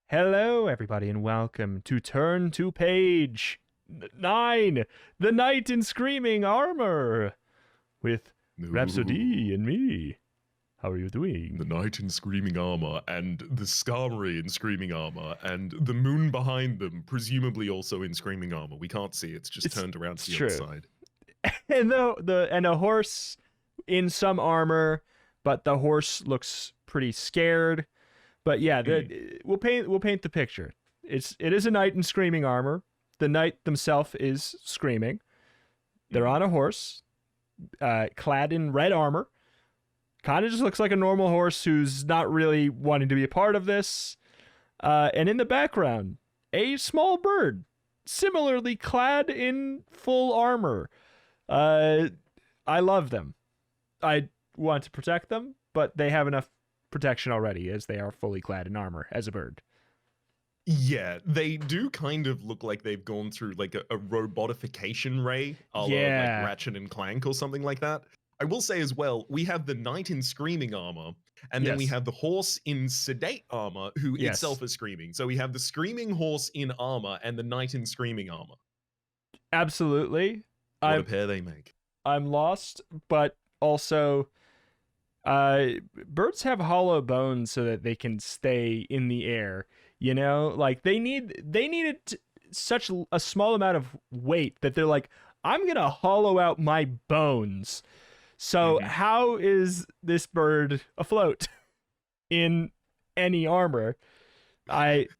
Hello, everybody, and welcome to Turn to Page 9, The Knight in Screaming Armor, with No. Rhapsody and me. How are you doing? The knight in screaming armor, and the Skarmory in screaming armor, and the moon behind them, presumably also in screaming armor. We can't see; it's just turned around It's to the other true. side. And and a horse in some armor, but the horse looks pretty scared. But yeah, we'll paint the picture. It is a knight in screaming armor. The knight themselves is screaming. They're on a horse, clad in red armor. Kind of just looks like a normal horse who's not really wanting to be a part of this. And in the background, a small bird, similarly clad in full armor. Uh, I love them. I want to protect them, but they have enough protection already as they are fully clad in armor as a bird. Yeah, they do kind of look like they've gone through like a robotification ray, a la like Yeah. Ratchet and Clank or something like that. I will say as well, we have the knight in screaming armor, and then we Yes. have the horse in sedate armor, who Yes. itself is screaming. So we have the screaming horse in armor and the knight in screaming armor. Absolutely. What a I'm pair they make. I'm lost, but also birds have hollow bones so that they can stay in the air. Like they needed such a small amount of weight that they're like, I'm gonna hollow out my bones. So Mhm. how is this bird afloat in any armor?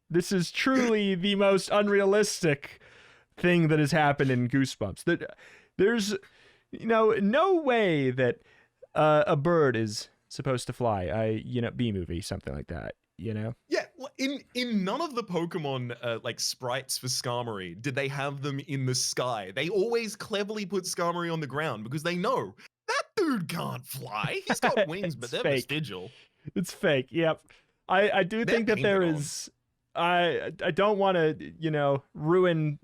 This is truly the most unrealistic thing that has happened in Goosebumps. There's no way that a bird is supposed to fly. B movie, something like that. Yeah, in none of the Pokemon like sprites for Skarmory did they have them in the sky. They always cleverly put Skarmory on the ground because they know that dude can't fly. He's got wings, but It's they're fake. vestigial. It's fake. Yep. I do They're think that there painted on. is. I don't want to ruin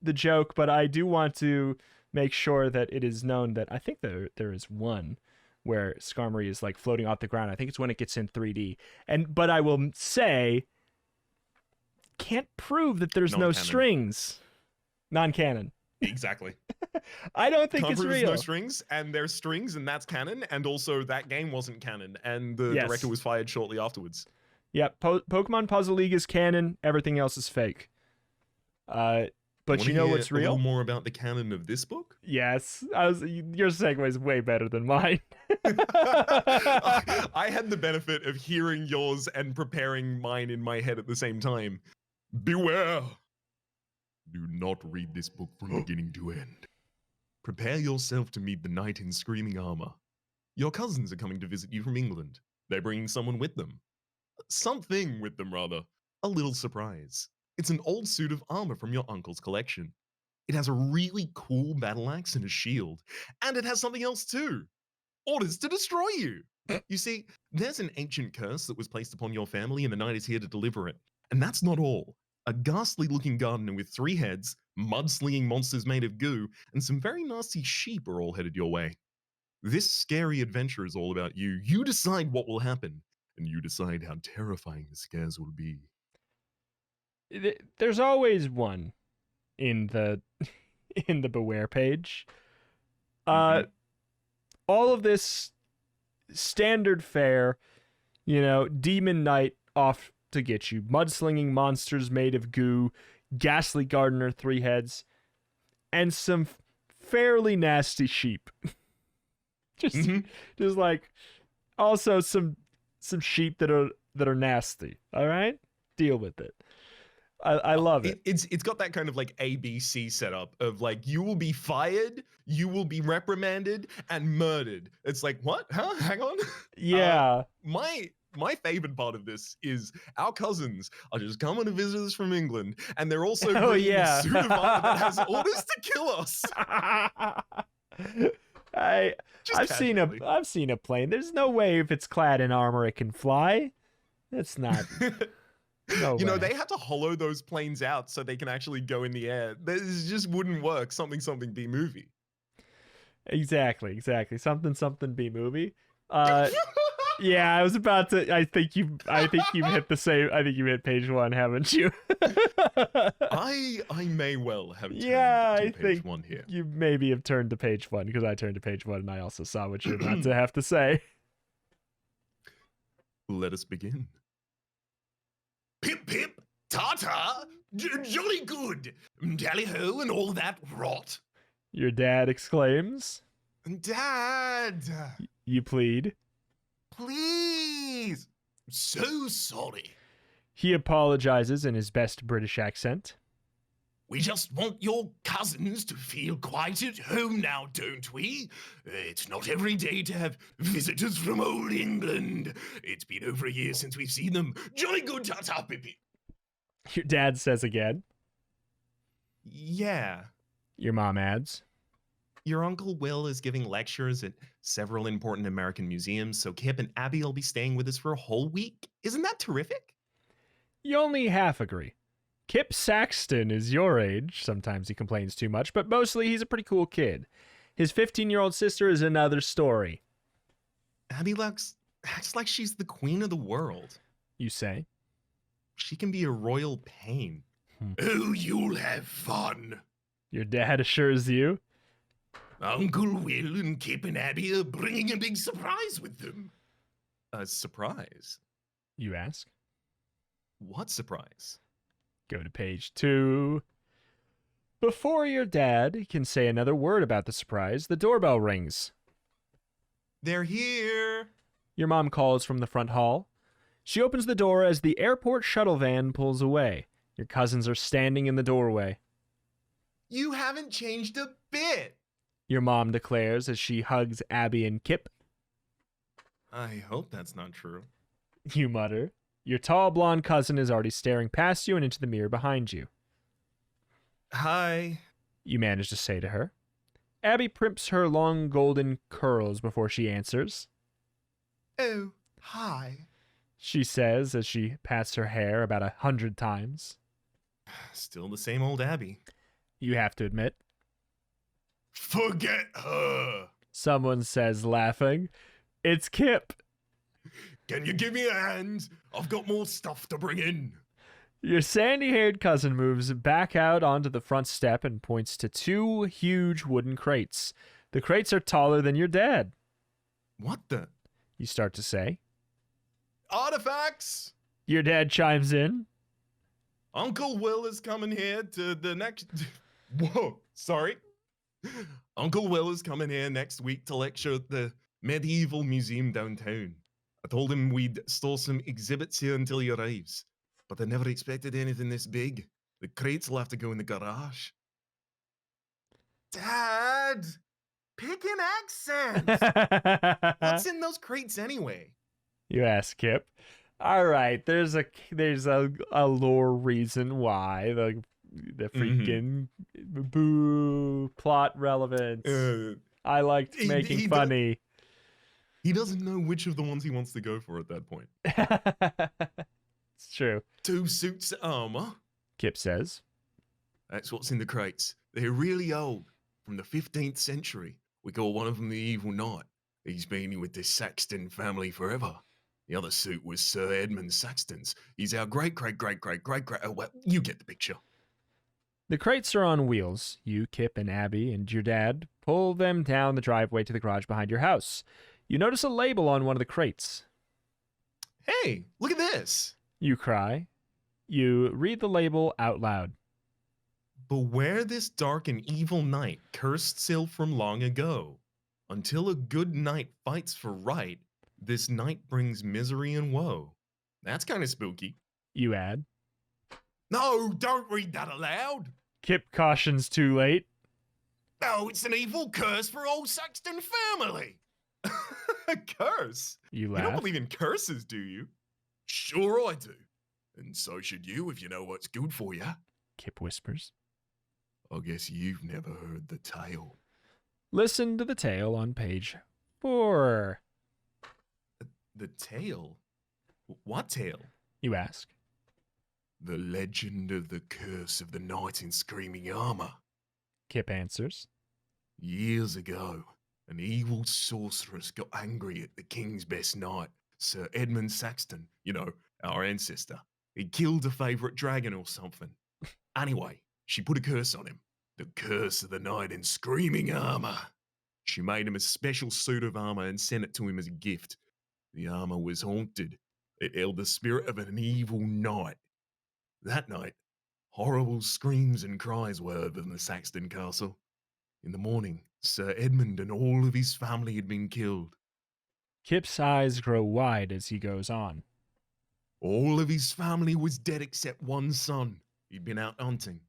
the joke, but I do want to make sure that it is known that I think there is one where Skarmory is like floating off the ground. I think it's when it gets in 3D. But I will say, can't prove that there's no Non-canon. strings. Non-canon. Exactly. I don't think Can't it's prove there's real. no strings, and there's strings, and that's canon. And also, that game wasn't canon, and the Yes. director was fired shortly afterwards. Yep. Pokemon Puzzle League is canon. Everything else is fake. But you know what's A little real? more about the canon of this book? Yes. Your segue is way better than mine. I had the benefit of hearing yours and preparing mine in my head at the same time. Beware! Do not read this book from beginning to end. Prepare yourself to meet the knight in screaming armor. Your cousins are coming to visit you from England. They're bringing someone with them. Something with them, rather. A little surprise. It's an old suit of armor from your uncle's collection. It has a really cool battle axe and a shield. And it has something else too. Orders to destroy you. You see, there's an ancient curse that was placed upon your family, and the knight is here to deliver it. And that's not all. A ghastly looking gardener with 3 heads, mudslinging monsters made of goo, and some very nasty sheep are all headed your way. This scary adventure is all about you. You decide what will happen, and you decide how terrifying the scares will be. There's always one in the in the Beware page. Uh, Mhm. all of this standard fare, demon knight off to get you, mudslinging monsters made of goo, ghastly gardener 3 heads, and some fairly nasty sheep. just Mhm. just like also some sheep that are nasty. All right, deal with it. I love it. It's got that kind of like ABC setup of like, you will be fired, you will be reprimanded, and murdered. It's like, what? Huh? Hang on. Yeah. My favorite part of this is our cousins are just coming to visit us from England, and they're also Oh, bringing yeah. a suit of armor that has orders to kill us. I Just casually. I've seen a plane. There's no way if it's clad in armor it can fly. That's not no You know, way. they had to hollow those planes out so they can actually go in the air. This just wouldn't work. Something B movie. Exactly. Something B movie. Yeah, I was about to. I think you've hit the same. I think you hit page one, haven't you? I may well have Yeah, turned I to page think one here. you maybe have turned to page one because I turned to page one and I also saw what you're about to have to say. Let us begin. Pip pip, ta-ta, jolly good, tally-ho and all that rot. Your dad exclaims. Dad, You plead. please. So sorry. He apologizes in his best British accent. We just want your cousins to feel quite at home now, don't we? It's not every day to have visitors from old England. It's been over a year since we've seen them. Jolly good, ta-ta, Pippi. Your dad says again. Yeah. Your mom adds. Your Uncle Will is giving lectures at several important American museums, so Kip and Abby will be staying with us for a whole week. Isn't that terrific? You only half agree. Kip Saxton is your age. Sometimes he complains too much, but mostly he's a pretty cool kid. His 15-year-old sister is another story. Abby acts like she's the queen of the world. You say. She can be a royal pain. Oh, you'll have fun. Your dad assures you. Uncle Will and Kip and Abby are bringing a big surprise with them. A surprise? You ask. What surprise? Go to page 2. Before your dad can say another word about the surprise, the doorbell rings. They're here. Your mom calls from the front hall. She opens the door as the airport shuttle van pulls away. Your cousins are standing in the doorway. You haven't changed a bit. Your mom declares as she hugs Abby and Kip. I hope that's not true. You mutter. Your tall blonde cousin is already staring past you and into the mirror behind you. Hi. You manage to say to her. Abby primps her long golden curls before she answers. Oh, hi. She says as she pats her hair about 100 times. Still the same old Abby. You have to admit. Forget her. Someone says, laughing. It's Kip. Can you give me a hand? I've got more stuff to bring in. Your sandy-haired cousin moves back out onto the front step and points to 2 huge wooden crates. The crates are taller than your dad. What the? You start to say. Artifacts! Your dad chimes in. Uncle Will is coming here to the next... Whoa, sorry. Uncle Will is coming here next week to lecture at the medieval museum downtown. I told him we'd store some exhibits here until he arrives, but I never expected anything this big. The crates will have to go in the garage. Dad! Pick an accent! What's in those crates anyway? You ask Kip. All right, there's a lore reason why the freaking boo plot relevance. I liked making funny. He doesn't know which of the ones he wants to go for at that point. It's true. 2 suits of armor. Kip says. That's what's in the crates. They're really old, from the 15th century. We call one of them the Evil Knight. He's been with the Saxton family forever. The other suit was Sir Edmund Saxton's. He's our great. Oh, well, you get the picture. The crates are on wheels. You, Kip, and Abby, and your dad pull them down the driveway to the garage behind your house. You notice a label on one of the crates. Hey, look at this. You cry. You read the label out loud. Beware this dark and evil knight, cursed still from long ago. Until a good knight fights for right, this night brings misery and woe. That's kind of spooky. You add. No, don't read that aloud. Kip cautions too late. No, it's an evil curse for old Saxton family. A curse? You You laugh. don't believe in curses, do you? Sure I do. And so should you if you know what's good for you. Kip whispers. I guess you've never heard the tale. Listen to the tale on page 4. The tale? What tale? You ask. The legend of the curse of the knight in screaming armor. Kip answers. Years ago, an evil sorceress got angry at the king's best knight, Sir Edmund Saxton, our ancestor. He killed a favourite dragon or something. Anyway, she put a curse on him. The curse of the knight in screaming armour. She made him a special suit of armour and sent it to him as a gift. The armour was haunted. It held the spirit of an evil knight. That night, horrible screams and cries were heard in the Saxton castle. In the morning, Sir Edmund and all of his family had been killed. Kip's eyes grow wide as he goes on. All of his family was dead except one son. He'd been out hunting.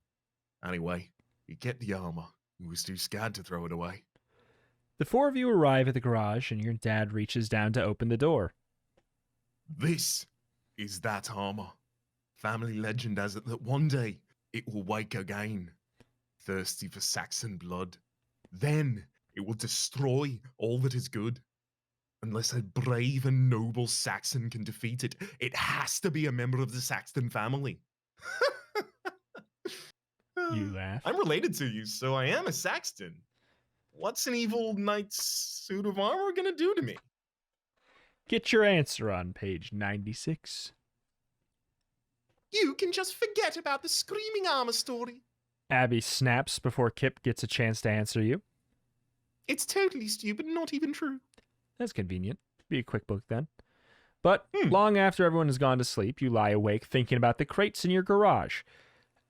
Anyway, he kept the armour. He was too scared to throw it away. The four of you arrive at the garage, and your dad reaches down to open the door. This is that armour. Family legend has it that one day it will wake again, thirsty for Saxon blood. Then it will destroy all that is good. Unless a brave and noble Saxon can defeat it, it has to be a member of the Saxton family. You laugh. I'm related to you, so I am a Saxton. What's an evil knight's suit of armor gonna do to me? Get your answer on page 96. You can just forget about the screaming armor story. Abby snaps before Kip gets a chance to answer you. It's totally stupid, not even true. That's convenient. Be a quick book then. But long after everyone has gone to sleep, you lie awake thinking about the crates in your garage.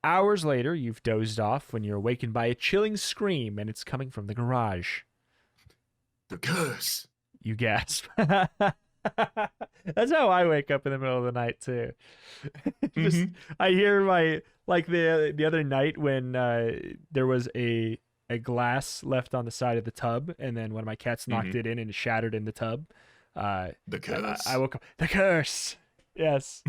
Hours later, you've dozed off when you're awakened by a chilling scream, and it's coming from the garage. The curse. You gasp. That's how I wake up in the middle of the night too. Just I hear the other night when there was a glass left on the side of the tub, and then one of my cats knocked it in and it shattered in the tub. The curse. I woke up. The curse. Yes.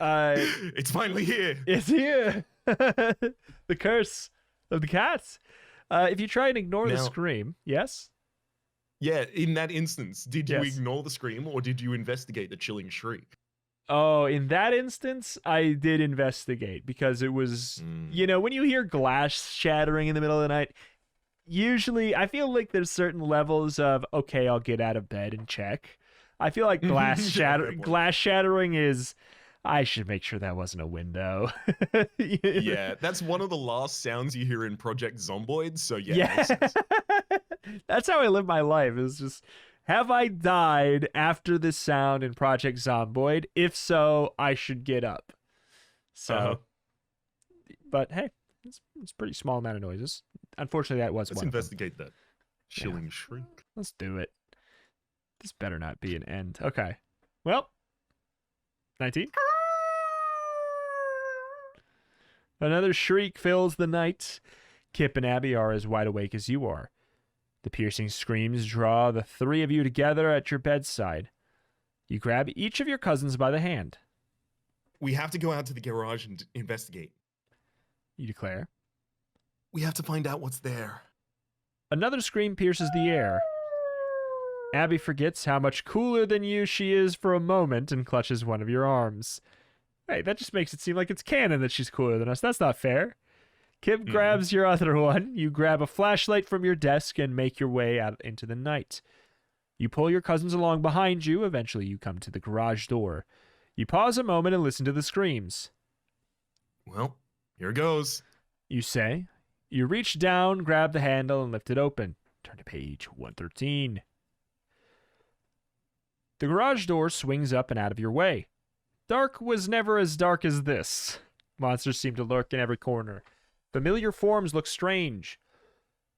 It's finally here. It's here. The curse of the cats. If you try and ignore the scream, yes? Yeah, in that instance, did you Yes. ignore the scream or did you investigate the chilling shriek? Oh, in that instance, I did investigate because it was, when you hear glass shattering in the middle of the night, usually I feel like there's certain levels of, okay, I'll get out of bed and check. I feel like glass shattering is, I should make sure that wasn't a window. Yeah, that's one of the last sounds you hear in Project Zomboid, so yeah. Makes sense. That's how I live my life. It's just, have I died after this sound in Project Zomboid? If so, I should get up. So, but hey, it's a pretty small amount of noises. Unfortunately, that was Let's one. investigate that chilling shriek. Let's do it. This better not be an end. Okay. Well, 19. Another shriek fills the night. Kip and Abby are as wide awake as you are. The piercing screams draw the three of you together at your bedside. You grab each of your cousins by the hand. We have to go out to the garage and investigate. You declare. We have to find out what's there. Another scream pierces the air. Abby forgets how much cooler than you she is for a moment and clutches one of your arms. Hey, that just makes it seem like it's canon that she's cooler than us. That's not fair. Kip grabs your other one. You grab a flashlight from your desk and make your way out into the night. You pull your cousins along behind you. Eventually, you come to the garage door. You pause a moment and listen to the screams. Well, here goes. You say. You reach down, grab the handle, and lift it open. Turn to page 113. The garage door swings up and out of your way. Dark was never as dark as this. Monsters seem to lurk in every corner. Familiar forms look strange.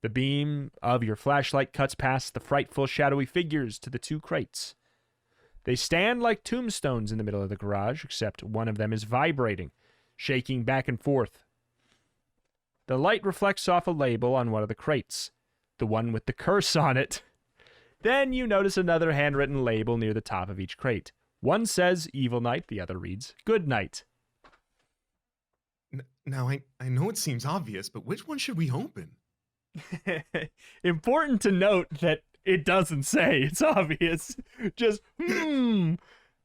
The beam of your flashlight cuts past the frightful, shadowy figures to the two crates. They stand like tombstones in the middle of the garage, except one of them is vibrating, shaking back and forth. The light reflects off a label on one of the crates, the one with the curse on it. Then you notice another handwritten label near the top of each crate. One says Evil Night, the other reads Good Night. Now, I know it seems obvious, but which one should we open? Important to note that it doesn't say. It's obvious. Just,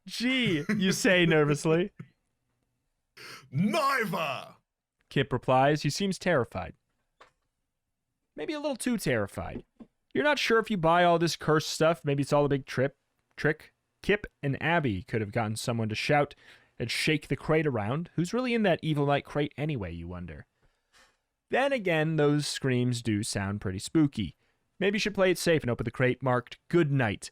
gee, you say nervously. Neither! Kip replies. He seems terrified. Maybe a little too terrified. You're not sure if you buy all this cursed stuff. Maybe it's all a big trick. Kip and Abby could have gotten someone to shout and shake the crate around. Who's really in that evil night crate anyway, you wonder? Then again, those screams do sound pretty spooky. Maybe you should play it safe and open the crate marked Good Night.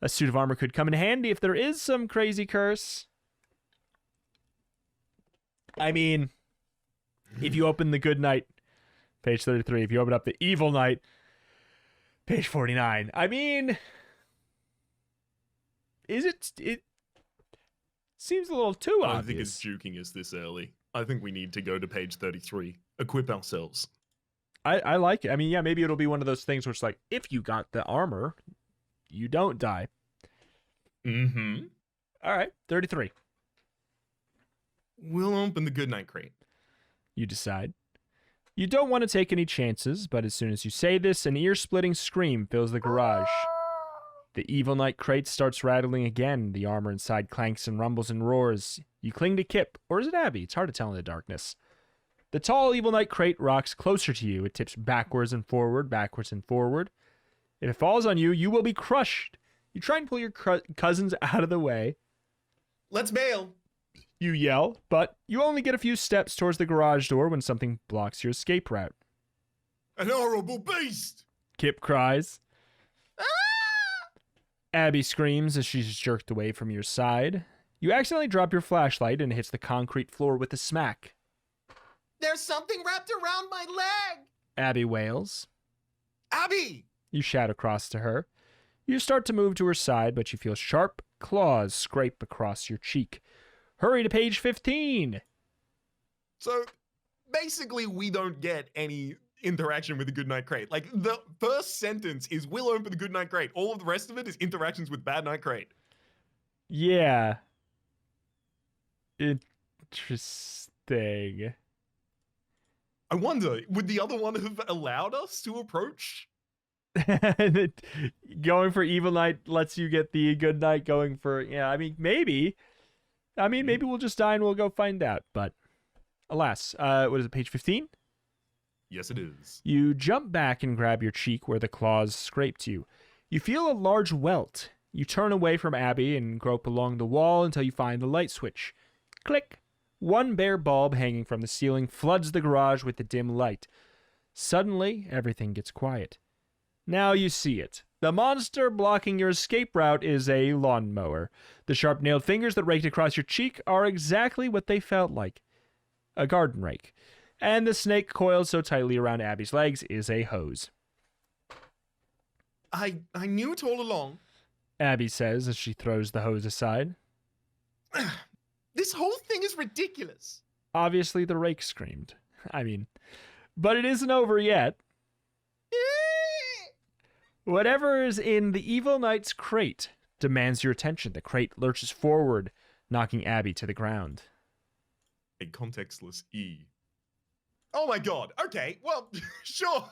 A suit of armor could come in handy if there is some crazy curse. I mean, if you open the Good Night, page 33, if you open up the Evil Night, page 49, I mean, it seems a little too obvious. I think it's juking us this early. I think we need to go to page 33. Equip ourselves. I like it. I mean, yeah, maybe it'll be one of those things where it's like, if you got the armor, you don't die. Mm-hmm. All right, 33. We'll open the Goodnight crate. You decide. You don't want to take any chances, but as soon as you say this, an ear-splitting scream fills the garage. The Evil Night crate starts rattling again. The armor inside clanks and rumbles and roars. You cling to Kip, or is it Abby? It's hard to tell in the darkness. The tall Evil Night crate rocks closer to you. It tips backwards and forward, backwards and forward. If it falls on you, you will be crushed. You try and pull your cousins out of the way. Let's bail. You yell, but you only get a few steps towards the garage door when something blocks your escape route. An horrible beast! Kip cries. Ah! Abby screams as she's jerked away from your side. You accidentally drop your flashlight and it hits the concrete floor with a smack. There's something wrapped around my leg! Abby wails. Abby! You shout across to her. You start to move to her side, but you feel sharp claws scrape across your cheek. Hurry to page 15! So, basically, we don't get any interaction with the Goodnight crate. Like, the first sentence is, we'll open the Goodnight crate. All of the rest of it is interactions with Bad Night crate. Yeah. Interesting. I wonder, would the other one have allowed us to approach? Going for Evil Night lets you get the Good Night. Going for, yeah, I mean, maybe. Maybe we'll just die and we'll go find out. But alas, what is it, page 15? Yes, it is. You jump back and grab your cheek where the claws scraped you. You feel a large welt. You turn away from Abby and grope along the wall until you find the light switch. Click. One bare bulb hanging from the ceiling floods the garage with the dim light. Suddenly, everything gets quiet. Now you see it. The monster blocking your escape route is a lawnmower. The sharp-nailed fingers that raked across your cheek are exactly what they felt like. A garden rake. And the snake coiled so tightly around Abby's legs is a hose. I knew it all along. Abby says as she throws the hose aside. This whole thing is ridiculous. Obviously, the rake screamed. I mean, but it isn't over yet. Whatever is in the Evil Knight's crate demands your attention. The crate lurches forward, knocking Abby to the ground. A contextless E. Oh my god. Okay, well, sure.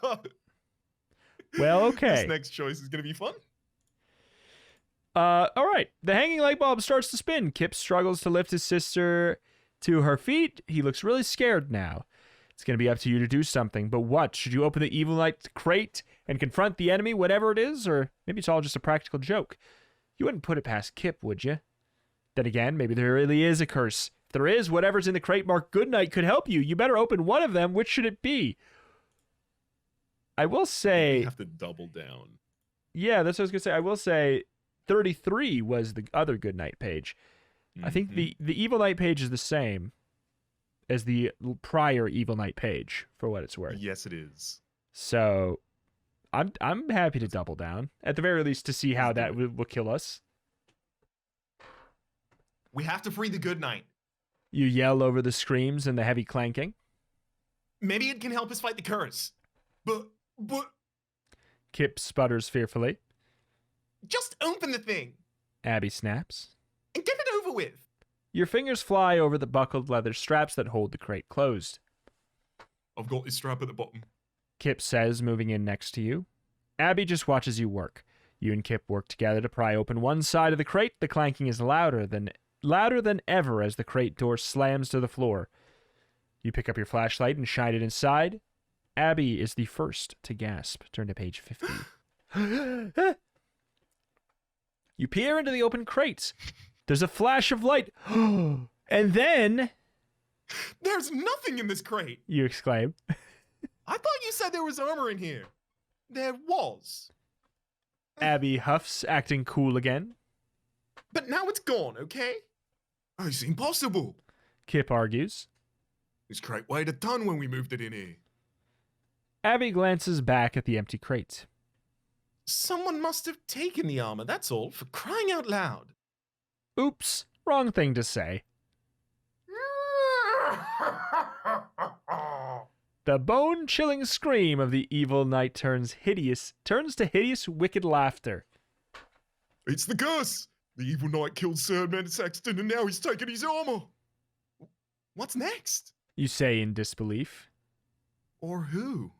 Well, okay. This next choice is going to be fun. All right. The hanging light bulb starts to spin. Kip struggles to lift his sister to her feet. He looks really scared now. It's going to be up to you to do something. But what? Should you open the Evil Night crate and confront the enemy, whatever it is? Or maybe it's all just a practical joke. You wouldn't put it past Kip, would you? Then again, maybe there really is a curse. If there is, whatever's in the crate marked Goodnight could help you. You better open one of them. Which should it be? I will say... You have to double down. Yeah, that's what I was going to say. I will say 33 was the other Goodnight page. Mm-hmm. I think the Evil Night page is the same as the prior Evil Night page, for what it's worth. Yes, it is. So I'm happy to double down, at the very least, to see how that will kill us. We have to free the Goodnight. You yell over the screams and the heavy clanking. Maybe it can help us fight the curse. But... Kip sputters fearfully. Just open the thing. Abby snaps. And get it over with. Your fingers fly over the buckled leather straps that hold the crate closed. I've got this strap at the bottom. Kip says, moving in next to you. Abby just watches you work. You and Kip work together to pry open one side of the crate. The clanking is louder than ever as the crate door slams to the floor. You pick up your flashlight and shine it inside. Abby is the first to gasp. Turn to page 50. You peer into the open crate. There's a flash of light. And then... There's nothing in this crate. You exclaim. I thought you said there was armor in here. There was. Abby huffs, acting cool again. But now it's gone, okay? It's impossible. Kip argues. This crate weighed a ton when we moved it in here. Abby glances back at the empty crate. Someone must have taken the armor, that's all, for crying out loud. Oops, wrong thing to say. The bone-chilling scream of the evil knight turns to hideous, wicked laughter. It's the curse! The evil knight killed Sir Edmund Saxton and now he's taken his armor! What's next? You say in disbelief. Or who?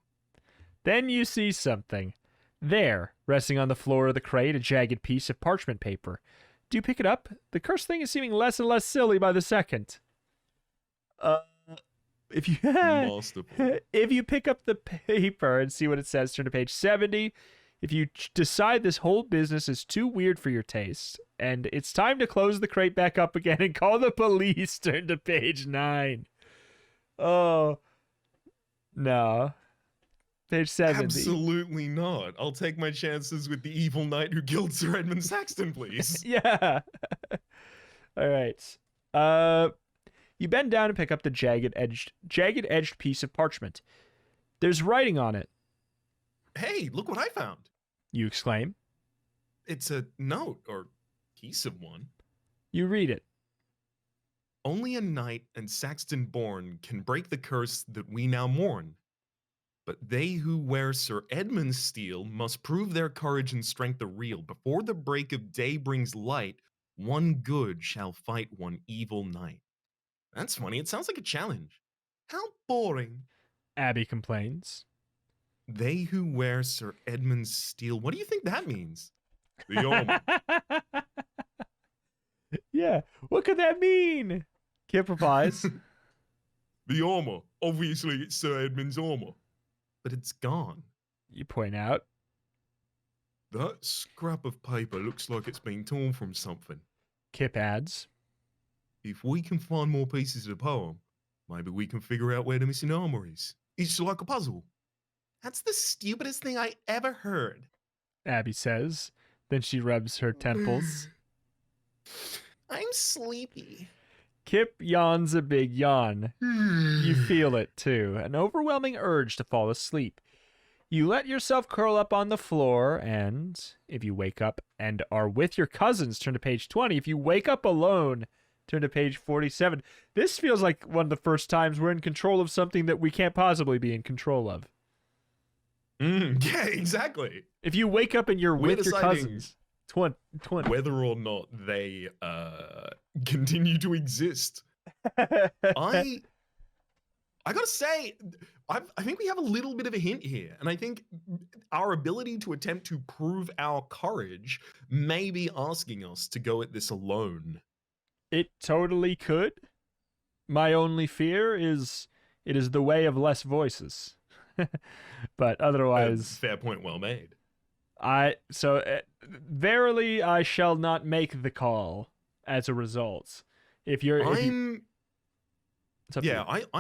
Then you see something. There, resting on the floor of the crate, a jagged piece of parchment paper. Do you pick it up? The cursed thing is seeming less and less silly by the second. If you if you pick up the paper and see what it says, turn to page 70. If you decide this whole business is too weird for your taste, and it's time to close the crate back up again and call the police, turn to page 9. Oh, no. Page 70. Absolutely not. I'll take my chances with the evil knight who killed Sir Edmund Saxton, please. Yeah. All right. You bend down and pick up the jagged-edged piece of parchment. There's writing on it. Hey, look what I found. You exclaim. It's a note, or piece of one. You read it. Only a knight and Saxton born can break the curse that we now mourn. But they who wear Sir Edmund's steel must prove their courage and strength are real. Before the break of day brings light, one good shall fight one evil knight. That's funny. It sounds like a challenge. How boring. Abby complains. They who wear Sir Edmund's steel. What do you think that means? The armor. Yeah. What could that mean? Kip replies. The armor. Obviously, it's Sir Edmund's armor. But it's gone. You point out. That scrap of paper looks like it's been torn from something. Kip adds. If we can find more pieces of the poem, maybe we can figure out where the missing armor is. It's like a puzzle. That's the stupidest thing I ever heard. Abby says. Then she rubs her temples. I'm sleepy. Kip yawns a big yawn. You feel it, too. An overwhelming urge to fall asleep. You let yourself curl up on the floor, and if you wake up and are with your cousins, turn to page 20. If you wake up alone, turn to page 47. This feels like one of the first times we're in control of something that we can't possibly be in control of. Yeah, exactly. If you wake up and you're with your cousins, 20. Whether or not they continue to exist. I gotta say, I think we have a little bit of a hint here. And I think our ability to attempt to prove our courage may be asking us to go at this alone. It totally could. My only fear is it is the way of less voices. But otherwise... fair point, well made. Verily, I shall not make the call as a result. I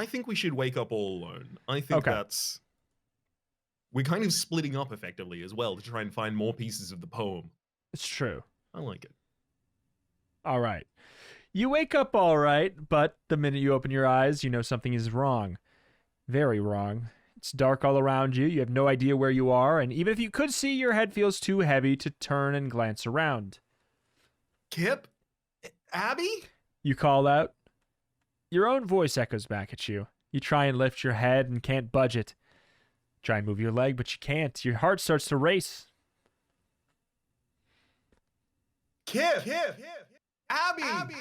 think we should wake up all alone. I think that's... We're kind of splitting up effectively as well to try and find more pieces of the poem. It's true. I like it. All right. You wake up all right, but the minute you open your eyes, you know something is wrong. Very wrong. It's dark all around you. You have no idea where you are, and even if you could see, your head feels too heavy to turn and glance around. Kip? Abby? You call out. Your own voice echoes back at you. You try and lift your head and can't budge it. Try and move your leg, but you can't. Your heart starts to race. Kip! Abby!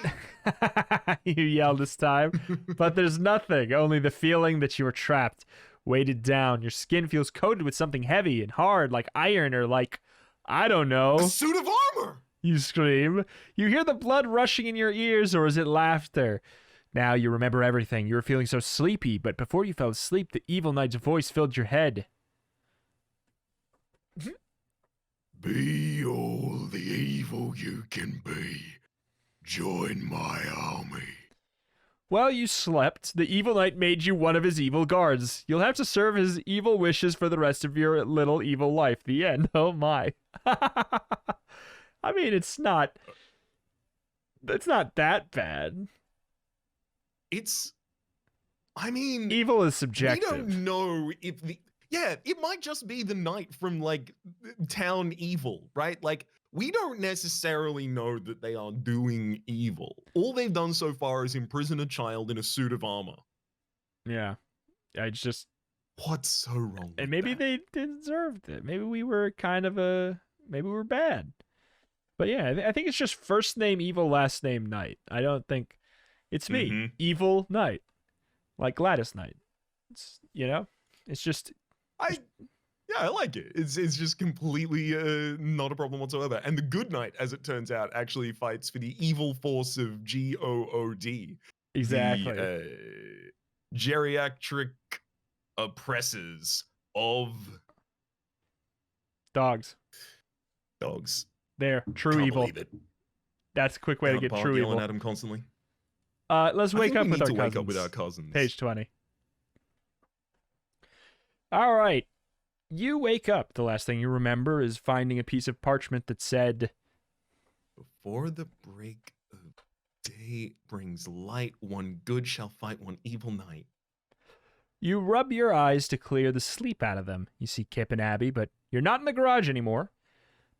You yell this time, but there's nothing, only the feeling that you are trapped, weighted down. Your skin feels coated with something heavy and hard, like iron or like, I don't know. A suit of armor! You scream. You hear the blood rushing in your ears, or is it laughter? Now you remember everything. You were feeling so sleepy, but before you fell asleep, the evil knight's voice filled your head. Be all the evil you can be. Join my army. While you slept, the evil knight made you one of his evil guards. You'll have to serve his evil wishes for the rest of your little evil life. The end. Oh my. I mean, it's not that bad. I mean, Evil is subjective. We don't know if it might just be the knight from like town evil, right? Like, we don't necessarily know that they are doing evil. All they've done so far is imprison a child in a suit of armor. Yeah. What's so wrong with and maybe that? they deserved it. Maybe we were maybe we were bad. But yeah, I think it's just first name evil, last name knight. I don't think it's me, evil knight, like Gladys Knight. It's just I like it. It's just completely not a problem whatsoever. And the good knight, as it turns out, actually fights for the evil force of GOOD. exactly The geriatric oppressors of dogs. There, true Can't evil. believe it. That's a quick way to get true yelling evil. at him constantly. Let's wake up with our cousins. Page 20. All right. You wake up. The last thing you remember is finding a piece of parchment that said, "Before the break of day brings light, one good shall fight one evil knight." You rub your eyes to clear the sleep out of them. You see Kip and Abby, but you're not in the garage anymore.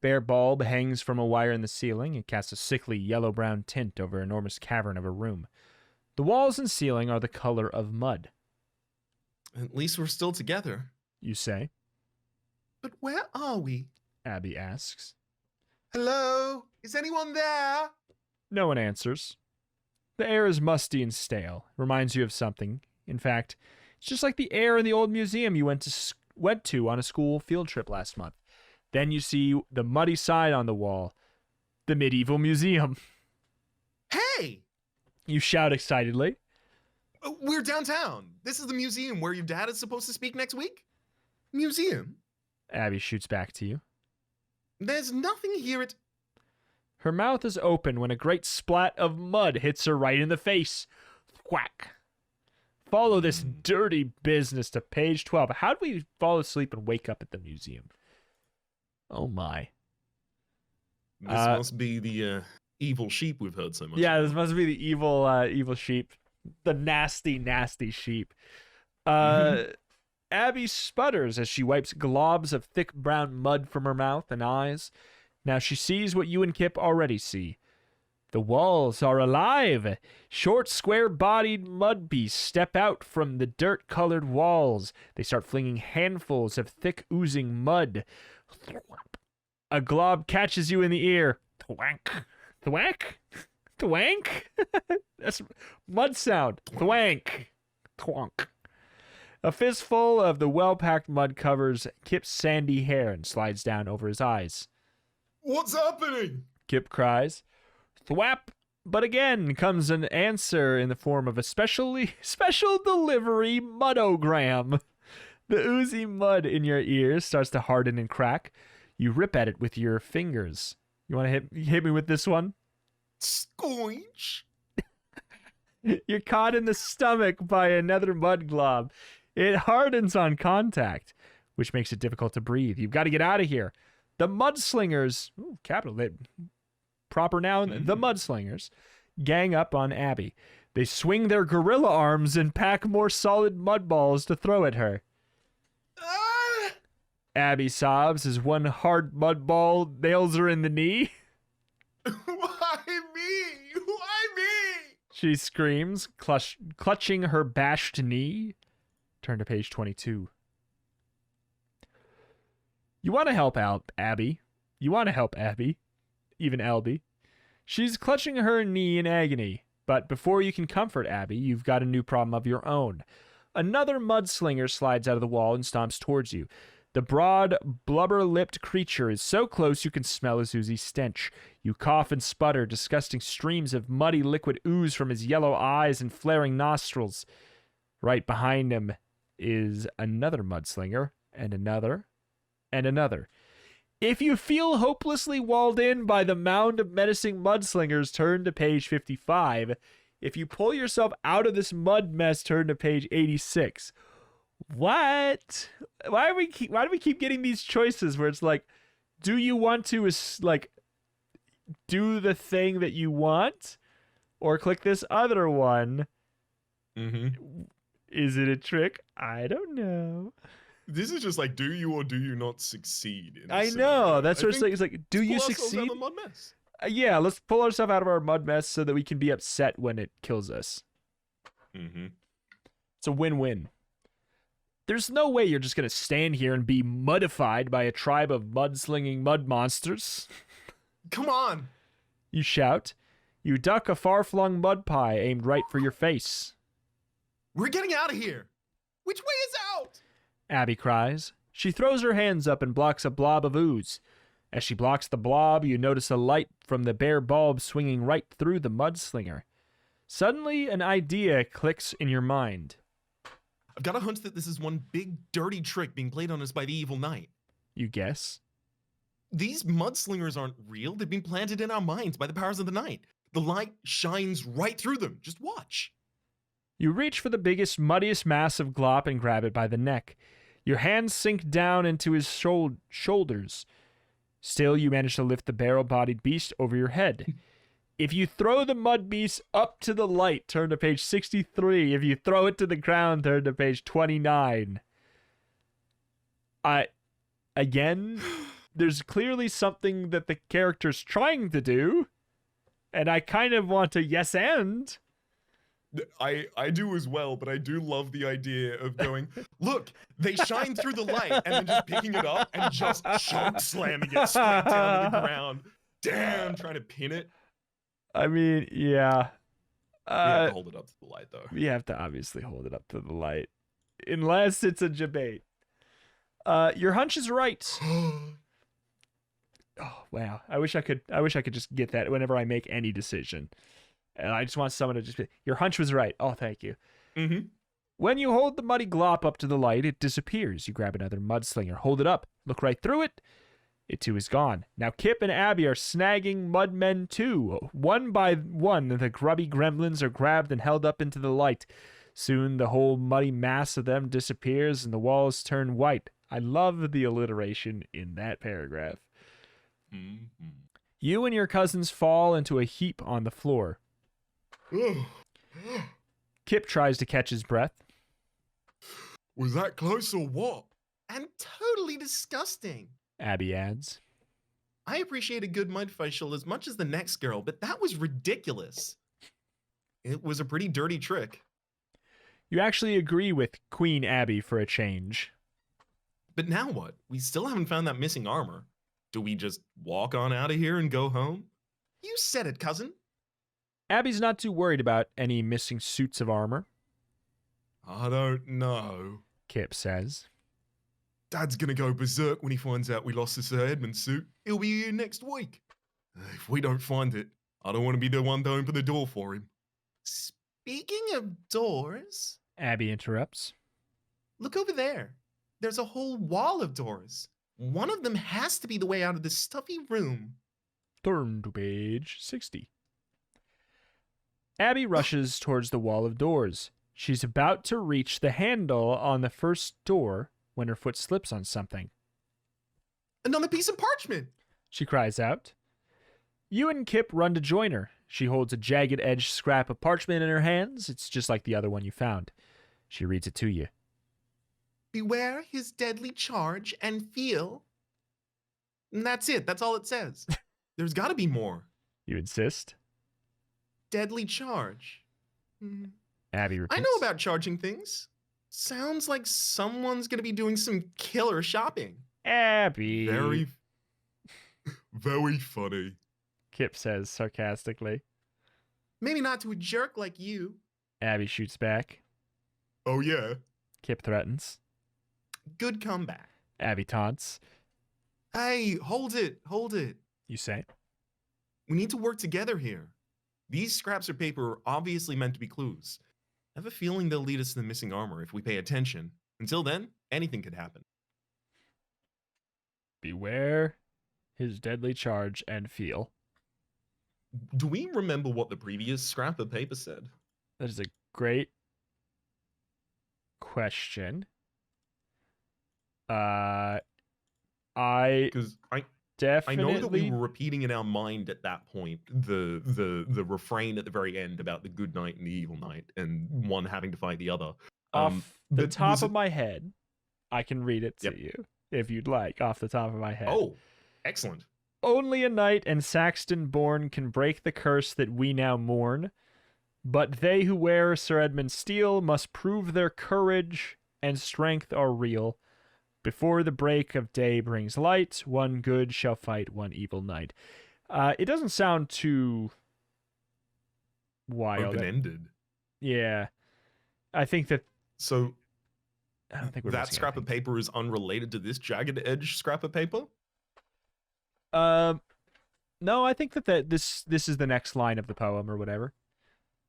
Bare bulb hangs from a wire in the ceiling and casts a sickly yellow-brown tint over an enormous cavern of a room. The walls and ceiling are the color of mud. At least we're still together, you say. But where are we? Abby asks. Hello? Is anyone there? No one answers. The air is musty and stale. Reminds you of something. In fact, it's just like the air in the old museum you went to on a school field trip last month. Then you see the muddy sign on the wall. The medieval museum. Hey! You shout excitedly. We're downtown. This is the museum where your dad is supposed to speak next week. Museum? Abby shoots back to you. There's nothing here at... Her mouth is open when a great splat of mud hits her right in the face. Whack. Follow this dirty business to page 12. How do we fall asleep and wake up at the museum? Oh my. This must be the evil sheep we've heard so much. Yeah, this must be the evil sheep. The nasty, nasty sheep. Abby sputters as she wipes globs of thick brown mud from her mouth and eyes. Now she sees what you and Kip already see. The walls are alive. Short, square-bodied mud beasts step out from the dirt-colored walls. They start flinging handfuls of thick, oozing mud. A glob catches you in the ear. Thwank. Thwank? Thwank? That's mud sound. Thwank. Thwank. A fistful of the well-packed mud covers Kip's sandy hair and slides down over his eyes. What's happening? Kip cries. Thwap! But again comes an answer in the form of a special delivery mudogram. The oozy mud in your ears starts to harden and crack. You rip at it with your fingers. You want to hit me with this one? Scoinch! You're caught in the stomach by another mud glob. It hardens on contact, which makes it difficult to breathe. You've got to get out of here. The mudslingers, proper noun, the mudslingers, gang up on Abby. They swing their gorilla arms and pack more solid mud balls to throw at her. Ah! Abby sobs as one hard mud ball nails her in the knee. Why me? Why me? She screams, clutching her bashed knee. Turn to page 22. You want to help out Abby. Even Albie. She's clutching her knee in agony. But before you can comfort Abby, you've got a new problem of your own. Another mudslinger slides out of the wall and stomps towards you. The broad, blubber-lipped creature is so close you can smell his oozy stench. You cough and sputter, disgusting streams of muddy liquid ooze from his yellow eyes and flaring nostrils. Right behind him is another mudslinger, and another, and another. If you feel hopelessly walled in by the mound of menacing mudslingers, turn to page 55. If you pull yourself out of this mud mess, turn to page 86. What? Why do we keep getting these choices where it's like, do you want to like do the thing that you want, or click this other one? Mm-hmm. Is it a trick? I don't know. This is just like, do you or do you not succeed? In I this know. scenario? That's what it's like. It's like, do you Pull ourselves out succeed? of a mud mess. Yeah, let's pull ourselves out of our mud mess so that we can be upset when it kills us. Mm-hmm. It's a win-win. There's no way you're just going to stand here and be muddified by a tribe of mudslinging mud monsters. Come on. You shout. You duck a far-flung mud pie aimed right for your face. We're getting out of here. Which way is out? Abby cries. She throws her hands up and blocks a blob of ooze. As she blocks the blob, you notice a light from the bare bulb swinging right through the mudslinger. Suddenly, an idea clicks in your mind. I've got a hunch that this is one big dirty trick being played on us by the evil knight. You guess? These mudslingers aren't real. They've been planted in our minds by the powers of the night. The light shines right through them. Just watch. You reach for the biggest, muddiest mass of glop and grab it by the neck. Your hands sink down into his shoulders. Still, you manage to lift the barrel-bodied beast over your head. If you throw the mud beast up to the light, turn to page 63. If you throw it to the ground, turn to page 29. Again, there's clearly something that the character's trying to do, and I kind of want to yes and. I do as well, but I do love the idea of going, look, they shine through the light, and then just picking it up and just choke slamming it straight down to the ground. Damn, trying to pin it. I mean, yeah. We have to hold it up to the light, though. We have to obviously hold it up to the light. Unless it's a debate. Your hunch is right. Oh, wow. I wish I could just get that whenever I make any decision. And I just want someone to just be, your hunch was right. Oh, thank you. Mm-hmm. When you hold the muddy glop up to the light, it disappears. You grab another mudslinger, hold it up, look right through it. It too is gone. Now Kip and Abby are snagging mudmen too. One by one, the grubby gremlins are grabbed and held up into the light. Soon the whole muddy mass of them disappears and the walls turn white. I love the alliteration in that paragraph. Mm-hmm. You and your cousins fall into a heap on the floor. Kip tries to catch his breath. Was that close or what? And totally disgusting. Abby adds. I appreciate a good mud facial as much as the next girl, but that was ridiculous. It was a pretty dirty trick. You actually agree with Queen Abby for a change. But now what? We still haven't found that missing armor. Do we just walk on out of here and go home? You said it, cousin. Abby's not too worried about any missing suits of armor. I don't know. Kip says. Dad's gonna go berserk when he finds out we lost the Sir Edmund suit. He'll be here next week. If we don't find it, I don't want to be the one to open the door for him. Speaking of doors, Abby interrupts. look over there. There's a whole wall of doors. One of them has to be the way out of this stuffy room. Turn to page 60. Abby rushes towards the wall of doors. She's about to reach the handle on the first door when her foot slips on something. Another piece of parchment. She cries out. You and Kip run to join her. She holds a jagged-edged scrap of parchment in her hands. It's just like the other one you found. She reads it to you. Beware his deadly charge and feel. And that's it. That's all it says. There's gotta be more. You insist? Deadly charge. Abby repeats. I know about charging things. Sounds like someone's gonna be doing some killer shopping. Abby. Very funny. Kip says sarcastically. Maybe not to a jerk like you. Abby shoots back. Oh yeah? Kip threatens. Good comeback. Abby taunts. Hey, hold it. You say. We need to work together here. These scraps of paper are obviously meant to be clues. I have a feeling they'll lead us to the missing armor if we pay attention. Until then, anything could happen. Beware his deadly charge and feel. Do we remember what the previous scrap of paper said? That is a great question. I Because I definitely know that we were repeating in our mind at that point the refrain at the very end about the good knight and the evil knight, and one having to fight the other. Off the but top was of it- my head, I can read it to Yep. you if you'd like. Off the top of my head. Oh, excellent. Only a knight and Saxton born can break the curse that we now mourn. But they who wear Sir Edmund's steel must prove their courage and strength are real. Before the break of day brings light, one good shall fight one evil knight. It doesn't sound too wild. Open-ended. Yeah. I think that So I don't think we're that missing scrap of anything. paper is unrelated to this jagged edge scrap of paper? No, I think that this is the next line of the poem or whatever.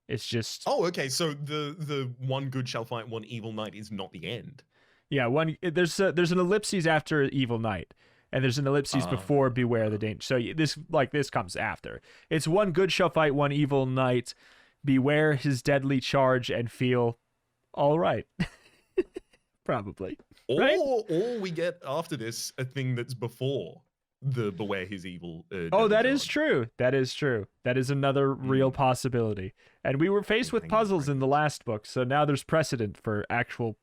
It's just Oh, okay. So the one good shall fight one evil knight is not the end. yeah, there's an ellipses after evil knight, and there's an ellipses before beware the danger. So this comes after. It's one good shall fight one evil knight, beware his deadly charge and feel all right. Probably. Or Right? or we get after this a thing that's before the beware his evil. Oh, deadly that is charge. true. That is true. That is another real possibility. And we were faced with Things puzzles like in the this. last book, so now there's precedent for actual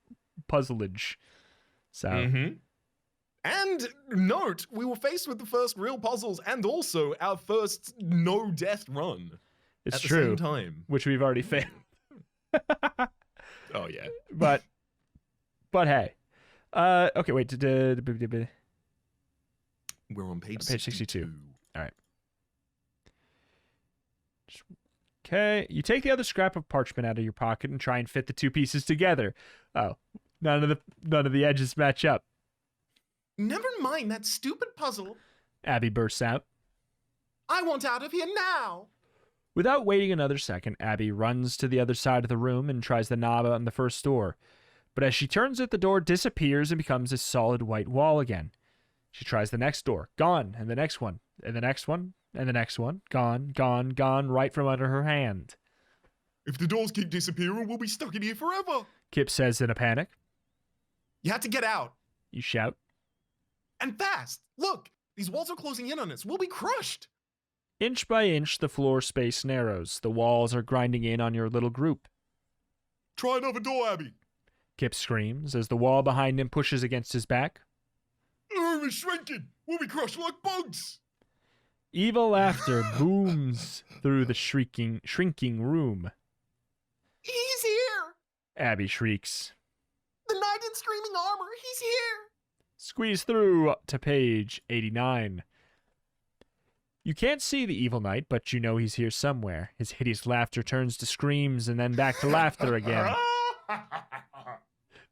puzzleage. So Mhm. And note, we were faced with the first real puzzles and also our first no death run it's at the true, same time. which we've already failed. Oh yeah. But hey. Okay, wait. We're on page Page 62. 62. Okay, you take the other scrap of parchment out of your pocket and try and fit the two pieces together. Oh, none of the edges match up. Never mind that stupid puzzle. Abby bursts out. I want out of here now. Without waiting another second, Abby runs to the other side of the room and tries the knob on the first door. But as she turns it, the door disappears and becomes a solid white wall again. She tries the next door. Gone. And the next one. And the next one. And the next one. Gone, gone, gone, right from under her hand. If the doors keep disappearing, we'll be stuck in here forever. Kip says in a panic. You have to get out. You shout. And fast. Look, these walls are closing in on us. We'll be crushed. Inch by inch, the floor space narrows. The walls are grinding in on your little group. Try another door, Abby. Kip screams as the wall behind him pushes against his back. We're shrinking. We'll be crushed like bugs. Evil laughter booms through the shrinking room. He's here. Abby shrieks. The knight in screaming armor. He's here. Squeeze through to page 89. You can't see the evil knight, but you know he's here somewhere. His hideous laughter turns to screams and then back to laughter again.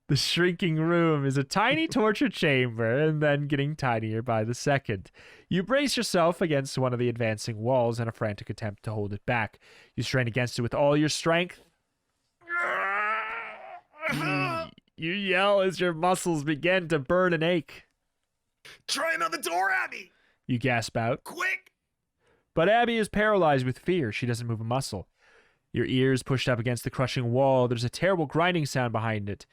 The shrinking room is a tiny torture chamber and then getting tinier by the second. You brace yourself against one of the advancing walls in a frantic attempt to hold it back. You strain against it with all your strength. You yell as your muscles begin to burn and ache. Try another door, Abby. You gasp out. Quick. But Abby is paralyzed with fear. She doesn't move a muscle. Your ears pushed up against the crushing wall. There's a terrible grinding sound behind it.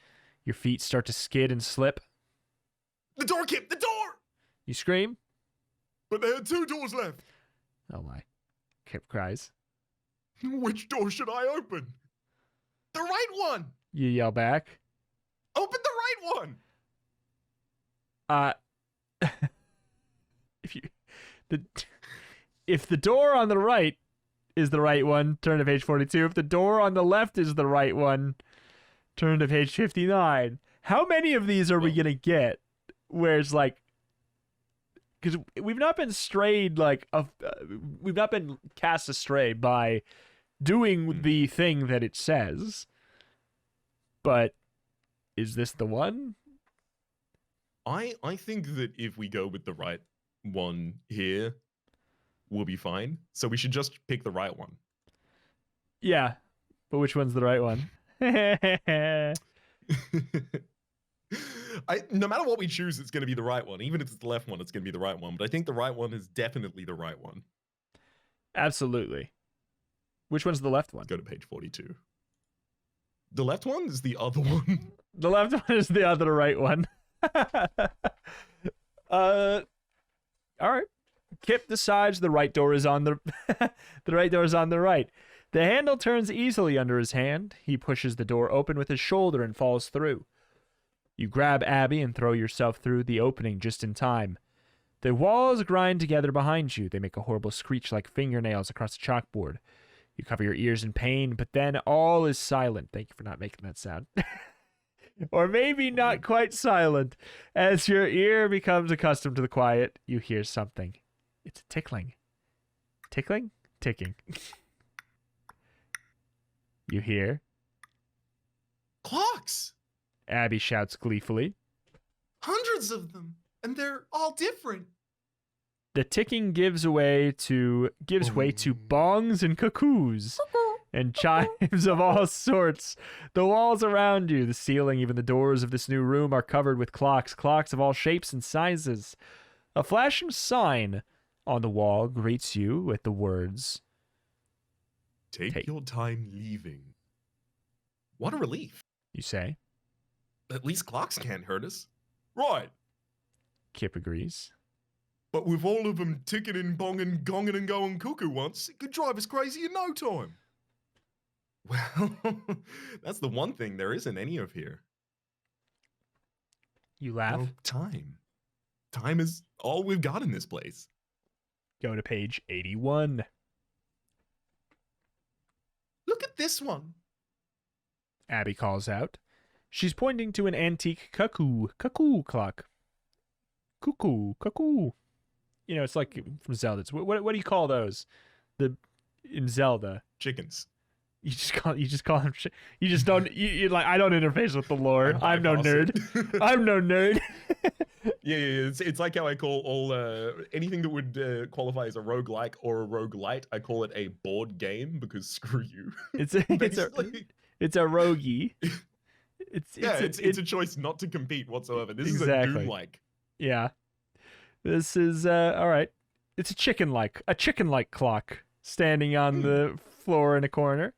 Your feet start to skid and slip. The door, Kip. The door. You scream. But there are two doors left. Oh my. Kip cries. Which door should I open? The right one. You yell back. Open the right one. If the door on the right is the right one, turn to page 42. If the door on the left is the right one, turn to page 59. How many of these are we gonna get? Where it's like, because we've not been strayed we've not been cast astray by doing the thing that it says. But is this the one? I think that if we go with the right one here, we'll be fine. So we should just pick the right one. Yeah, but which one's the right one? I No matter what we choose, it's going to be the right one. Even if it's the left one, it's going to be the right one. But I think the right one is definitely the right one. Absolutely. Which one's the left one? Let's go to page 42. The left one is the other one. The left one is the other right one. All right. Kip decides the right door is on the the right door is on the right. The handle turns easily under his hand. He pushes the door open with his shoulder and falls through. You grab Abby and throw yourself through the opening just in time. The walls grind together behind you. They make a horrible screech like fingernails across the chalkboard. You cover your ears in pain, but then all is silent. Thank you for not making that sound. Or maybe not quite silent. As your ear becomes accustomed to the quiet, you hear something. It's tickling. Tickling? Ticking. You hear? Clocks! Abby shouts gleefully. Hundreds of them, and they're all different. The ticking gives way to bongs and cuckoos and chimes of all sorts. The walls around you, the ceiling, even the doors of this new room are covered with clocks of all shapes and sizes. A flashing sign on the wall greets you with the words, Take your time leaving. What a relief. you say. At least clocks can't hurt us. Right. Kip agrees. But with all of them ticking and bonging, gonging and going cuckoo once, it could drive us crazy in no time. Well, that's the one thing there isn't any of here. You laugh. No time. Time is all we've got in this place. Go to page 81. Look at this one. Abby calls out. She's pointing to an antique cuckoo clock. Cuckoo. You know, it's like from Zelda. It's, what do you call those? In Zelda. Chickens. You just call them. You just don't. You like. I don't interface with the lore. I'm no nerd. I'm no nerd. Yeah. It's like how I call all anything that would qualify as a roguelike or a roguelite. I call it a board game because screw you. It's a roguey. It's a choice not to compete whatsoever. This is a Doom-like. Yeah. This is all right. It's a chicken-like clock standing on the floor in a corner.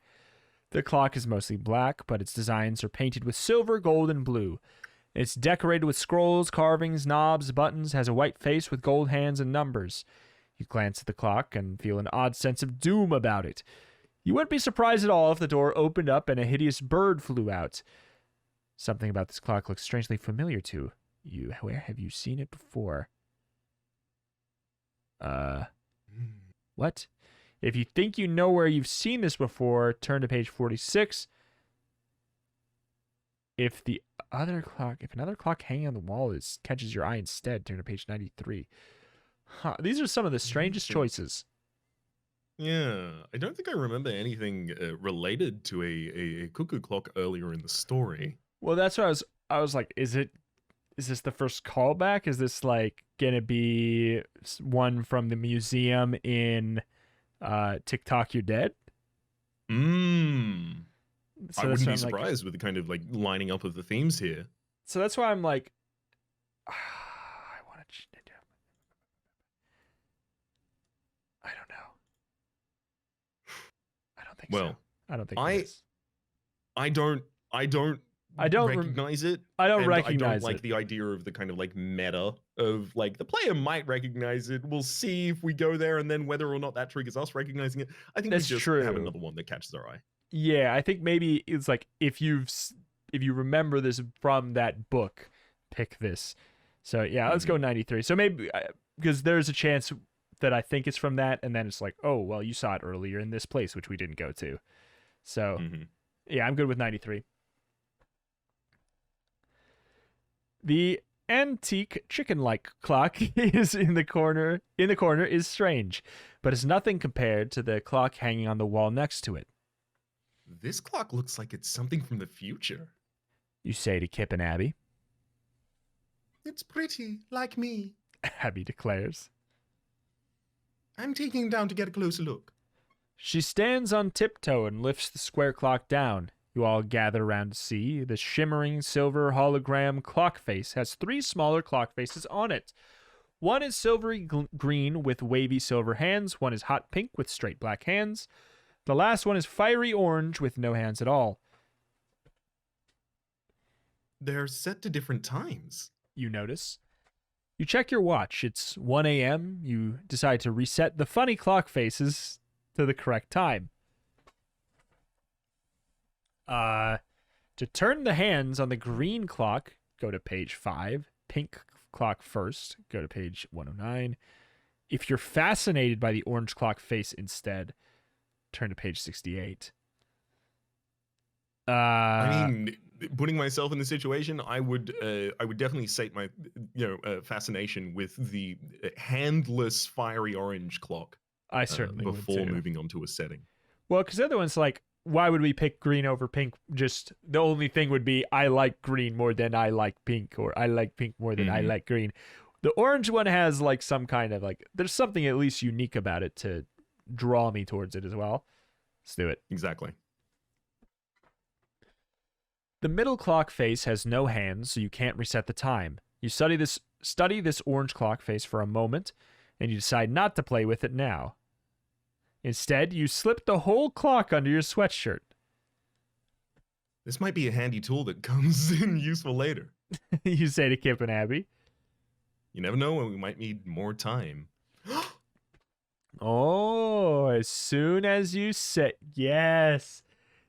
The clock is mostly black, but its designs are painted with silver, gold, and blue. It's decorated with scrolls, carvings, knobs, buttons, has a white face with gold hands and numbers. You glance at the clock and feel an odd sense of doom about it. You wouldn't be surprised at all if the door opened up and a hideous bird flew out. Something about this clock looks strangely familiar to you. Where have you seen it before? What? If you think you know where you've seen this before, turn to page 46. If another clock hanging on the wall catches your eye instead, turn to page 93. Huh, these are some of the strangest choices. Yeah, I don't think I remember anything related to a cuckoo clock earlier in the story. Well, that's what I was like, is this the first callback? Is this like gonna be one from the museum in TikTok You're Dead? So I wouldn't be surprised with the kind of like lining up of the themes here. So that's why I'm like, I don't know. I don't think so. I don't think it is. I don't recognize it. I don't and recognize I don't like the idea of the kind of like meta of like the player might recognize it. We'll see if we go there and then whether or not that triggers us recognizing it. I think that's we just true. Have another one that catches our eye. Yeah, I think maybe it's like if you remember this from that book, pick this. So yeah, let's go 93. So maybe because there's a chance that I think it's from that, and then it's like, oh well, you saw it earlier in this place, which we didn't go to. So yeah, I'm good with 93. The antique chicken-like clock is in the corner is strange, but it's nothing compared to the clock hanging on the wall next to it. This clock looks like it's something from the future. You say to Kip and Abby. It's pretty, like me. Abby declares. I'm taking it down to get a closer look. She stands on tiptoe and lifts the square clock down. You all gather around to see. The shimmering silver hologram clock face has 3 smaller clock faces on it. One is silvery green with wavy silver hands. One is hot pink with straight black hands. The last one is fiery orange with no hands at all. They're set to different times. You notice. You check your watch. It's 1 a.m. You decide to reset the funny clock faces to the correct time. To turn the hands on the green clock, go to page 5. Pink clock first, go to page 109. If you're fascinated by the orange clock face instead, turn to page 68. I mean, putting myself in the situation, I would definitely sate my fascination with the handless fiery orange clock. I certainly would before too. moving on to a setting. Well, because the other one's like, why would we pick green over pink? Just the only thing would be I like green more than I like pink, or I like pink more than I like green. The orange one has like some kind of like, there's something at least unique about it to draw me towards it as well. Let's do it. Exactly. The middle clock face has no hands, so you can't reset the time. You study this orange clock face for a moment, and you decide not to play with it now. Instead, you slip the whole clock under your sweatshirt. This might be a handy tool that comes in useful later. You say to Kip and Abby. You never know when we might need more time. Oh, as soon as you say yes.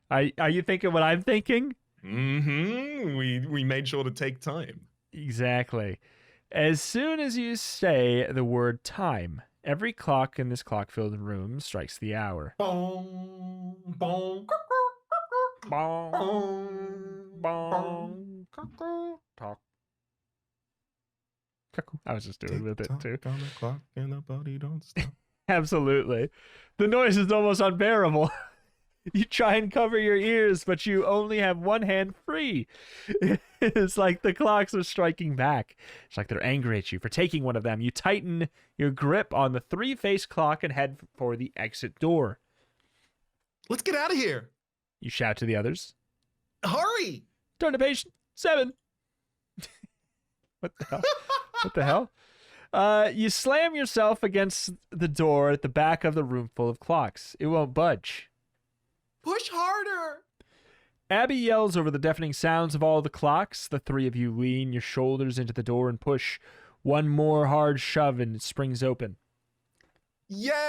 Are you thinking what I'm thinking? We made sure to take time. Exactly. As soon as you say the word time, every clock in this clock-filled room strikes the hour. Bong, bong, Bong, bong, cuckoo, talk. Cuckoo. I was just doing with it too. On the clock and the body don't stop. Absolutely. The noise is almost unbearable. You try and cover your ears, but you only have one hand free. It's like the clocks are striking back. It's like they're angry at you for taking one of them. You tighten your grip on the 3-face clock and head for the exit door. Let's get out of here. You shout to the others. Hurry. Turn to page 7. What the hell? What the hell? You slam yourself against the door at the back of the room full of clocks. It won't budge. Push harder. Abby yells over the deafening sounds of all the clocks. The 3 of you lean your shoulders into the door and push. One more hard shove and it springs open. Yay!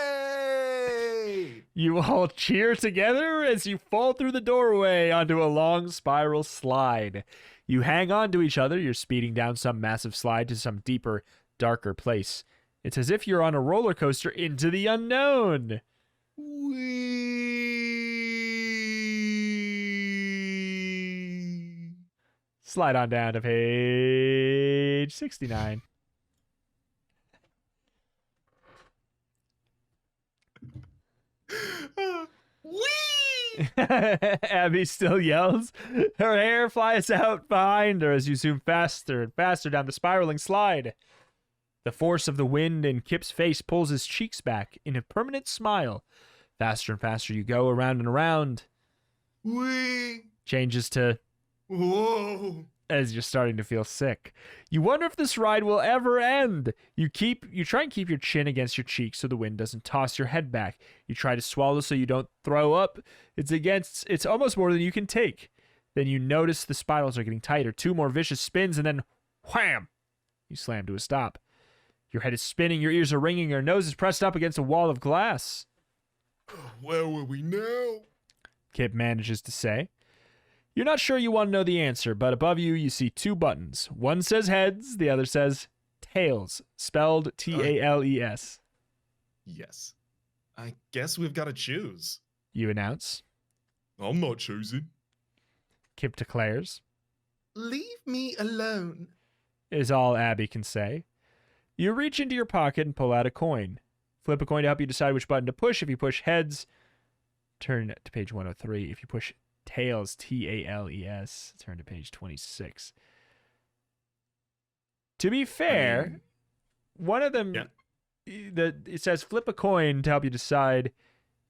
You all cheer together as you fall through the doorway onto a long spiral slide. You hang on to each other. You're speeding down some massive slide to some deeper, darker place. It's as if you're on a roller coaster into the unknown. Slide on down to page 69. Whee! Abby still yells. Her hair flies out behind her as you zoom faster and faster down the spiraling slide. The force of the wind in Kip's face pulls his cheeks back in a permanent smile. Faster and faster you go, around and around. Whee! Changes to Whoa! as you're starting to feel sick. You wonder if this ride will ever end. You try and keep your chin against your cheek so the wind doesn't toss your head back. You try to swallow so you don't throw up. It's almost more than you can take. Then you notice the spirals are getting tighter. 2 more vicious spins and then wham! You slam to a stop. Your head is spinning, your ears are ringing, your nose is pressed up against a wall of glass. Where were we now? Kip manages to say. You're not sure you want to know the answer, but above you see 2 buttons. One says heads, the other says tails, spelled Tales. Yes. I guess we've got to choose. You announce. I'm not choosing. Kip declares. Leave me alone. Is all Abby can say. You reach into your pocket and pull out a coin. Flip a coin to help you decide which button to push. If you push heads, turn to page 103. If you push tails, Tales, turn to page 26. To be fair, one of them, it says flip a coin to help you decide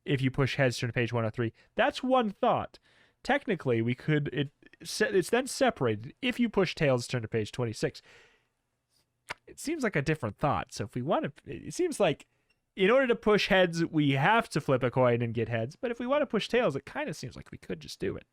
if you push heads, turn to page 103. That's one thought. technically we could it's then separated. If you push tails, turn to page 26. It seems like a different thought. So if we want to, it seems like in order to push heads, we have to flip a coin and get heads. But if we want to push tails, it kind of seems like we could just do it.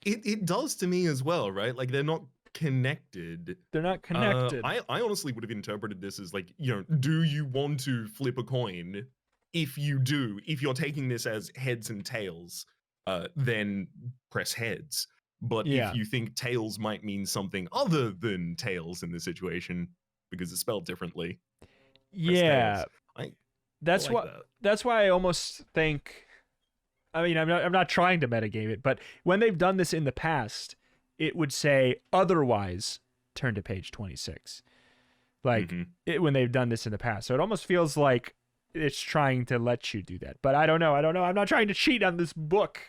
It does to me as well, right? Like they're not connected. They're not connected. I honestly would have interpreted this as like, do you want to flip a coin? If you do, if you're taking this as heads and tails, then press heads. But if you think tails might mean something other than tails in this situation, because it's spelled differently, yeah, that's why I almost think. I mean, I'm not trying to metagame it, but when they've done this in the past, it would say otherwise turn to page 26. Like when they've done this in the past, so it almost feels like it's trying to let you do that. But I don't know. I'm not trying to cheat on this book.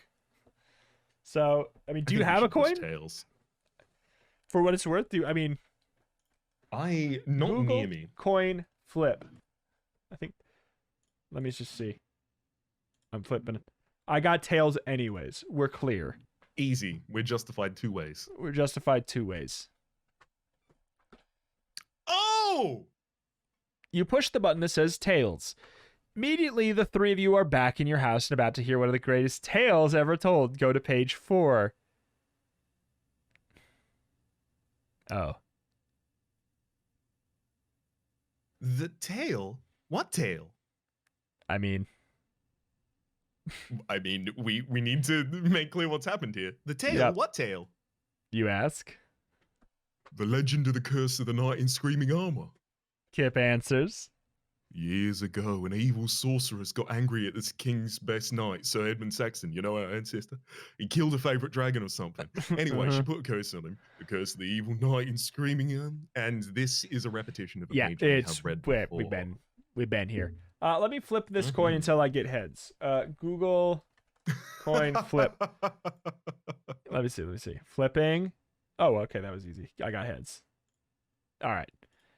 So, I mean, do you have a coin? Tails. For what it's worth, not Google near me. Coin flip. I think. Let me just see. I'm flipping. I got tails anyways. We're clear. Easy. We're justified 2 ways. We're justified 2 ways. Oh! You push the button that says tails. Immediately, the 3 of you are back in your house and about to hear one of the greatest tales ever told. Go to page 4. Oh. The tale? What tale? I mean, we need to make clear what's happened here. The tale? Yep. What tale? You ask. The legend of the curse of the knight in screaming armor. Kip answers. Years ago, an evil sorceress got angry at this king's best knight, Sir Edmund Saxon, our ancestor. He killed a favorite dragon or something. Anyway, she put a curse on him. The curse of the evil knight in screaming armor. And this is a repetition of a page we have read before. We've been here. Let me flip this coin until I get heads. Google coin flip. Let me see. Flipping. Oh, okay, that was easy. I got heads. All right.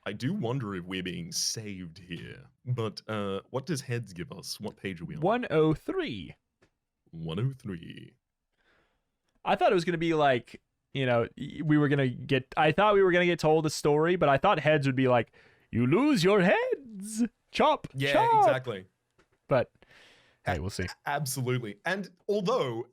I do wonder if we're being saved here. But what does heads give us? What page are we on? 103. 103. I thought it was going to be like, I thought we were going to get told a story, but I thought heads would be like, you lose your heads. Chop. Yeah, chop. exactly. But hey, we'll see. Absolutely. And although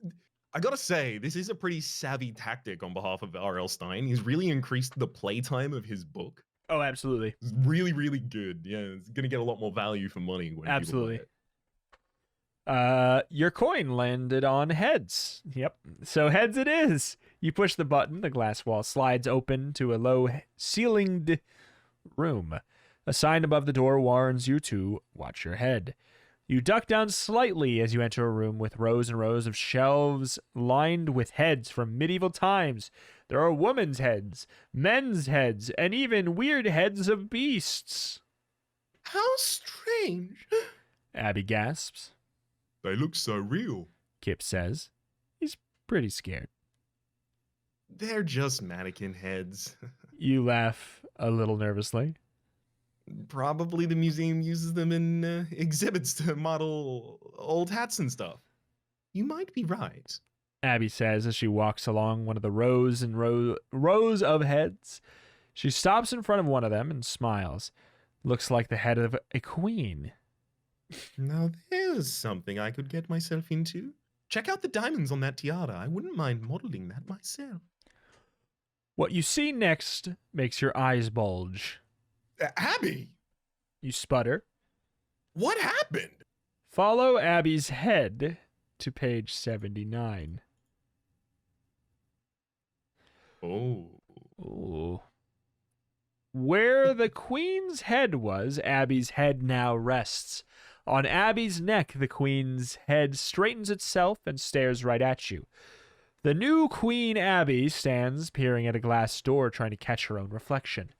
I gotta say, this is a pretty savvy tactic on behalf of R.L. Stine. He's really increased the playtime of his book. Oh, absolutely. It's really, really good. Yeah, it's gonna get a lot more value for money when absolutely. People buy it. Your coin landed on heads. Yep. So heads it is. You push the button, the glass wall slides open to a low ceilinged room. A sign above the door warns you to watch your head. You duck down slightly as you enter a room with rows and rows of shelves lined with heads from medieval times. There are women's heads, men's heads, and even weird heads of beasts. How strange. Abby gasps. They look so real, Kip says. He's pretty scared. They're just mannequin heads. You laugh a little nervously. Probably the museum uses them in exhibits to model old hats and stuff. You might be right. Abby says as she walks along one of the rows and rows of heads. She stops in front of one of them and smiles. Looks like the head of a queen. Now there's something I could get myself into. Check out the diamonds on that tiara. I wouldn't mind modeling that myself. What you see next makes your eyes bulge. Abby! You sputter. What happened? Follow Abby's head to page 79. Oh. Ooh. Where the queen's head was, Abby's head now rests. On Abby's neck, the queen's head straightens itself and stares right at you. The new Queen Abby stands peering at a glass door trying to catch her own reflection.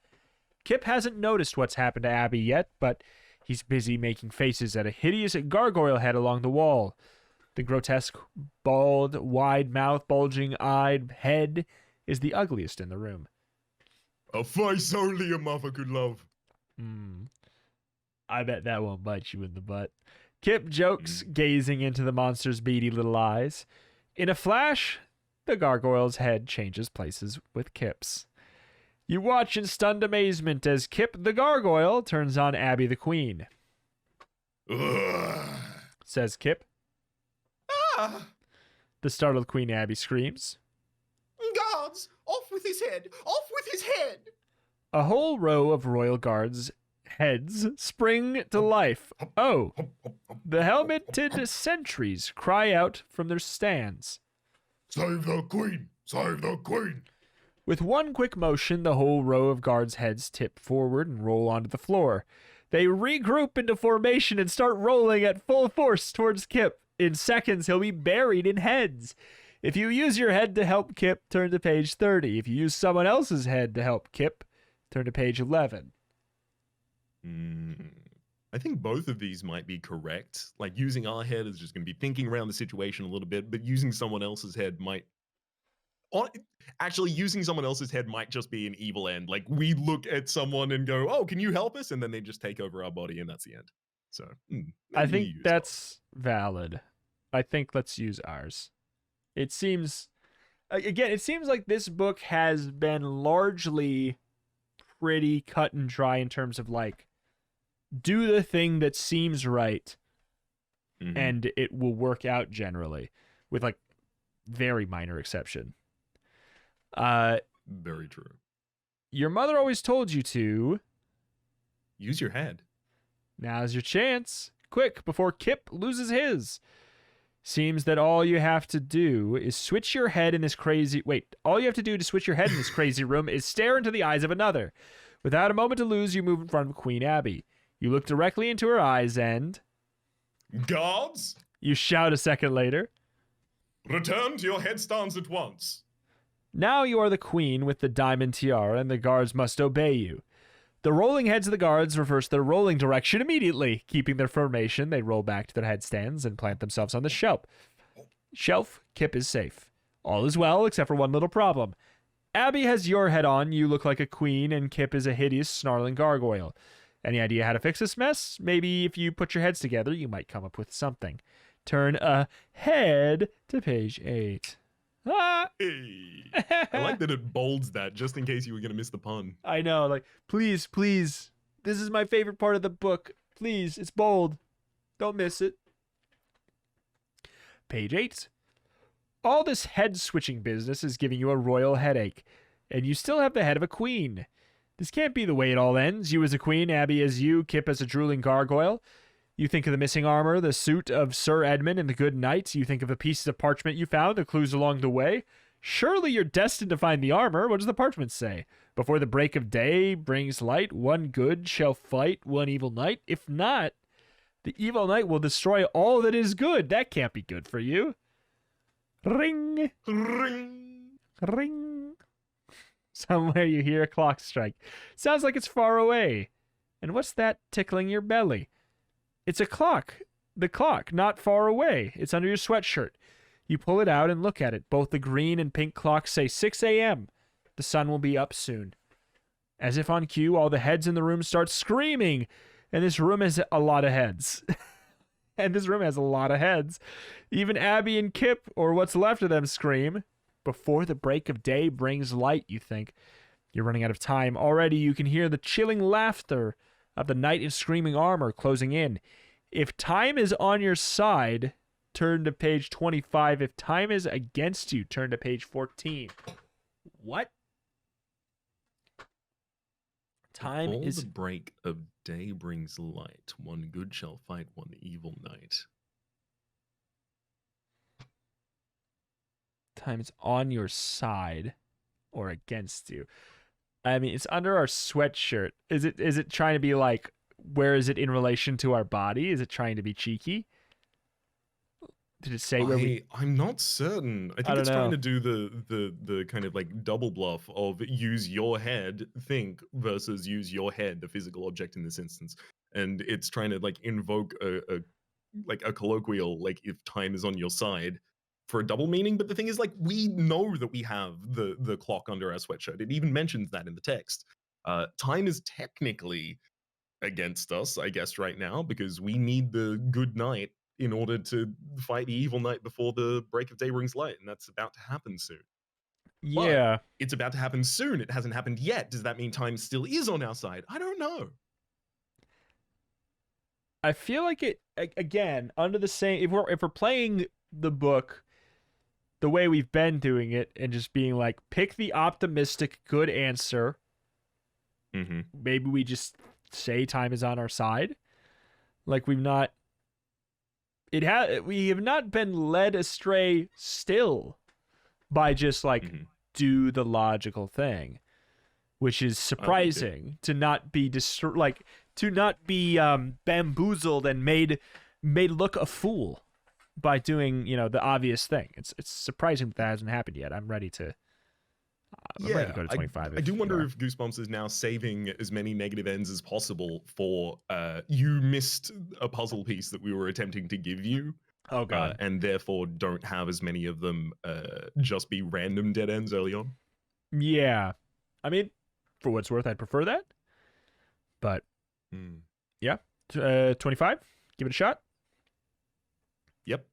Kip hasn't noticed what's happened to Abby yet, but he's busy making faces at a hideous gargoyle head along the wall. The grotesque, bald, wide-mouthed, bulging-eyed head is the ugliest in the room. A face only a mother could love. I bet that won't bite you in the butt. Kip jokes, gazing into the monster's beady little eyes. In a flash, the gargoyle's head changes places with Kip's. You watch in stunned amazement as Kip the gargoyle turns on Abby the queen. Ugh. Says Kip. Ah! The startled Queen Abby screams. Guards, off with his head! Off with his head! A whole row of royal guards' heads spring to life. Oh, the helmeted sentries cry out from their stands. Save the queen! Save the queen! With one quick motion, the whole row of guards' heads tip forward and roll onto the floor. They regroup into formation and start rolling at full force towards Kip. In seconds, he'll be buried in heads. If you use your head to help Kip, turn to page 30. If you use someone else's head to help Kip, turn to page 11. I think both of these might be correct. Like, using our head is just going to be thinking around the situation a little bit, but using someone else's head might... Actually, using someone else's head might just be an evil end. Like, we look at someone and go, oh, can you help us? And then they just take over our body, and that's the end. So, I think that's valid. I think let's use ours. It seems... Again, it seems like this book has been largely pretty cut and dry in terms of, like, do the thing that seems right, and it will work out generally, with, like, very minor exception. Very true. Your mother always told you to. Use your head. Now's your chance. Quick, before Kip loses his. Seems that all you have to do is switch your head in this crazy... Wait, all you have to do to switch your head in this crazy room is stare into the eyes of another. Without a moment to lose, you move in front of Queen Abby. You look directly into her eyes and... Guards! You shout a second later. Return to your headstands at once. Now you are the queen with the diamond tiara, and the guards must obey you. The rolling heads of the guards reverse their rolling direction immediately. Keeping their formation, they roll back to their headstands and plant themselves on the shelf. Kip is safe. All is well, except for one little problem. Abby has your head on, you look like a queen, and Kip is a hideous, snarling gargoyle. Any idea how to fix this mess? Maybe if you put your heads together, you might come up with something. Turn ahead to page 8. Ah! Hey. I like that it bolds that just in case you were going to miss the pun. I know, like, please, please. This is my favorite part of the book. Please, it's bold. Don't miss it. Page 8. All this head-switching business is giving you a royal headache, and you still have the head of a queen. This can't be the way it all ends. You as a queen, Abby as you, Kip as a drooling gargoyle. You think of the missing armor, the suit of Sir Edmund and the good knight. You think of the pieces of parchment you found, the clues along the way. Surely you're destined to find the armor. What does the parchment say? Before the break of day brings light, one good shall fight one evil knight. If not, the evil knight will destroy all that is good. That can't be good for you. Ring. Ring. Ring. Somewhere you hear a clock strike. Sounds like it's far away. And what's that tickling your belly? It's a clock. The clock, not far away. It's under your sweatshirt. You pull it out and look at it. Both the green and pink clocks say 6 a.m. The sun will be up soon. As if on cue, all the heads in the room start screaming. And this room has a lot of heads. Even Abby and Kip, or what's left of them, scream. Before the break of day brings light, you think. You're running out of time. Already you can hear the chilling laughter of the knight in screaming armor closing in. If time is on your side, turn to page 25. If time is against you, turn to page 14. What? Time All is... the break of day brings light. One good shall fight one evil knight. Time is on your side or against you. I mean, it's under our sweatshirt. Is it trying to be like, where is it in relation to our body? Is it trying to be cheeky? Did it say where we... I'm not certain. I think it's don't trying know. to do the kind of like double bluff of use your head, think, versus use your head, the physical object in this instance. And it's trying to like invoke a colloquial, like if time is on your side, for a double meaning. But the thing is, like, we know that we have the clock under our sweatshirt. It even mentions that in the text. Time is technically against us, I guess, right now, because we need the good knight in order to fight the evil knight before the break of day brings light, and that's about to happen soon. Yeah. But it's about to happen soon. It hasn't happened yet. Does that mean time still is on our side? I don't know. I feel like it again under the same. If we're playing the book the way we've been doing it and just being like, pick the optimistic good answer. Mm-hmm. Maybe we just say time is on our side. Like we have not been led astray still by just like do the logical thing, which is surprising to not be to not be bamboozled and made look a fool by doing, the obvious thing. It's surprising that hasn't happened yet. I'm ready to ready to go to 25. I do wonder if Goosebumps is now saving as many negative ends as possible for you missed a puzzle piece that we were attempting to give you. Oh god. And therefore don't have as many of them just be random dead ends early on. Yeah. I mean, for what's worth, I'd prefer that. But yeah, 25. Give it a shot. Yep.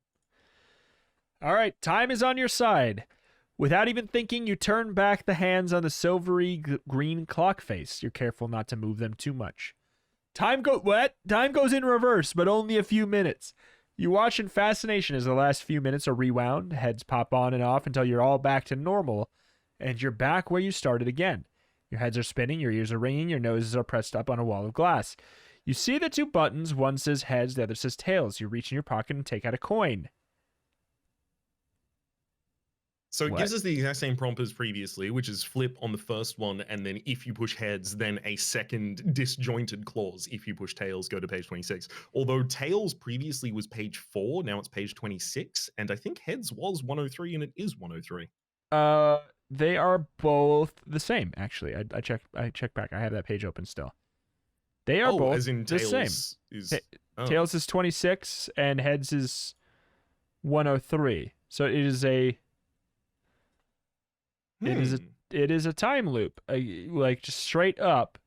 All right, time is on your side. Without even thinking, you turn back the hands on the silvery green clock face. You're careful not to move them too much. Time goes in reverse, but only a few minutes. You watch in fascination as the last few minutes are rewound, heads pop on and off until you're all back to normal, and you're back where you started again. Your heads are spinning, your ears are ringing, your noses are pressed up on a wall of glass. You see the two buttons, one says heads, the other says tails. You reach in your pocket and take out a coin. So it gives us the exact same prompt as previously, which is flip on the first one, and then if you push heads, then a second disjointed clause. If you push tails, go to page 26. Although tails previously was page 4, now it's page 26, and I think heads was 103, and it is 103. They are both the same, actually. I checked back. I have that page open still. They are both as in the tails same. Tails is 26, and heads is 103. So it is a... It is a time loop, like just straight up.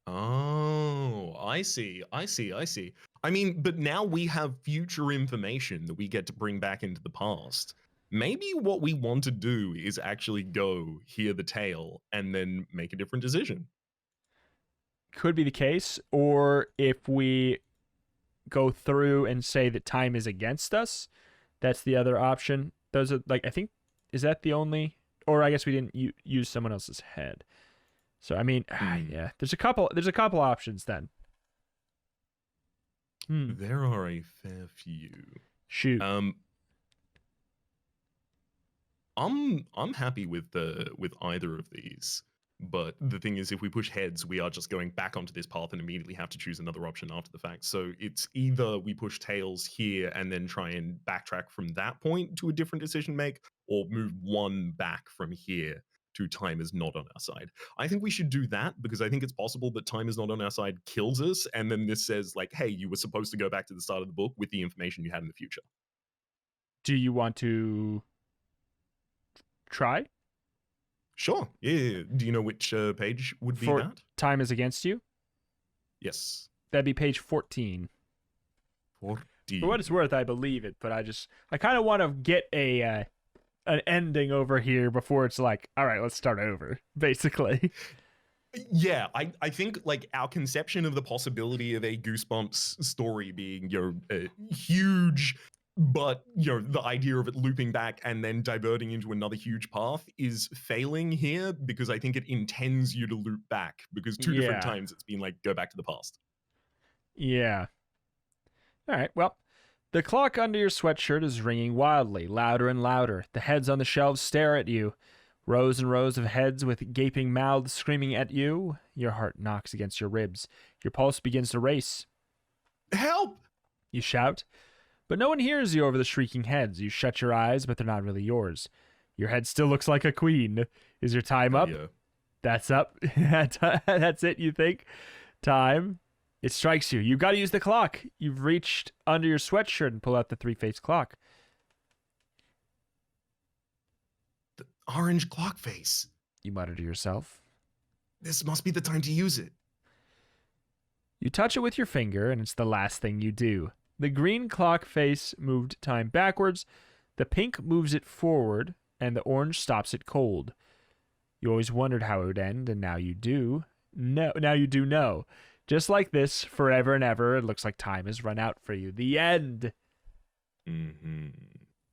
Oh, I see. I mean, but now we have future information that we get to bring back into the past. Maybe what we want to do is actually go hear the tale and then make a different decision. Could be the case, or if we go through and say that time is against us, that's the other option. Those are I think, is that the only? Or I guess we didn't use someone else's head. So I mean, yeah, there's a couple options then. There are a fair few. Shoot. I'm happy with either of these. But the thing is, if we push heads, we are just going back onto this path and immediately have to choose another option after the fact. So it's either we push tails here and then try and backtrack from that point to a different decision make, or move one back from here to time is not on our side. I think we should do that because I think it's possible that time is not on our side kills us, and then this says like, hey, you were supposed to go back to the start of the book with the information you had in the future. Do you want to try? Sure. Yeah. Do you know which page would be that? Time is against you? Yes. That'd be page 14. 14. For what it's worth, I believe it, but I kind of want to get an ending over here before it's like, all right, let's start over, basically. Yeah, I think like our conception of the possibility of a Goosebumps story being, huge, but the idea of it looping back and then diverting into another huge path is failing here because I think it intends you to loop back because two different times it's been like, go back to the past. Yeah. All right, well, the clock under your sweatshirt is ringing wildly, louder and louder. The heads on the shelves stare at you. Rows and rows of heads with gaping mouths screaming at you. Your heart knocks against your ribs. Your pulse begins to race. Help! You shout. But no one hears you over the shrieking heads. You shut your eyes, but they're not really yours. Your head still looks like a queen. Is your time up? Yeah. That's up. That's it, you think? Time. It strikes you. You've got to use the clock. You've reached under your sweatshirt and pull out the three-faced clock. The orange clock face. You mutter to yourself. This must be the time to use it. You touch it with your finger, and it's the last thing you do. The green clock face moved time backwards, the pink moves it forward, and the orange stops it cold. You always wondered how it would end, and now you do. No, now you do know. Just like this, forever and ever, it looks like time has run out for you. The end. Mm-hmm.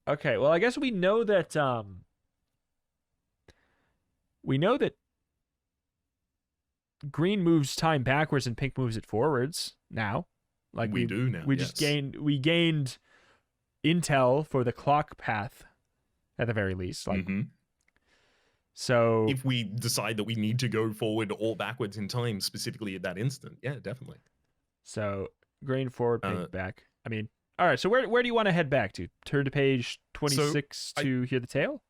Okay, well, I guess we know that green moves time backwards and pink moves it forwards now. Like we do now. We yes. just gained intel for the clock path at the very least. Like so if we decide that we need to go forward or backwards in time specifically at that instant, yeah, definitely. So green forward, pink back. I mean, all right, so where do you want to head back to? Turn to page 26 to hear the tale?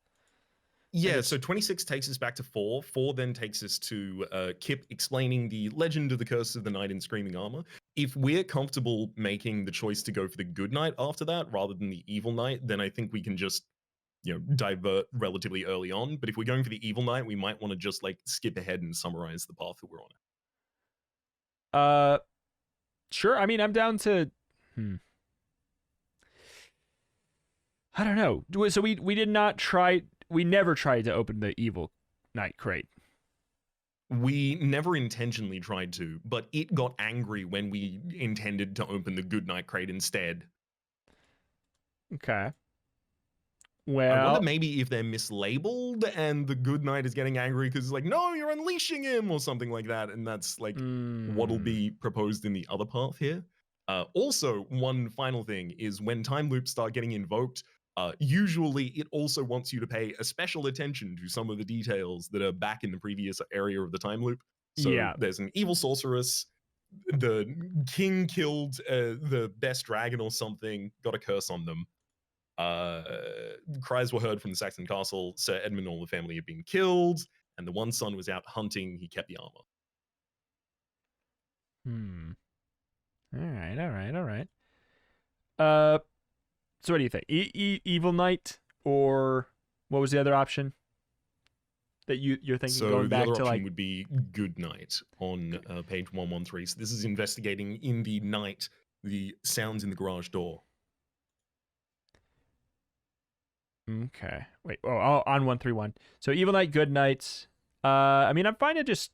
Yeah, so 26 takes us back to 4. 4 then takes us to Kip explaining the legend of the curse of the knight in screaming armor. If we're comfortable making the choice to go for the good knight after that rather than the evil knight, then I think we can just, divert relatively early on. But if we're going for the evil knight, we might want to just like skip ahead and summarize the path that we're on. Sure. I mean, I'm down to I don't know. So we did not try. We never tried to open the evil knight crate. We never intentionally tried to, but it got angry when we intended to open the good knight crate instead. Okay. Well, I wonder maybe if they're mislabeled and the good knight is getting angry because it's like, no, you're unleashing him or something like that. And that's like what'll be proposed in the other path here. Also, one final thing is when time loops start getting invoked, usually it also wants you to pay a special attention to some of the details that are back in the previous area of the time loop. So there's an evil sorceress, the king killed the best dragon or something, got a curse on them. Cries were heard from the Saxon castle. Sir Edmund and all the family had been killed, and the one son was out hunting. He kept the armor. All right. So what do you think? Evil Knight, or what was the other option that you're thinking? So going back the other to option would be Good Night on page 113. So this is investigating in the night the sounds in the garage door. Okay. Wait. Oh, on 131. So Evil Knight, Good Knight. I mean, I'm fine to just.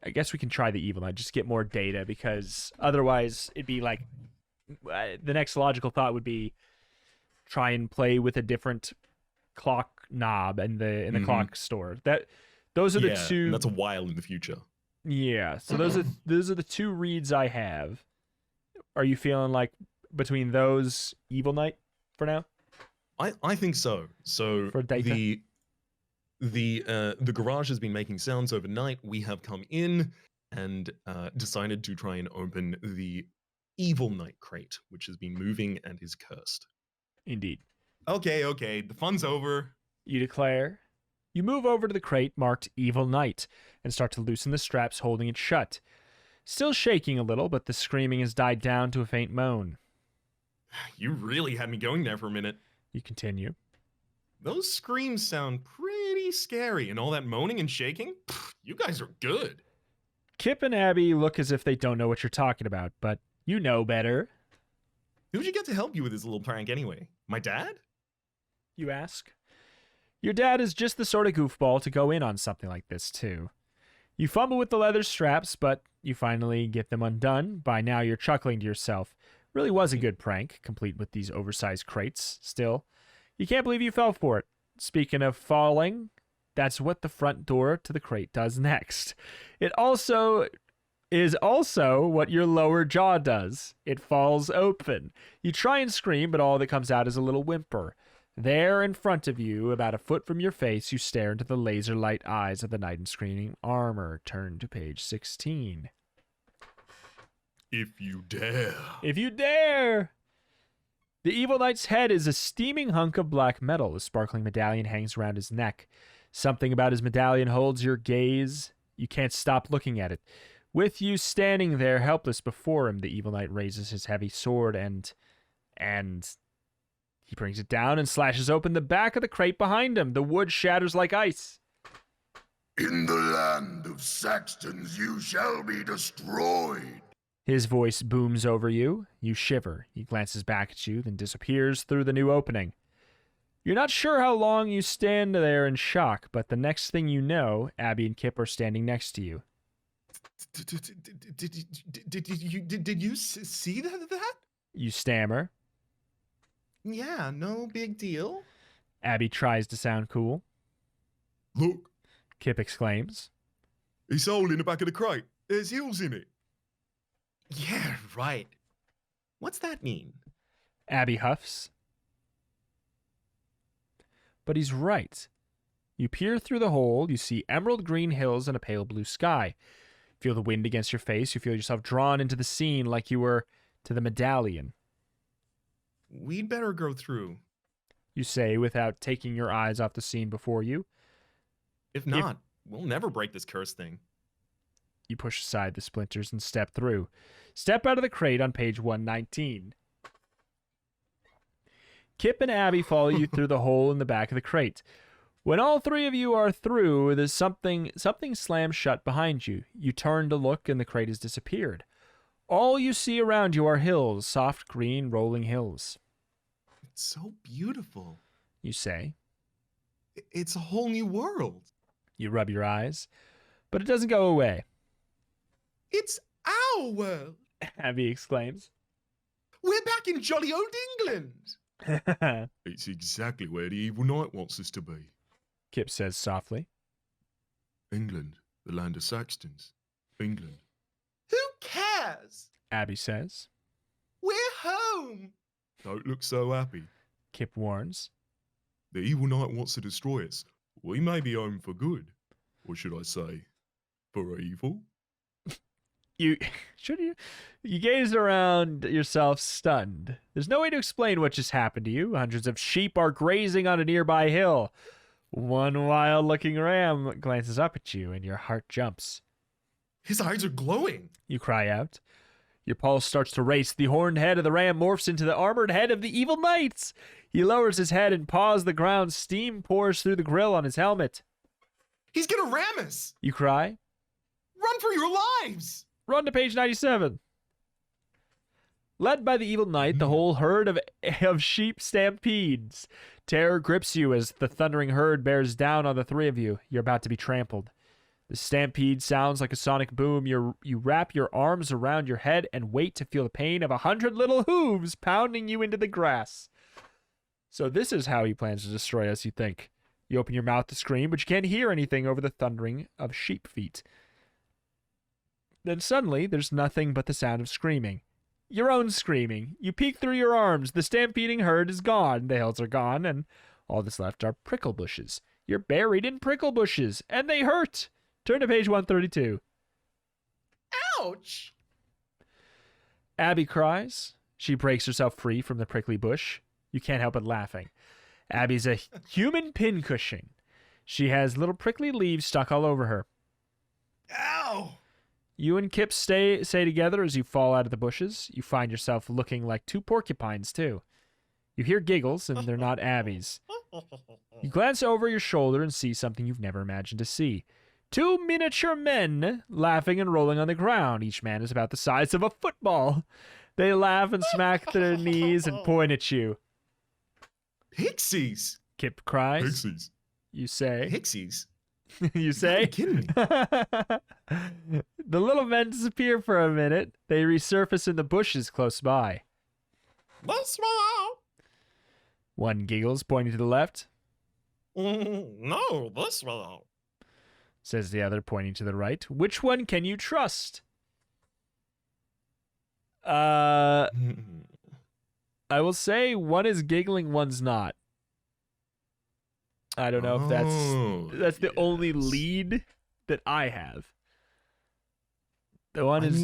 I guess we can try the Evil Knight, just get more data, because otherwise it'd be like the next logical thought would be try and play with a different clock knob in the clock store. Those are the two. And that's a while in the future. Yeah. So those are the two reads I have. Are you feeling like between those, Evil Knight for now? I think so. So for data? the garage has been making sounds overnight. We have come in and decided to try and open the Evil Knight crate, which has been moving and is cursed. Indeed. Okay, the fun's over. You declare. You move over to the crate marked Evil Knight and start to loosen the straps holding it shut. Still shaking a little, but the screaming has died down to a faint moan. You really had me going there for a minute. You continue. Those screams sound pretty scary, and all that moaning and shaking? You guys are good. Kip and Abby look as if they don't know what you're talking about, but you know better. Who'd you get to help you with this little prank anyway? My dad? You ask. Your dad is just the sort of goofball to go in on something like this, too. You fumble with the leather straps, but you finally get them undone. By now you're chuckling to yourself. Really was a good prank, complete with these oversized crates, still. You can't believe you fell for it. Speaking of falling, that's what the front door to the crate does next. It is also what your lower jaw does. It falls open. You try and scream, but all that comes out is a little whimper. There in front of you, about a foot from your face, you stare into the laser light eyes of the knight in screaming armor. Turn to page 16. If you dare. If you dare! The Evil Knight's head is a steaming hunk of black metal. A sparkling medallion hangs around his neck. Something about his medallion holds your gaze. You can't stop looking at it. With you standing there, helpless before him, the Evil Knight raises his heavy sword and he brings it down and slashes open the back of the crate behind him. The wood shatters like ice. In the land of Saxtons you shall be destroyed. His voice booms over you. You shiver. He glances back at you, then disappears through the new opening. You're not sure how long you stand there in shock, but the next thing you know, Abby and Kip are standing next to you. Did you see that? You stammer. Yeah, no big deal. Abby tries to sound cool. Look, Kip exclaims. it's all in the back of the crate. There's hills in it. Yeah, right. What's that mean? Abby huffs. But he's right. You peer through the hole, you see emerald green hills and a pale blue sky. Feel the wind against your face, you feel yourself drawn into the scene like you were to the medallion. We'd better go through. You say without taking your eyes off the scene before you. If not, we'll never break this cursed thing. You push aside the splinters and step through. Step out of the crate on page 119. Kip and Abby follow you through the hole in the back of the crate. When all three of you are through, there's something slams shut behind you. You turn to look and the crate has disappeared. All you see around you are hills, soft green rolling hills. It's so beautiful. You say. It's a whole new world. You rub your eyes, but it doesn't go away. It's our world. Abby exclaims. We're back in jolly old England. It's exactly where the evil knight wants us to be. Kip says softly. England, the land of Saxtons. England. Who cares? Abby says. We're home. Don't look so happy. Kip warns. The evil knight wants to destroy us. We may be home for good. Or should I say, for evil? You gaze around yourself stunned. There's no way to explain what just happened to you. Hundreds of sheep are grazing on a nearby hill. One wild-looking ram glances up at you, and your heart jumps. His eyes are glowing. You cry out. Your pulse starts to race. The horned head of the ram morphs into the armored head of the evil knights. He lowers his head and paws the ground. Steam pours through the grill on his helmet. He's gonna ram us. You cry. Run for your lives. Run to page 97. Led by the evil knight, the whole herd of sheep stampedes. Terror grips you as the thundering herd bears down on the three of you. You're about to be trampled. The stampede sounds like a sonic boom. You wrap your arms around your head and wait to feel the pain of 100 little hooves pounding you into the grass. So this is how he plans to destroy us, you think. You open your mouth to scream, but you can't hear anything over the thundering of sheep feet. Then suddenly, there's nothing but the sound of screaming. Your own screaming. You peek through your arms. The stampeding herd is gone. The hills are gone, and all that's left are prickle bushes. You're buried in prickle bushes, and they hurt. Turn to page 132. Ouch! Abby cries. She breaks herself free from the prickly bush. You can't help but laughing. Abby's a human pincushion. She has little prickly leaves stuck all over her. Ow! You and Kip say together as you fall out of the bushes. You find yourself looking like two porcupines, too. You hear giggles, and they're not Abby's. You glance over your shoulder and see something you've never imagined to see. Two miniature men laughing and rolling on the ground. Each man is about the size of a football. They laugh and smack their knees and point at you. Pixies! Kip cries. Pixies. You say. Pixies? You say. You kidding me? The little men disappear for a minute. They resurface in the bushes close by. This way. One giggles, pointing to the left. No, this way. Says the other, pointing to the right. Which one can you trust? I will say one is giggling, one's not. I don't know if that's the only lead that I have. The one is.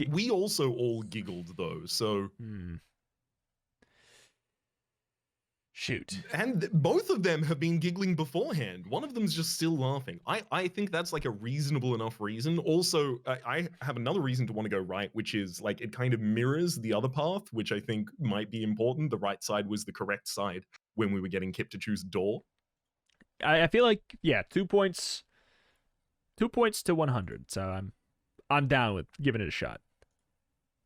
We also all giggled though, so. Shoot. And both of them have been giggling beforehand. One of them's just still laughing. I think that's like a reasonable enough reason. Also, I have another reason to want to go right, which is like it kind of mirrors the other path, which I think might be important. The right side was the correct side when we were getting Kip to choose door. I feel like, yeah, 2 points. 2 points to 100. So I'm down with giving it a shot.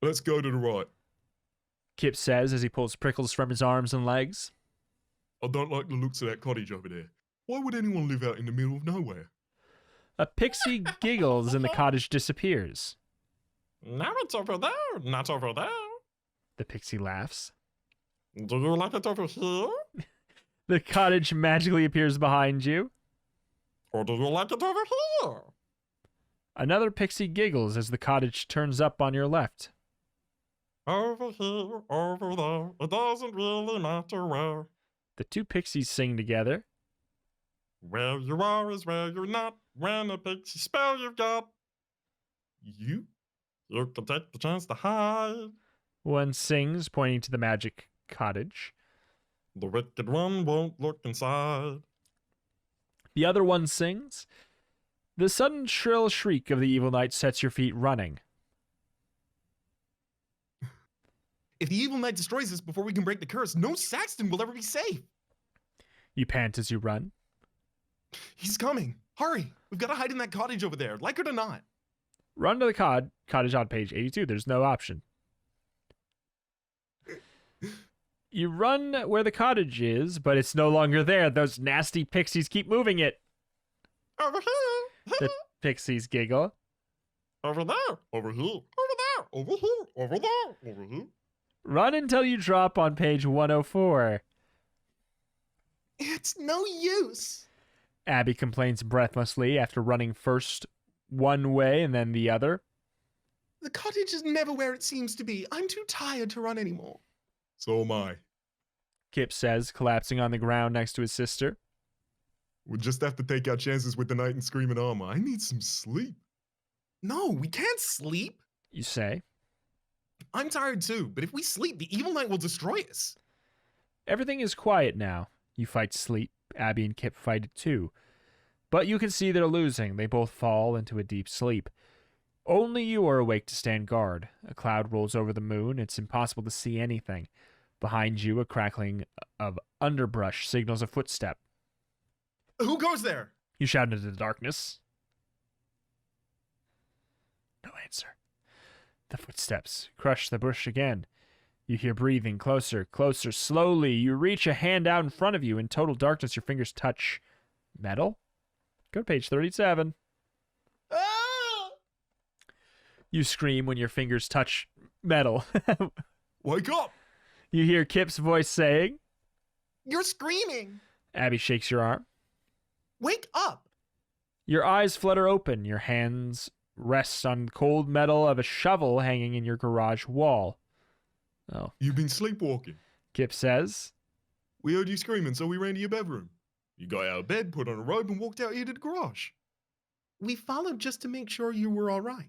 Let's go to the right. Kip says as he pulls prickles from his arms and legs. I don't like the looks of that cottage over there. Why would anyone live out in the middle of nowhere? A pixie giggles and the cottage disappears. Now it's over there, not over there. The pixie laughs. Do you like it over here? The cottage magically appears behind you. Or do you like it over here? Another pixie giggles as the cottage turns up on your left. Over here, over there, it doesn't really matter where. The two pixies sing together. Where you are is where you're not. When a pixie spell you've got, you can take the chance to hide. One sings, pointing to the magic cottage. The wicked one won't look inside. The other one sings. The sudden shrill shriek of the evil knight sets your feet running. If the evil knight destroys us before we can break the curse, no Saxton will ever be safe. You pant as you run. He's coming. Hurry. We've got to hide in that cottage over there, like it or not. Run to the cottage on page 82. There's no option. You run where the cottage is, but it's no longer there. Those nasty pixies keep moving it. Over here. The pixies giggle. Over there. Over here. Over there. Over here. Over there. Over here. Run until you drop on page 104. It's no use. Abby complains breathlessly after running first one way and then the other. The cottage is never where it seems to be. I'm too tired to run anymore. So am I. Kip says, collapsing on the ground next to his sister. We'll just have to take our chances with the knight in screaming armor. I need some sleep. No, we can't sleep. You say. I'm tired too, but if we sleep, the evil knight will destroy us. Everything is quiet now. You fight sleep. Abby and Kip fight it too. But you can see they're losing. They both fall into a deep sleep. Only you are awake to stand guard. A cloud rolls over the moon. It's impossible to see anything. Behind you, a crackling of underbrush signals a footstep. Who goes there? You shout into the darkness. No answer. The footsteps crush the bush again. You hear breathing closer, closer, slowly. You reach a hand out in front of you. In total darkness, your fingers touch metal. Go to page 37. Ah! You scream when your fingers touch metal. Wake up! You hear Kip's voice saying. You're screaming! Abby shakes your arm. Wake up! Your eyes flutter open. Your hands rest on cold metal of a shovel hanging in your garage wall. Oh. You've been sleepwalking. Kip says. We heard you screaming, so we ran to your bedroom. You got out of bed, put on a robe, and walked out here to the garage. We followed just to make sure you were all right.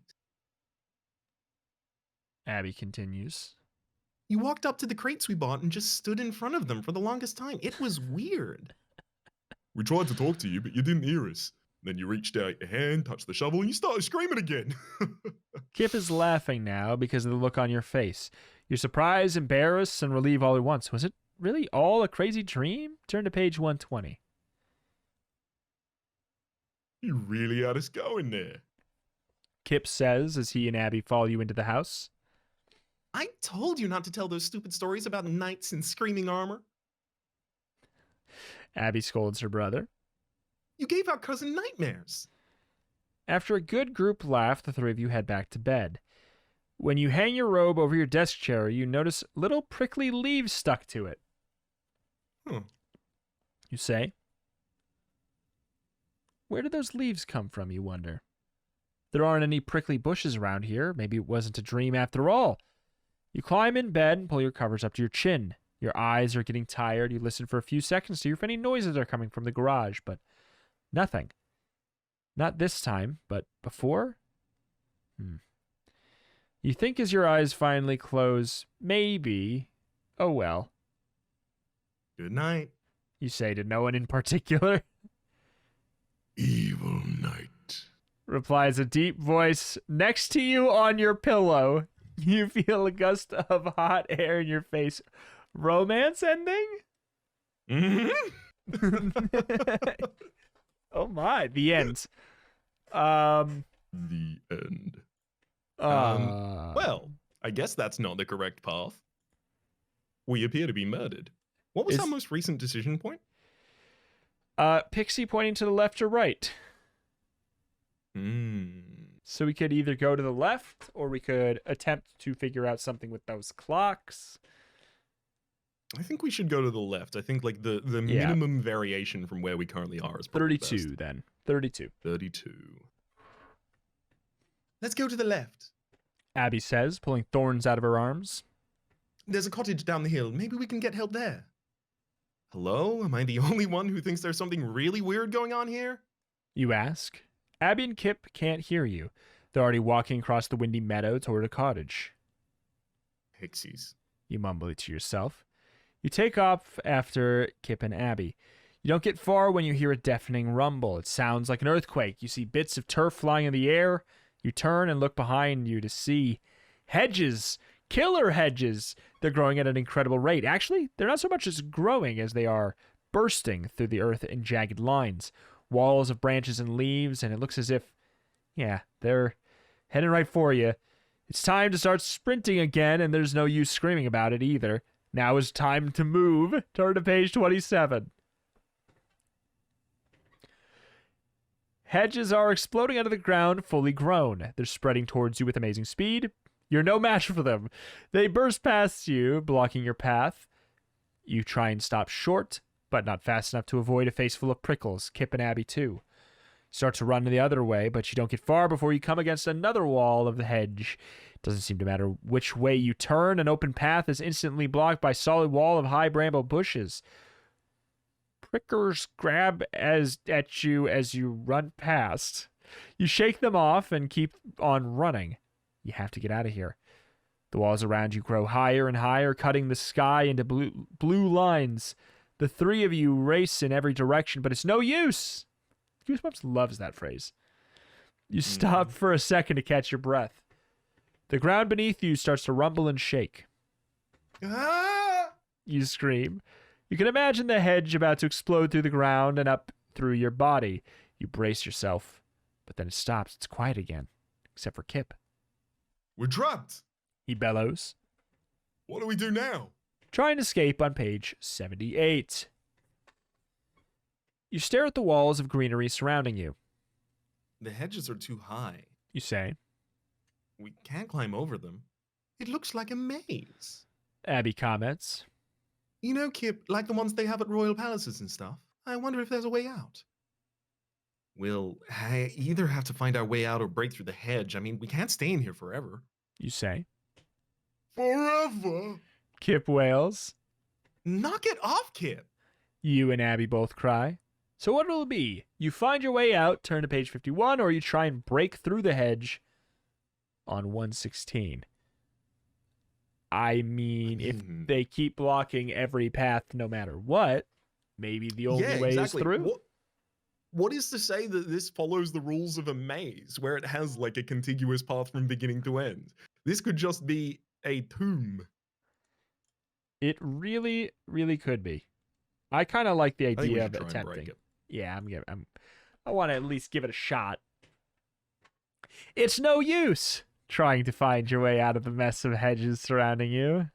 Abby continues. You walked up to the crates we bought and just stood in front of them for the longest time. It was weird. We tried to talk to you, but you didn't hear us. Then you reached out your hand, touched the shovel, and you started screaming again. Kip is laughing now because of the look on your face. You're surprised, embarrassed, and relieved all at once. Was it really all a crazy dream? Turn to page 120. You really had us going there. Kip says as he and Abby follow you into the house. I told you not to tell those stupid stories about knights in screaming armor. Abby scolds her brother. You gave our cousin nightmares. After a good group laugh, the three of you head back to bed. When you hang your robe over your desk chair, you notice little prickly leaves stuck to it. You say. Where did those leaves come from, you wonder? There aren't any prickly bushes around here. Maybe it wasn't a dream after all. You climb in bed and pull your covers up to your chin. Your eyes are getting tired. You listen for a few seconds to hear if any noises are coming from the garage, but nothing. Not this time, but before? You think as your eyes finally close, maybe, oh well. Good night. You say to no one in particular. Evil night. Replies a deep voice next to you on your pillow. You feel a gust of hot air in your face. Romance ending? Oh my, the end. The end. Well, I guess that's not the correct path. We appear to be murdered. What was our most recent decision point? Pixie pointing to the left or right. So we could either go to the left, or we could attempt to figure out something with those clocks. I think we should go to the left. I think like the minimum variation from where we currently are is probably 32 then. 32. 32. Let's go to the left. Abby says, pulling thorns out of her arms. There's a cottage down the hill. Maybe we can get help there. Hello? Am I the only one who thinks there's something really weird going on here? You ask. Abby and Kip can't hear you. They're already walking across the windy meadow toward a cottage. Pixies. You mumble it to yourself. You take off after Kip and Abby. You don't get far when you hear a deafening rumble. It sounds like an earthquake. You see bits of turf flying in the air. You turn and look behind you to see hedges. Killer hedges. They're growing at an incredible rate. Actually, they're not so much as growing as they are bursting through the earth in jagged lines. Walls of branches and leaves, and it looks as if, they're heading right for you. It's time to start sprinting again, and there's no use screaming about it either. Now is time to move. Turn to page 27. Hedges are exploding out of the ground, fully grown. They're spreading towards you with amazing speed. You're no match for them. They burst past you, blocking your path. You try and stop short, but not fast enough to avoid a face full of prickles. Kip and Abby, too. Start to run the other way, but you don't get far before you come against another wall of the hedge. It doesn't seem to matter which way you turn. An open path is instantly blocked by a solid wall of high bramble bushes. Prickers grab at you as you run past. You shake them off and keep on running. You have to get out of here. The walls around you grow higher and higher, cutting the sky into blue lines. The three of you race in every direction, but it's no use. Goosebumps loves that phrase. You stop for a second to catch your breath. The ground beneath you starts to rumble and shake. Ah! You scream. You can imagine the hedge about to explode through the ground and up through your body. You brace yourself, but then it stops. It's quiet again, except for Kip. We're trapped. He bellows. What do we do now? Try and escape on page 78. You stare at the walls of greenery surrounding you. The hedges are too high. You say. We can't climb over them. It looks like a maze. Abby comments. You know, Kip, like the ones they have at royal palaces and stuff. I wonder if there's a way out. We'll either have to find our way out or break through the hedge. I mean, we can't stay in here forever. You say. Forever? Kip wails. Knock it off, Kip. You and Abby both cry. So what will it be? You find your way out, turn to page 51, or you try and break through the hedge on 116. I mean, if they keep blocking every path no matter what, maybe the only way is through. What is to say that this follows the rules of a maze, where it has like a contiguous path from beginning to end? This could just be a tomb. It really, really could be. I kind of like the idea of try and break attempting. it. Yeah, I want to at least give it a shot. It's no use trying to find your way out of the mess of hedges surrounding you.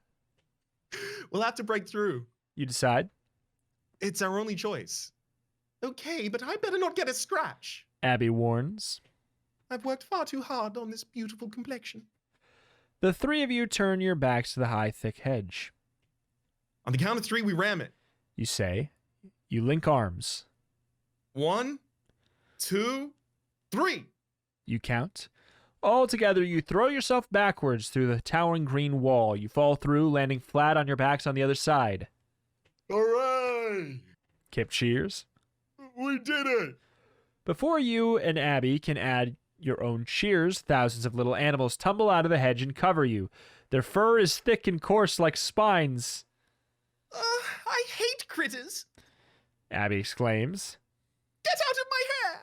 We'll have to break through. You decide. It's our only choice. Okay, but I better not get a scratch. Abby warns. I've worked far too hard on this beautiful complexion. The three of you turn your backs to the high, thick hedge. On the count of 3, we ram it. You say. You link arms. 1, 2, 3. You count. All together, you throw yourself backwards through the towering green wall. You fall through, landing flat on your backs on the other side. Hooray! Kip cheers. We did it! Before you and Abby can add your own cheers, thousands of little animals tumble out of the hedge and cover you. Their fur is thick and coarse like spines. I hate critters! Abby exclaims. Get out of my hair!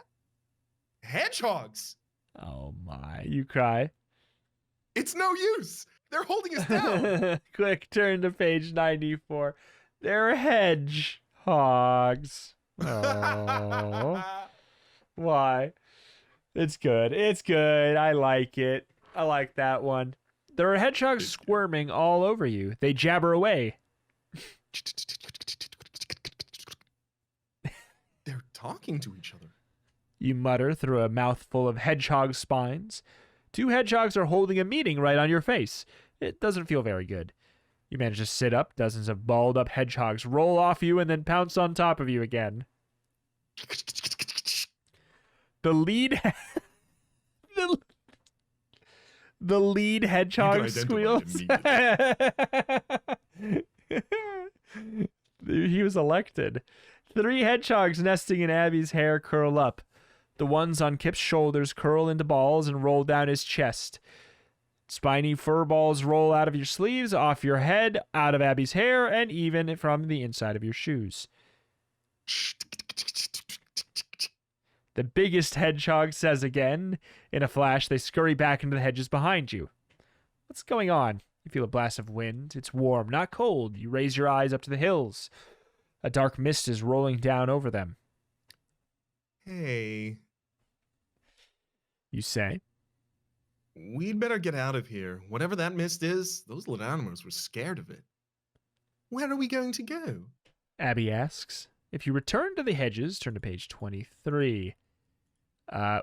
Hedgehogs! Oh my, you cry. It's no use! They're holding us down! Quick, turn to page 94. They're hedgehogs. Oh. Why? It's good. It's good. I like it. I like that one. There are hedgehogs squirming all over you. They jabber away. They're talking to each other. You mutter through a mouthful of hedgehog spines. 2 hedgehogs are holding a meeting right on your face. It doesn't feel very good. You manage to sit up. Dozens of balled up hedgehogs roll off you and then pounce on top of you again. The lead... the lead hedgehog squeals. He was elected. 3 hedgehogs nesting in Abby's hair curl up. The ones on Kip's shoulders curl into balls and roll down his chest. Spiny fur balls roll out of your sleeves, off your head, out of Abby's hair, and even from the inside of your shoes. The biggest hedgehog says again. In a flash, they scurry back into the hedges behind you. What's going on? You feel a blast of wind. It's warm, not cold. You raise your eyes up to the hills. A dark mist is rolling down over them. Hey. You say. We'd better get out of here. Whatever that mist is, those little animals were scared of it. Where are we going to go? Abby asks. If you return to the hedges, turn to page 23.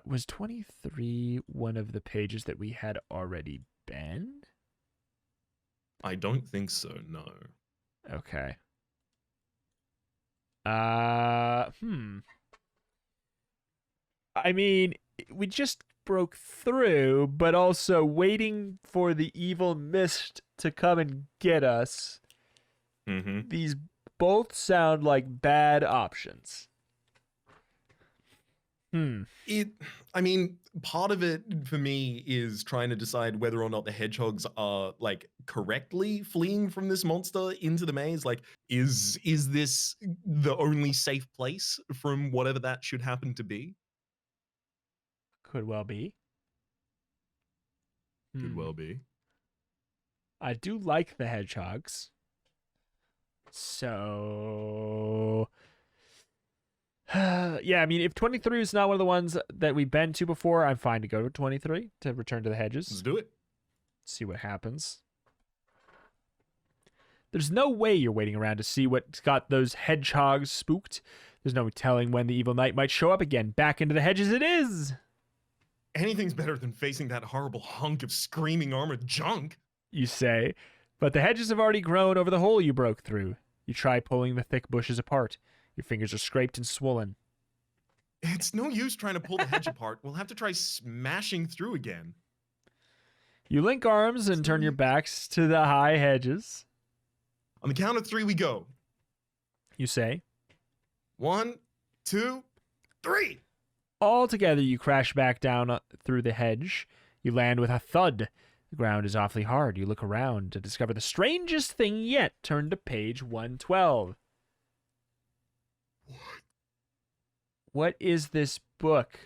Was 23 one of the pages that we had already been? I don't think so, no. Okay. I mean, we just broke through, but also waiting for the evil mist to come and get us. Mm-hmm. These both sound like bad options. I mean, part of it for me is trying to decide whether or not the hedgehogs are like correctly fleeing from this monster into the maze. Like, is this the only safe place from whatever that should happen to be? Could well be. Could well be. I do like the hedgehogs. So... yeah, I mean, if 23 is not one of the ones that we've been to before, I'm fine to go to 23 to return to the hedges. Let's do it. See what happens. There's no way you're waiting around to see what's got those hedgehogs spooked. There's no telling when the evil knight might show up again. Back into the hedges it is! Anything's better than facing that horrible hunk of screaming armored junk. You say, but the hedges have already grown over the hole you broke through. You try pulling the thick bushes apart. Your fingers are scraped and swollen. It's no use trying to pull the hedge apart. We'll have to try smashing through again. You link arms and turn your backs to the high hedges. On the count of 3, we go. You say. 1, 2, 3. All together, you crash back down through the hedge. You land with a thud. The ground is awfully hard. You look around to discover the strangest thing yet. Turn to page 112. What is this book?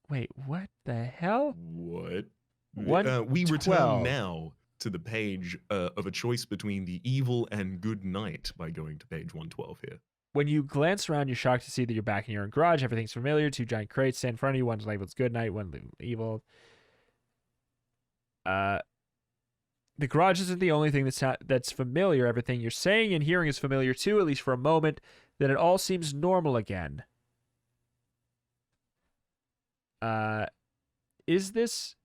Wait, what the hell? What? 112. We return now to the page of a choice between the evil and good knight by going to page 112 here. When you glance around, you're shocked to see that you're back in your own garage. Everything's familiar. 2 giant crates stand in front of you. One's labeled good knight, one labeled evil. The garage isn't the only thing that's familiar. Everything you're saying and hearing is familiar too, at least for a moment. Then it all seems normal again. Is this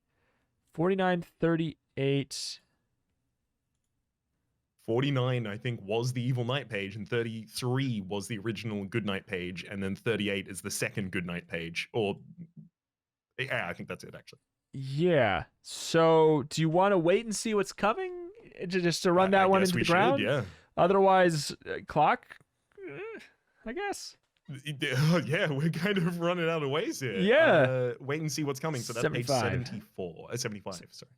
4938? 49, I think, was the evil knight page, and 33 was the original good knight page, and then 38 is the second good knight page. Or, yeah, I think that's it, actually. Yeah. So, do you want to wait and see what's coming? Just to run that one into the ground? Yeah. Otherwise, clock? I guess. Yeah, we're kind of running out of ways here. Yeah. Wait and see what's coming. So that's 75. page 75, sorry.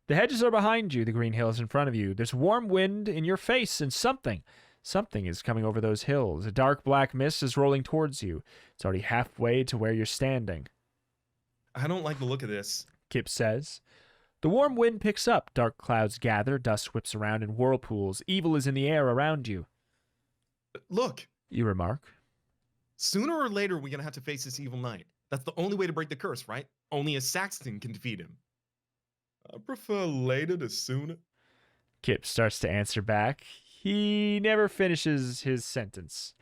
The hedges are behind you, the green hills in front of you. There's warm wind in your face, and something is coming over those hills. A dark black mist is rolling towards you. It's already halfway to where you're standing. I don't like the look of this. Kip says. The warm wind picks up. Dark clouds gather. Dust whips around in whirlpools. Evil is in the air around you. Look. You remark. Sooner or later, we're going to have to face this evil knight. That's the only way to break the curse, right? Only a Saxon can defeat him. I prefer later to sooner. Kip starts to answer back. He never finishes his sentence.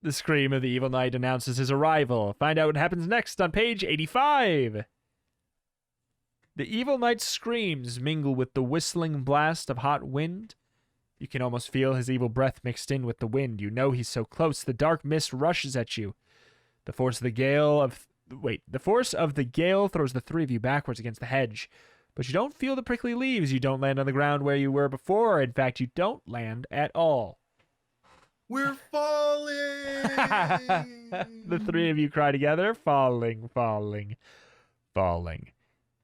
The scream of the evil knight announces his arrival. Find out what happens next on page 85. The evil knight's screams mingle with the whistling blast of hot wind. You can almost feel his evil breath mixed in with the wind. You know he's so close, the dark mist rushes at you. The force of the gale throws the three of you backwards against the hedge. But you don't feel the prickly leaves. You don't land on the ground where you were before. In fact, you don't land at all. We're falling! The three of you cry together, falling, falling, falling.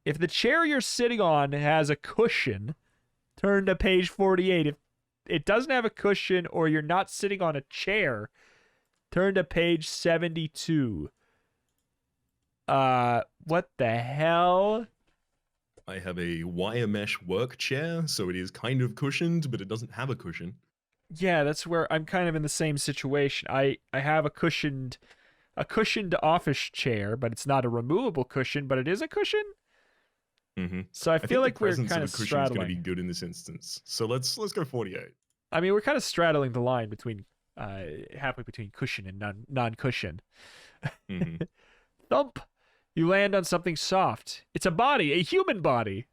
If the chair you're sitting on has a cushion, turn to page 48. If it doesn't have a cushion or you're not sitting on a chair, turn to page 72. What the hell? I have a wire mesh work chair, so it is kind of cushioned, but it doesn't have a cushion. Yeah, that's where I'm kind of in the same situation. I have a cushioned office chair, but it's not a removable cushion, but it is a cushion. Mm-hmm. So I feel like we're kind of Going to straddling. be good in this instance. So let's go 48. I mean, we're kind of straddling the line between halfway between cushion and non-cushion. Mm-hmm. Thump! You land on something soft. It's a body, a human body.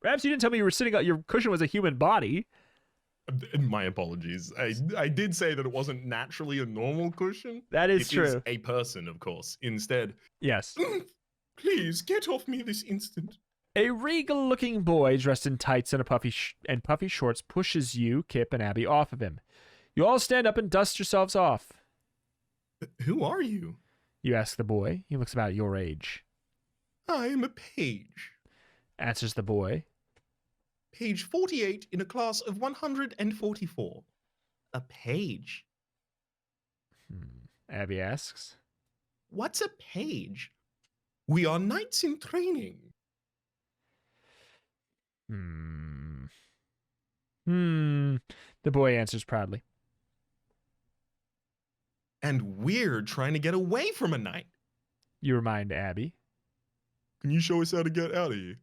Perhaps you didn't tell me you were sitting on your cushion was a human body. My apologies. I did say that it wasn't naturally a normal cushion. That is true. It is a person, of course. Instead, Yes. please get off me this instant. A regal-looking boy dressed in tights and puffy shorts pushes you, Kip, and Abby off of him. You all stand up and dust yourselves off. Who are you? You ask the boy. He looks about your age. I am a page. Answers the boy. Page 48 in a class of 144. A page? Abby asks. What's a page? We are knights in training. The boy answers proudly. And we're trying to get away from a knight. You remind Abby. Can you show us how to get out of here?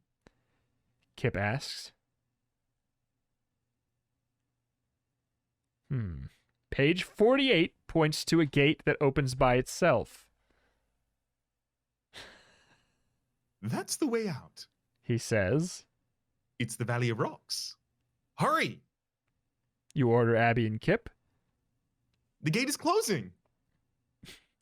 Kip asks. Page 48 points to a gate that opens by itself. That's the way out. He says. It's the Valley of Rocks. Hurry! You order Abby and Kip. The gate is closing.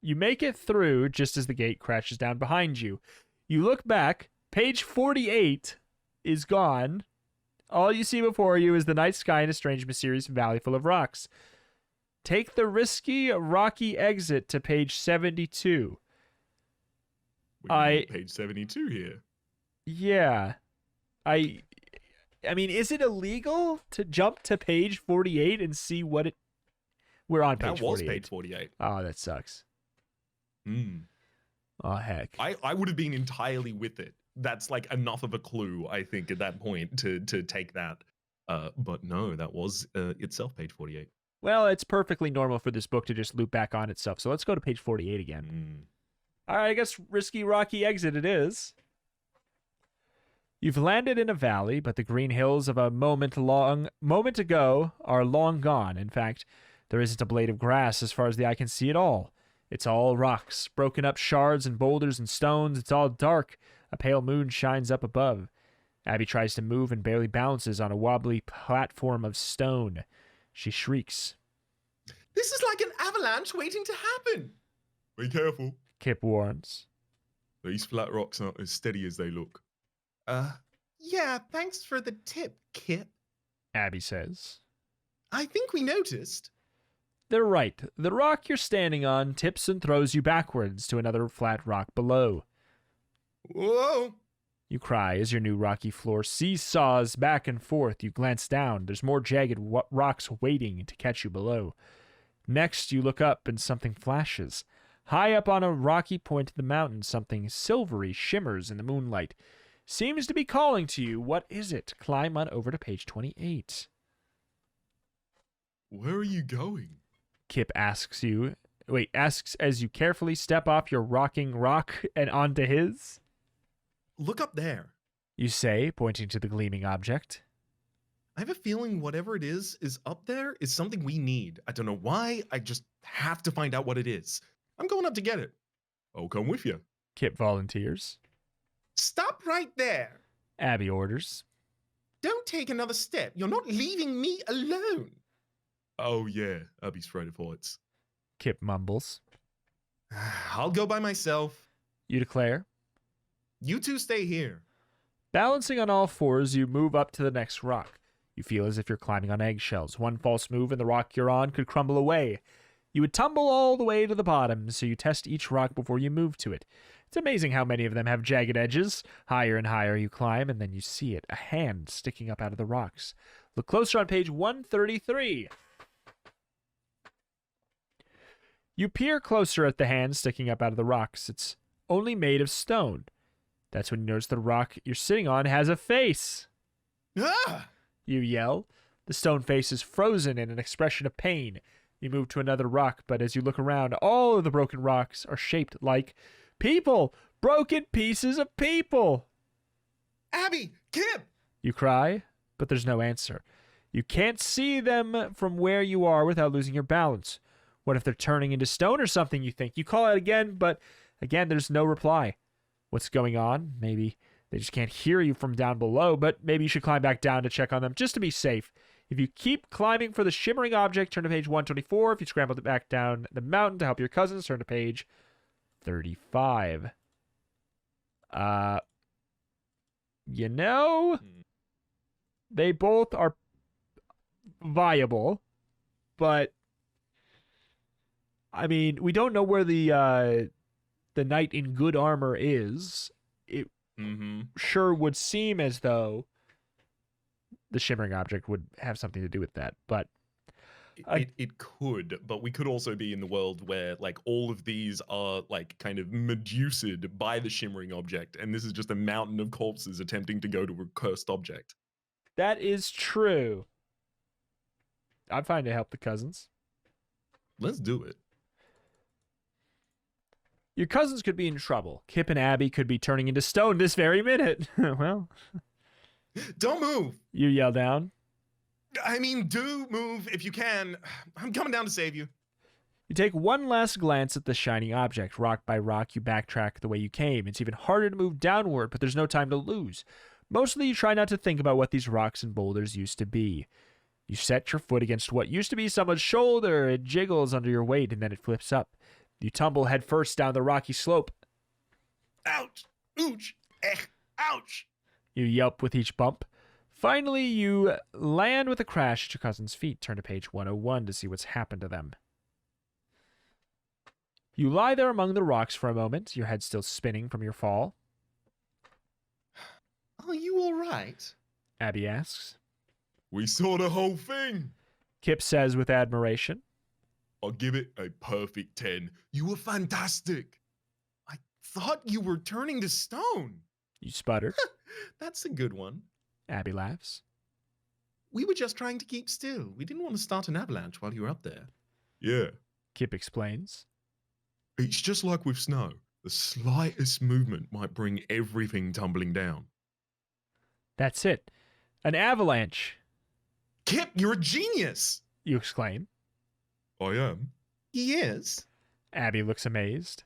You make it through just as the gate crashes down behind you. You look back. Page 48 is gone. All you see before you is the night sky and a strange, mysterious valley full of rocks. Take the risky, rocky exit to page 72. Page 72 here. Yeah. I mean, is it illegal to jump to page 48 and see what it... We're on page 48. That was page 48. Oh, that sucks. Oh, heck. I would have been entirely with it. That's like enough of a clue, I think, at that point to take that. But no, that was itself page 48. Well, it's perfectly normal for this book to just loop back on itself. So let's go to page 48 again. All right, I guess risky, rocky exit it is. You've landed in a valley, but the green hills of a moment ago are long gone. In fact, there isn't a blade of grass as far as the eye can see at all. It's all rocks, broken up shards and boulders and stones. It's all dark. A pale moon shines up above. Abby tries to move and barely balances on a wobbly platform of stone. She shrieks. This is like an avalanche waiting to happen. Be careful. Kip warns. These flat rocks aren't as steady as they look. Yeah, thanks for the tip, Kip. Abby says. I think we noticed. They're right. The rock you're standing on tips and throws you backwards to another flat rock below. Whoa! You cry as your new rocky floor seesaws back and forth. You glance down. There's more jagged rocks waiting to catch you below. Next, you look up and something flashes. High up on a rocky point of the mountain, something silvery shimmers in the moonlight. Seems to be calling to you. What is it? Climb on over to page 28. Where are you going? Kip asks you asks as you carefully step off your rocking rock and onto his. Look up there. You say, pointing to the gleaming object. I have a feeling whatever it is up there is something we need. I don't know why. I just have to find out what it is. I'm going up to get it. I'll come with you. Kip volunteers. Stop right there. Abby orders. Don't take another step. You're not leaving me alone. Oh, yeah. Abby's afraid of heights. Kip mumbles. I'll go by myself. You declare. You two stay here. Balancing on all fours, you move up to the next rock. You feel as if you're climbing on eggshells. One false move and the rock you're on could crumble away. You would tumble all the way to the bottom, so you test each rock before you move to it. It's amazing how many of them have jagged edges. Higher and higher you climb, and then you see it, a hand sticking up out of the rocks. Look closer on page 133. You peer closer at the hand sticking up out of the rocks. It's only made of stone. That's when you notice the rock you're sitting on has a face. Ah! You yell. The stone face is frozen in an expression of pain. You move to another rock, but as you look around, all of the broken rocks are shaped like people! Broken pieces of people! Abby! Kip! You cry, but there's no answer. You can't see them from where you are without losing your balance. What if they're turning into stone or something, you think? You call out again, but again, there's no reply. What's going on? Maybe they just can't hear you from down below, but maybe you should climb back down to check on them just to be safe. If you keep climbing for the shimmering object, turn to page 124. If you scramble back down the mountain to help your cousins, turn to page 35. You know, they both are viable, but I mean, we don't know where the knight in good armor is. It sure would seem as though the shimmering object would have something to do with that, but it could, but we could also be in the world where like all of these are like kind of medused by the shimmering object, and this is just a mountain of corpses attempting to go to a cursed object. that is true. I'm fine to help the cousins. Let's do it. Your cousins could be in trouble. Kip and Abby could be turning into stone this very minute. Well, Don't move. you yell down. I mean, do move if you can. I'm coming down to save you. You take one last glance at the shiny object. Rock by rock, you backtrack the way you came. It's even harder to move downward, but there's no time to lose. Mostly, you try not to think about what these rocks and boulders used to be. You set your foot against what used to be someone's shoulder. It jiggles under your weight, and then it flips up. You tumble headfirst down the rocky slope. Ouch! Ooch! Ouch! You yelp with each bump. Finally, you land with a crash at your cousin's feet. Turn to page 101 to see what's happened to them. You lie there among the rocks for a moment, your head still spinning from your fall. Are you all right? Abby asks. We saw the whole thing. Kip says with admiration. I'll give it a perfect 10. You were fantastic. I thought you were turning to stone. You sputter. That's a good one. Abby laughs. We were just trying to keep still. We didn't want to start an avalanche while you were up there. Yeah. Kip explains. It's just like with snow. The slightest movement might bring everything tumbling down. That's it. An avalanche. Kip, you're a genius. You exclaim. I am. He is. Abby looks amazed.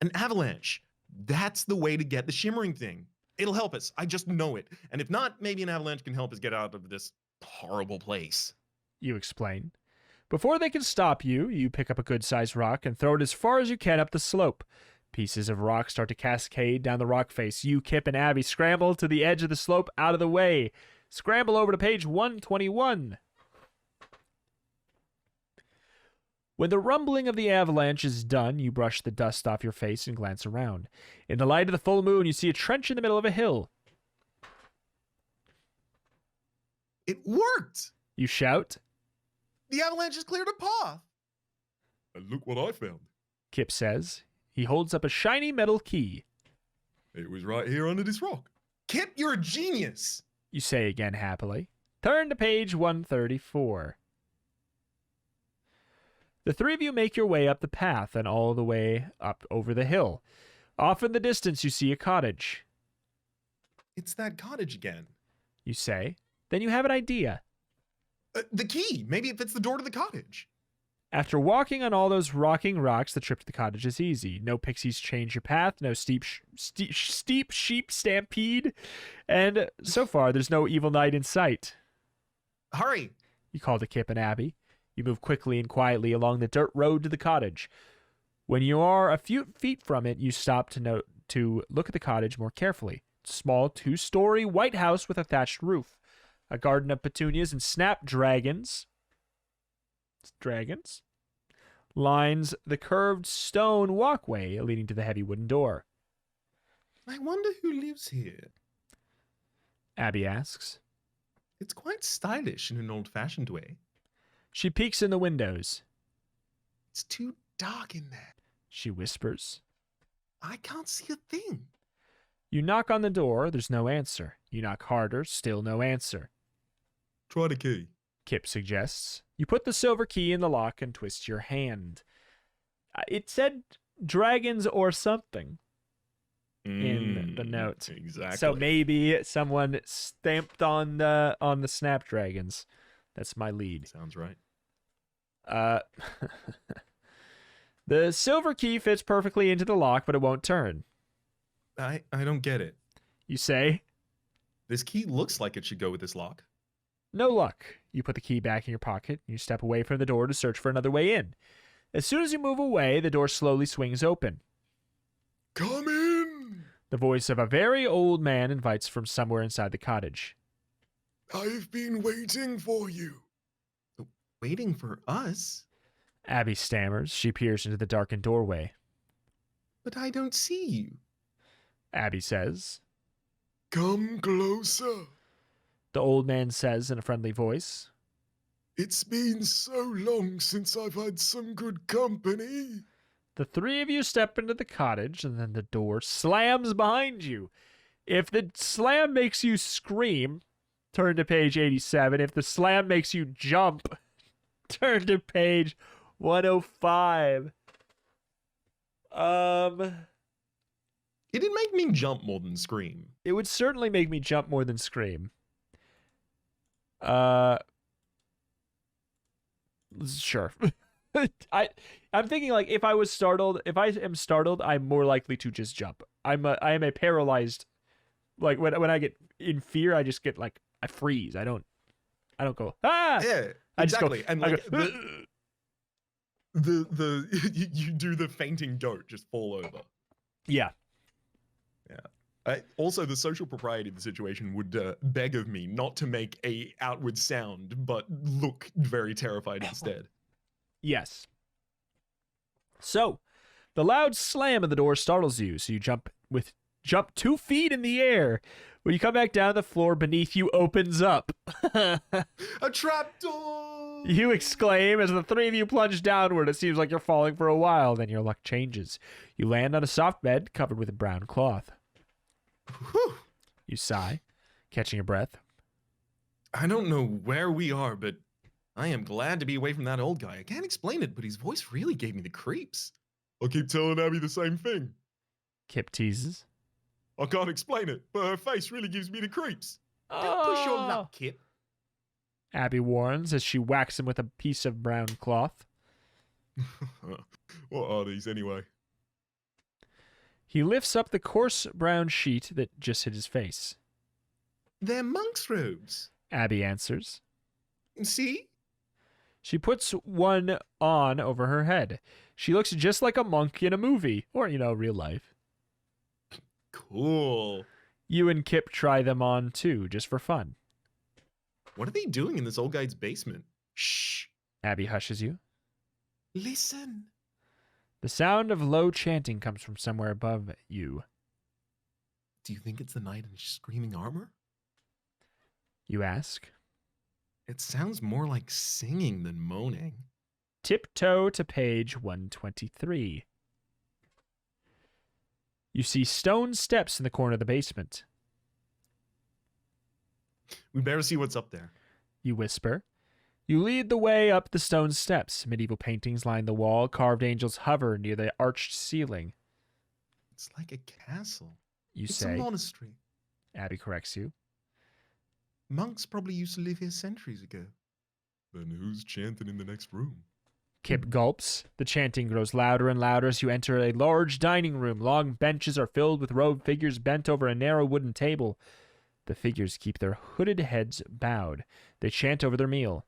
An avalanche. That's the way to get the shimmering thing. It'll help us. I just know it. And if not, maybe an avalanche can help us get out of this horrible place. You explain. Before they can stop you, you pick up a good-sized rock and throw it as far as you can up the slope. Pieces of rock start to cascade down the rock face. You, Kip, and Abby scramble to the edge of the slope out of the way. Scramble over to page 121. When the rumbling of the avalanche is done, you brush the dust off your face and glance around. In the light of the full moon, you see a trench in the middle of a hill. It worked! You shout. The avalanche has cleared a path. And look what I found. Kip says. He holds up a shiny metal key. It was right here under this rock. Kip, you're a genius! You say again happily. Turn to page 134. The three of you make your way up the path and all the way up over the hill. Off in the distance, you see a cottage. It's that cottage again. You say. Then you have an idea. The key. Maybe it fits the door to the cottage. After walking on all those rocking rocks, the trip to the cottage is easy. No pixies change your path, no steep sheep stampede, and so far there's no evil night in sight. Hurry! You call to Kip and Abby. You move quickly and quietly along the dirt road to the cottage. When you are a few feet from it, you stop to look at the cottage more carefully. It's a small 2-story white house with a thatched roof. A garden of petunias and snapdragons lines the curved stone walkway leading to the heavy wooden door. I wonder who lives here. Abby asks. It's quite stylish in an old-fashioned way. She peeks in the windows. It's too dark in there. She whispers. I can't see a thing. You knock on the door, there's no answer. You knock harder, still no answer. Try the key. Kip suggests. You put the silver key in the lock and twist your hand. It said dragons or something in the note. Exactly. So maybe someone stamped on the snapdragons. That's my lead. Sounds right. The silver key fits perfectly into the lock, but it won't turn. I don't get it. You say? This key looks like it should go with this lock. No luck. You put the key back in your pocket. You step away from the door to search for another way in. As soon as you move away, the door slowly swings open. Come in! The voice of a very old man invites from somewhere inside the cottage. I've been waiting for you. Waiting for us? Abby stammers. She peers into the darkened doorway. But I don't see you. Abby says. Come closer. The old man says in a friendly voice. It's been so long since I've had some good company. The three of you step into the cottage, and then the door slams behind you. If the slam makes you scream, turn to page 87. If the slam makes you jump, turn to page 105. It'd make me jump more than scream. It would certainly make me jump more than scream. Sure. I'm thinking like if I am startled, I'm more likely to just jump. I am a paralyzed, like when I get in fear, I just get like I freeze. I don't go ah. Yeah, I just exactly. go, And I like go, you do the fainting goat, just fall over. yeah. Also, the social propriety of the situation would beg of me not to make a outward sound, but look very terrified instead. Yes. So, the loud slam of the door startles you, so you jump 2 feet in the air. When you come back down, the floor beneath you opens up. A trapdoor! You exclaim as the three of you plunge downward. It seems like you're falling for a while, then your luck changes. You land on a soft bed covered with a brown cloth. Whew. You sigh, catching your breath. I don't know where we are, but I am glad to be away from that old guy. I can't explain it, but his voice really gave me the creeps. I keep telling Abby the same thing. Kip teases. I can't explain it, but her face really gives me the creeps. Don't push your luck, Kip. Abby warns as she whacks him with a piece of brown cloth. What are these anyway? He lifts up the coarse brown sheet that just hid his face. They're monk's robes. Abby answers. See? She puts one on over her head. She looks just like a monk in a movie, or, real life. Cool. You and Kip try them on too, just for fun. What are they doing in this old guy's basement? Shh. Abby hushes you. Listen. The sound of low chanting comes from somewhere above you. Do you think it's the knight in screaming armor? You ask. It sounds more like singing than moaning. Tiptoe to page 123. You see stone steps in the corner of the basement. We better see what's up there. You whisper. You lead the way up the stone steps. Medieval paintings line the wall. Carved angels hover near the arched ceiling. It's like a castle. You It's say. a monastery. Abby corrects you. Monks probably used to live here centuries ago. Then who's chanting in the next room? Kip gulps. The chanting grows louder and louder as you enter a large dining room. Long benches are filled with robed figures bent over a narrow wooden table. The figures keep their hooded heads bowed. They chant over their meal.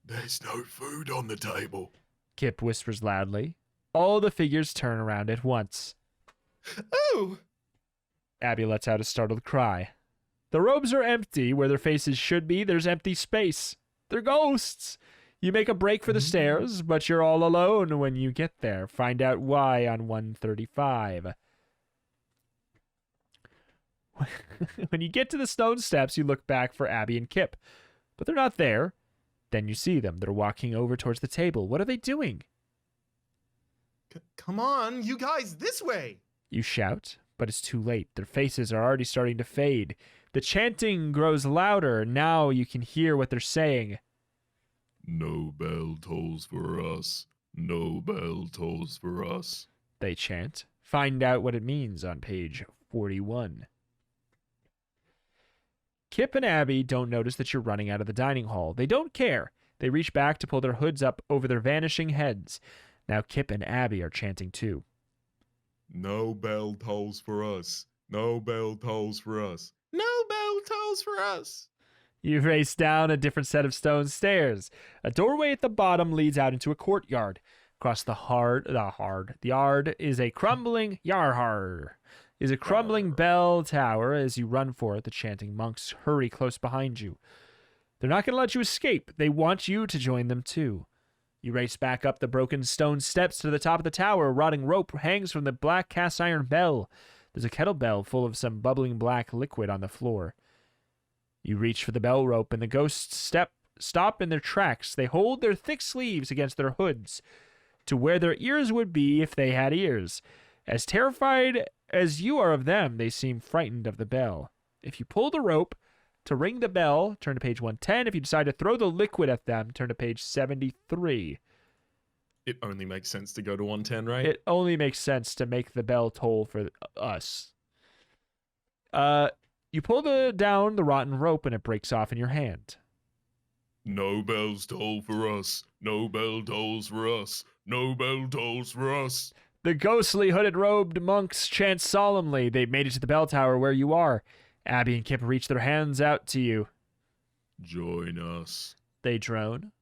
There's no food on the table. Kip whispers loudly. All the figures turn around at once. Oh! Abby lets out a startled cry. The robes are empty. Where their faces should be, there's empty space. They're ghosts. You make a break for the stairs, but you're all alone when you get there. Find out why on 135. When you get to the stone steps, you look back for Abby and Kip, but they're not there. Then you see them. They're walking over towards the table. What are they doing? Come on, you guys, this way! You shout, but it's too late. Their faces are already starting to fade. The chanting grows louder. Now you can hear what they're saying. No bell tolls for us. No bell tolls for us. They chant. Find out what it means on page 41. Kip and Abby don't notice that you're running out of the dining hall. They don't care. They reach back to pull their hoods up over their vanishing heads. Now Kip and Abby are chanting too. No bell tolls for us. No bell tolls for us. No bell tolls for us! You race down a different set of stone stairs. A doorway at the bottom leads out into a courtyard. Across the yard is a crumbling bell tower. As you run for it, the chanting monks hurry close behind you. They're not going to let you escape. They want you to join them too. You race back up the broken stone steps to the top of the tower. A rotting rope hangs from the black cast iron bell. There's a kettlebell full of some bubbling black liquid on the floor. You reach for the bell rope, and the ghosts stop in their tracks. They hold their thick sleeves against their hoods to where their ears would be if they had ears. As terrified as you are of them, they seem frightened of the bell. If you pull the rope to ring the bell, turn to page 110. If you decide to throw the liquid at them, turn to page 73. It only makes sense to go to 110, right? It only makes sense to make the bell toll for us. You pull down the rotten rope and it breaks off in your hand. No bells toll for us. No bell tolls for us. No bell tolls for us. The ghostly hooded robed monks chant solemnly. They've made it to the bell tower where you are. Abby and Kip reach their hands out to you. Join us. They drone.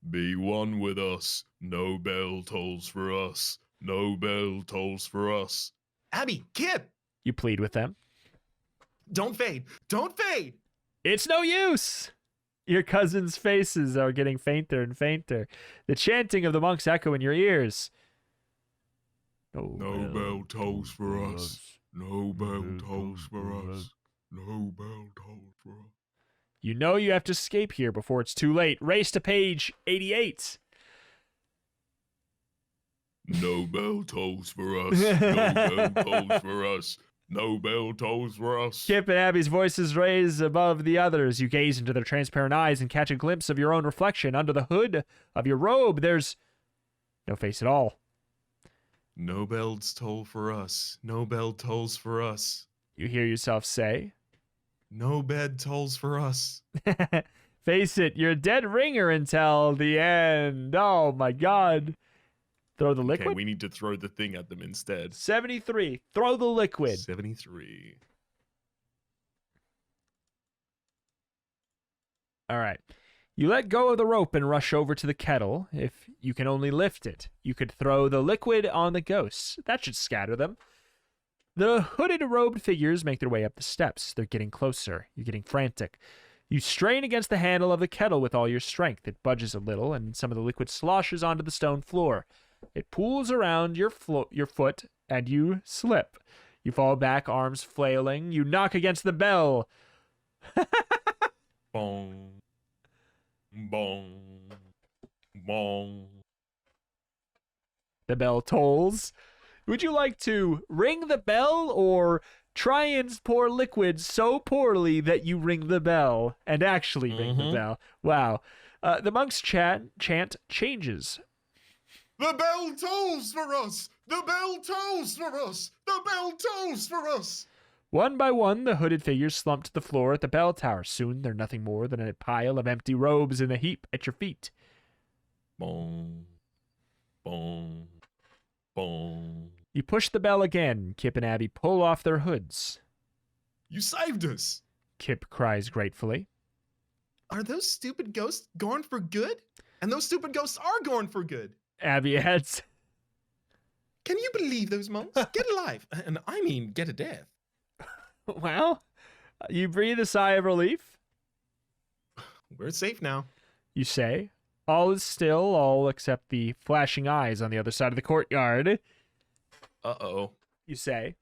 Be one with us. No bell tolls for us. No bell tolls for us. Abby, Kip! You plead with them. Don't fade! Don't fade! It's no use! Your cousins' faces are getting fainter and fainter. The chanting of the monks echo in your ears. No bell tolls for us. No bell tolls for us. No bell tolls for us. You know you have to escape here before it's too late. Race to page 88. No bell tolls for us. No bell tolls for us. No bell tolls for us. Kip and Abby's voices raise above the others. You gaze into their transparent eyes and catch a glimpse of your own reflection. Under the hood of your robe, there's no face at all. No bells toll for us. No bell tolls for us. You hear yourself say. No bed tolls for us. Face it, you're a dead ringer until the end. Oh my god. Throw the liquid? Okay, we need to throw the thing at them instead. 73. Throw the liquid. 73. All right. You let go of the rope and rush over to the kettle. If you can only lift it, you could throw the liquid on the ghosts. That should scatter them. The hooded, robed figures make their way up the steps. They're getting closer. You're getting frantic. You strain against the handle of the kettle with all your strength. It budges a little, and some of the liquid sloshes onto the stone floor. It pools around your foot, and you slip. You fall back, arms flailing. You knock against the bell. Bong. Bong. Bong. The bell tolls. Would you like to ring the bell or try and pour liquid so poorly that you ring the bell and actually ring the bell? Wow. The monk's chant changes. The bell tolls for us! The bell tolls for us! The bell tolls for us! One by one, the hooded figures slump to the floor at the bell tower. Soon, they're nothing more than a pile of empty robes in a heap at your feet. Boom. Boom. Boom. You push the bell again. Kip and Abby pull off their hoods. You saved us! Kip cries gratefully. Are those stupid ghosts gone for good? And those stupid ghosts are gone for good. Abby adds, Can you believe those monks? Get alive. And I mean, get a death. well, you breathe a sigh of relief. We're safe now. You say. All is still, all except the flashing eyes on the other side of the courtyard. Uh-oh. You say.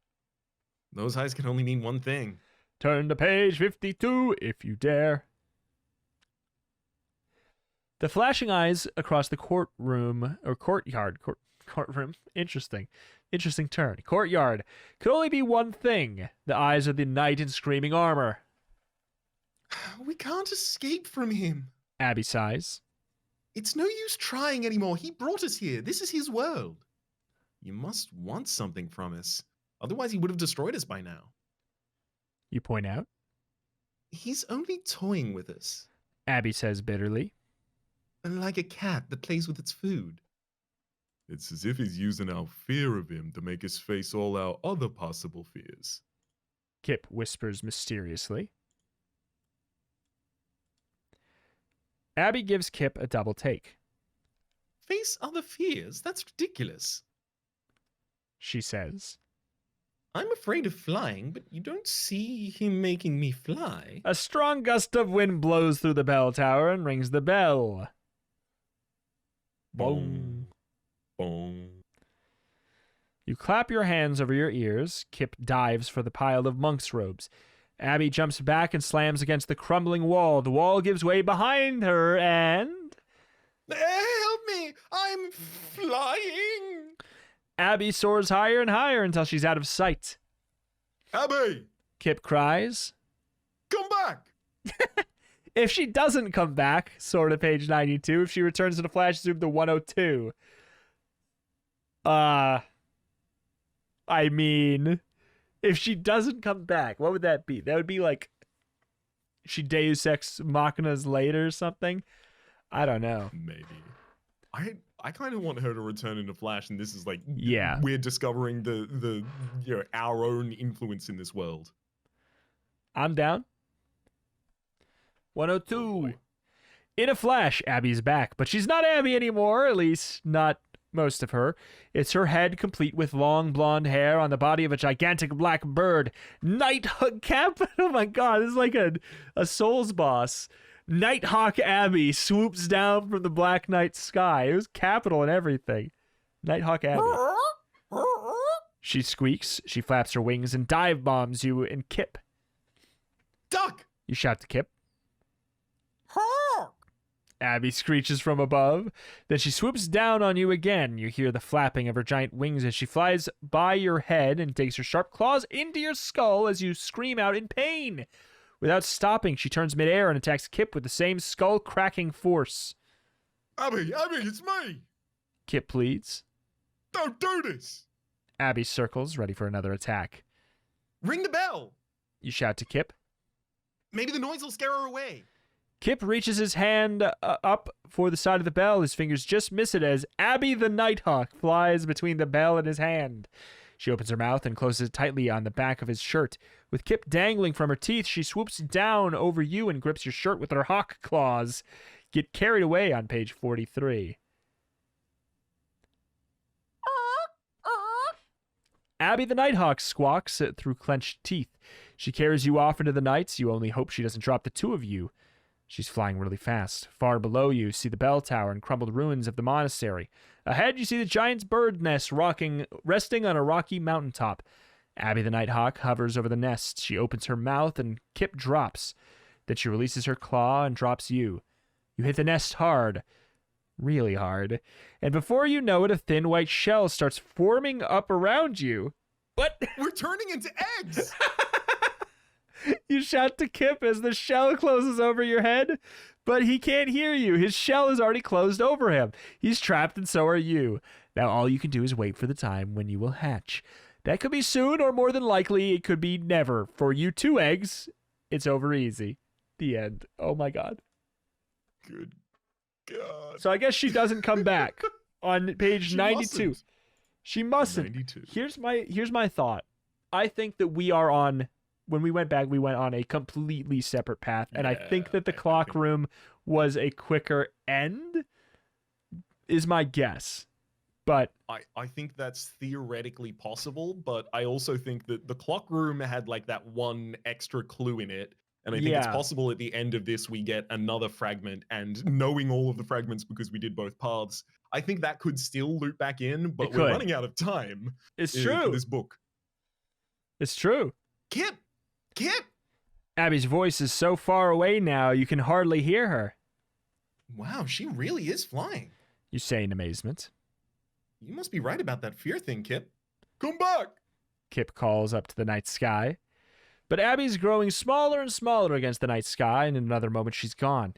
Those eyes can only mean one thing. Turn to page 52 if you dare. The flashing eyes across the courtroom, or courtyard, courtroom, interesting turn. Courtyard could only be one thing. The eyes of the knight in screaming armor. We can't escape from him. Abby sighs. It's no use trying anymore. He brought us here. This is his world. You must want something from us. Otherwise, he would have destroyed us by now. You point out. He's only toying with us. Abby says bitterly. Like a cat that plays with its food. It's as if he's using our fear of him to make us face all our other possible fears. Kip whispers mysteriously. Abby gives Kip a double take. Face other fears? That's ridiculous. She says. I'm afraid of flying, but you don't see him making me fly. A strong gust of wind blows through the bell tower and rings the bell. Boom. Boom. You clap your hands over your ears. Kip dives for the pile of monk's robes. Abby jumps back and slams against the crumbling wall. The wall gives way behind her and... Help me! I'm flying! Abby soars higher and higher until she's out of sight. Abby! Kip cries. Come back! If she doesn't come back, sort of page 92, if she returns to the flash zoom to 102. I mean, if she doesn't come back, what would that be? That would be like she Deus Ex Machina's later or something. I don't know. Maybe. I kind of want her to return into Flash, and this is like, Yeah. we're discovering the our own influence in this world. I'm down. 102. In a flash, Abby's back, but she's not Abby anymore, at least not most of her. It's her head complete with long blonde hair on the body of a gigantic black bird. Nighthawk cap. Oh my god, this is like a Souls boss. Nighthawk Abby swoops down from the black night sky. It was capital and everything. Nighthawk Abby. She squeaks, she flaps her wings and dive bombs you and Kip. Duck! You shout to Kip. Abby screeches from above. Then she swoops down on you again. You hear the flapping of her giant wings as she flies by your head and digs her sharp claws into your skull as you scream out in pain. Without stopping, she turns midair and attacks Kip with the same skull-cracking force. Abby, it's me! Kip pleads. Don't do this! Abby circles, ready for another attack. Ring the bell! You shout to Kip. Maybe the noise will scare her away. Kip reaches his hand up for the side of the bell. His fingers just miss it as Abby the Nighthawk flies between the bell and his hand. She opens her mouth and closes it tightly on the back of his shirt. With Kip dangling from her teeth, she swoops down over you and grips your shirt with her hawk claws. Get carried away on page 43. Abby the Nighthawk squawks through clenched teeth. She carries you off into the night. You only hope she doesn't drop the two of you. She's flying really fast. Far below you see the bell tower and crumbled ruins of the monastery. Ahead you see the giant's bird nest resting on a rocky mountaintop. Abby the Nighthawk hovers over the nest. She opens her mouth and Kip drops. Then she releases her claw and drops you. You hit the nest hard. Really hard. And before you know it, a thin white shell starts forming up around you. What? We're turning into eggs! You shout to Kip as the shell closes over your head. But he can't hear you. His shell is already closed over him. He's trapped, and so are you. Now all you can do is wait for the time when you will hatch. That could be soon, or more than likely, it could be never. For you 2 eggs, it's over easy. The end. Oh my god. Good God. So I guess she doesn't come back on page She 92. mustn't. She mustn't. 92. Here's my thought. I think that we are on, when we went back, we went on a completely separate path, and I think that the I clock think- room was a quicker end, is my guess. But I think that's theoretically possible, but I also think that the clock room had like that one extra clue in it. And I think it's Yeah. possible at the end of this we get another fragment, and knowing all of the fragments because we did both paths, I think that could still loop back in, but It we're could. running out of time it's for true. this book. It's true. Kip! Kip! Abby's voice is so far away now you can hardly hear her. Wow, she really is flying. You say in amazement. You must be right about that fear thing, Kip. Come back. Kip calls up to the night sky. But Abby's growing smaller and smaller against the night sky, and in another moment she's gone.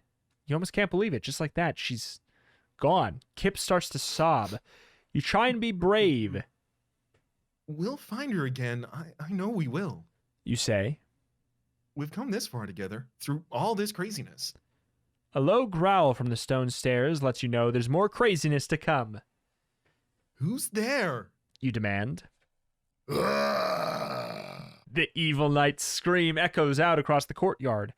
You almost can't believe it. Just like that, she's gone. Kip starts to sob. You try and be brave, We'll find her again. I know we will. you say. We've come this far together through all this craziness. A low growl from the stone stairs lets you know there's more craziness to come. Who's there? You demand. Ah. The evil knight's scream echoes out across the courtyard.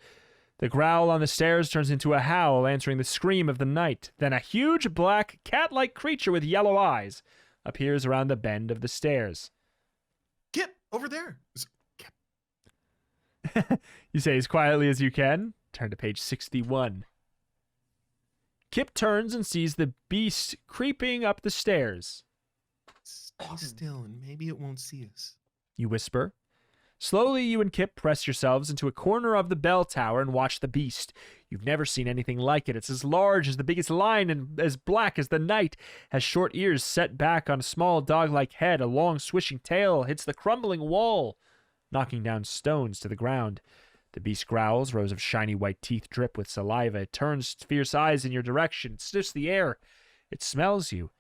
The growl on the stairs turns into a howl answering the scream of the knight. Then a huge black cat-like creature with yellow eyes appears around the bend of the stairs. Kip, over there. You say as quietly as you can. Turn to page 61. Kip turns and sees the beast creeping up the stairs. Stay still and maybe it won't see us. You whisper. Slowly, you and Kip press yourselves into a corner of the bell tower and watch the beast. You've never seen anything like it. It's as large as the biggest lion and as black as the night. Has short ears set back on a small dog-like head. A long swishing tail hits the crumbling wall, knocking down stones to the ground. The beast growls. Rows of shiny white teeth drip with saliva. It turns its fierce eyes in your direction. It sniffs the air. It smells you.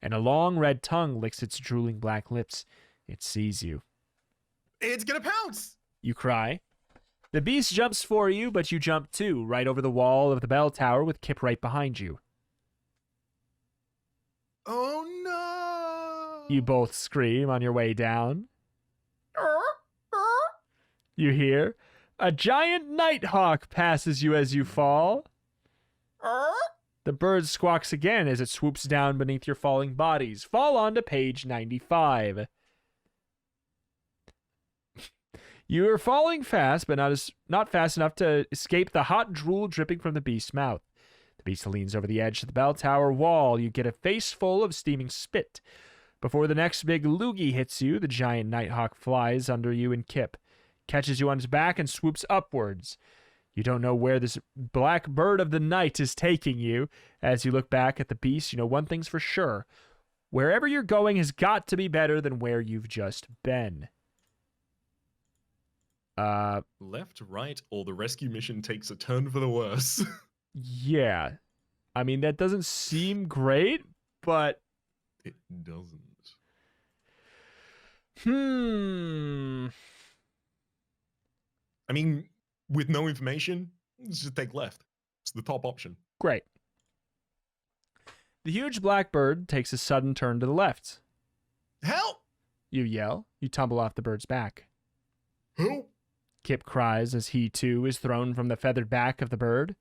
And a long red tongue licks its drooling black lips. It sees you. It's gonna pounce! You cry. The beast jumps for you, but you jump too, right over the wall of the bell tower with Kip right behind you. Oh no! You both scream on your way down. You hear a giant nighthawk passes you as you fall. The bird squawks again as it swoops down beneath your falling bodies. Fall on to page 95. You are falling fast, but not fast enough to escape the hot drool dripping from the beast's mouth. The beast leans over the edge of the bell tower wall. You get a face full of steaming spit. Before the next big loogie hits you, the giant nighthawk flies under you and Kip, catches you on its back, and swoops upwards. You don't know where this black bird of the night is taking you. As you look back at the beast, you know one thing's for sure. Wherever you're going has got to be better than where you've just been. Left, right, or the rescue mission takes a turn for the worse. Yeah. I mean, that doesn't seem great, but... It doesn't. I mean, with no information, let's just take left. It's the top option. Great. The huge black bird takes a sudden turn to the left. Help! You yell. You tumble off the bird's back. Help! Kip cries as he, too, is thrown from the feathered back of the bird.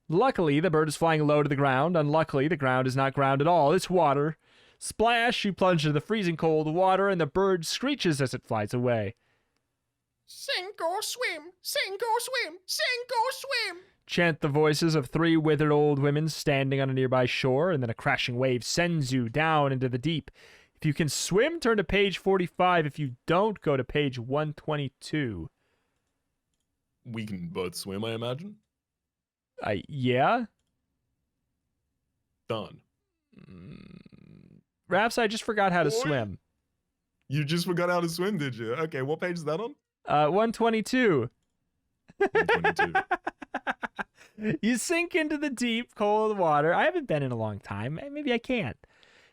Luckily, the bird is flying low to the ground. Unluckily, the ground is not ground at all. It's water. Splash! You plunge into the freezing cold water, and the bird screeches as it flies away. Sink or swim! Sink or swim! Sink or swim! Chant the voices of 3 withered old women standing on a nearby shore, and then a crashing wave sends you down into the deep. If you can swim, turn to page 45. If you don't, go to page 122. We can both swim, I imagine. Yeah? Done. Raps, I just forgot how to Boy. swim. You just forgot how to swim, did you? Okay, what page is that on? 122. 122. You sink into the deep, cold water. I haven't been in a long time. Maybe I can't.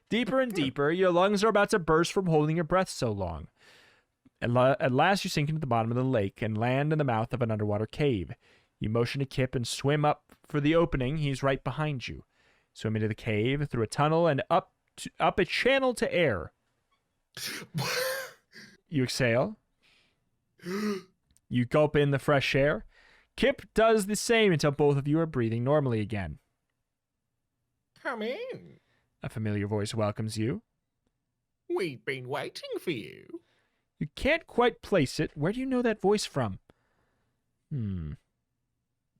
Deeper and deeper, your lungs are about to burst from holding your breath so long. At last, you sink into the bottom of the lake and land in the mouth of an underwater cave. You motion to Kip and swim up for the opening. He's right behind you. Swim into the cave, through a tunnel, and up a channel to air. You exhale. You gulp in the fresh air. Kip does the same until both of you are breathing normally again. Come in. A familiar voice welcomes you. We've been waiting for you. You can't quite place it. Where do you know that voice from?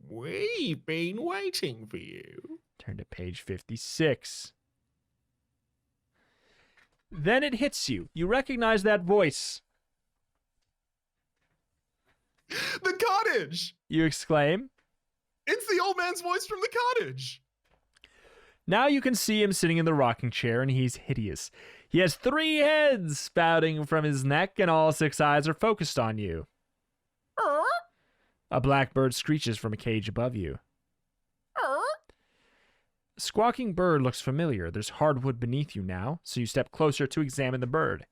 We've been waiting for you. Turn to page 56. Then it hits you. You recognize that voice. The cottage! You exclaim. It's the old man's voice from the cottage! Now you can see him sitting in the rocking chair, and he's hideous. He has 3 heads spouting from his neck, and all 6 eyes are focused on you. A blackbird screeches from a cage above you. A squawking bird looks familiar. There's hardwood beneath you now, so you step closer to examine the bird.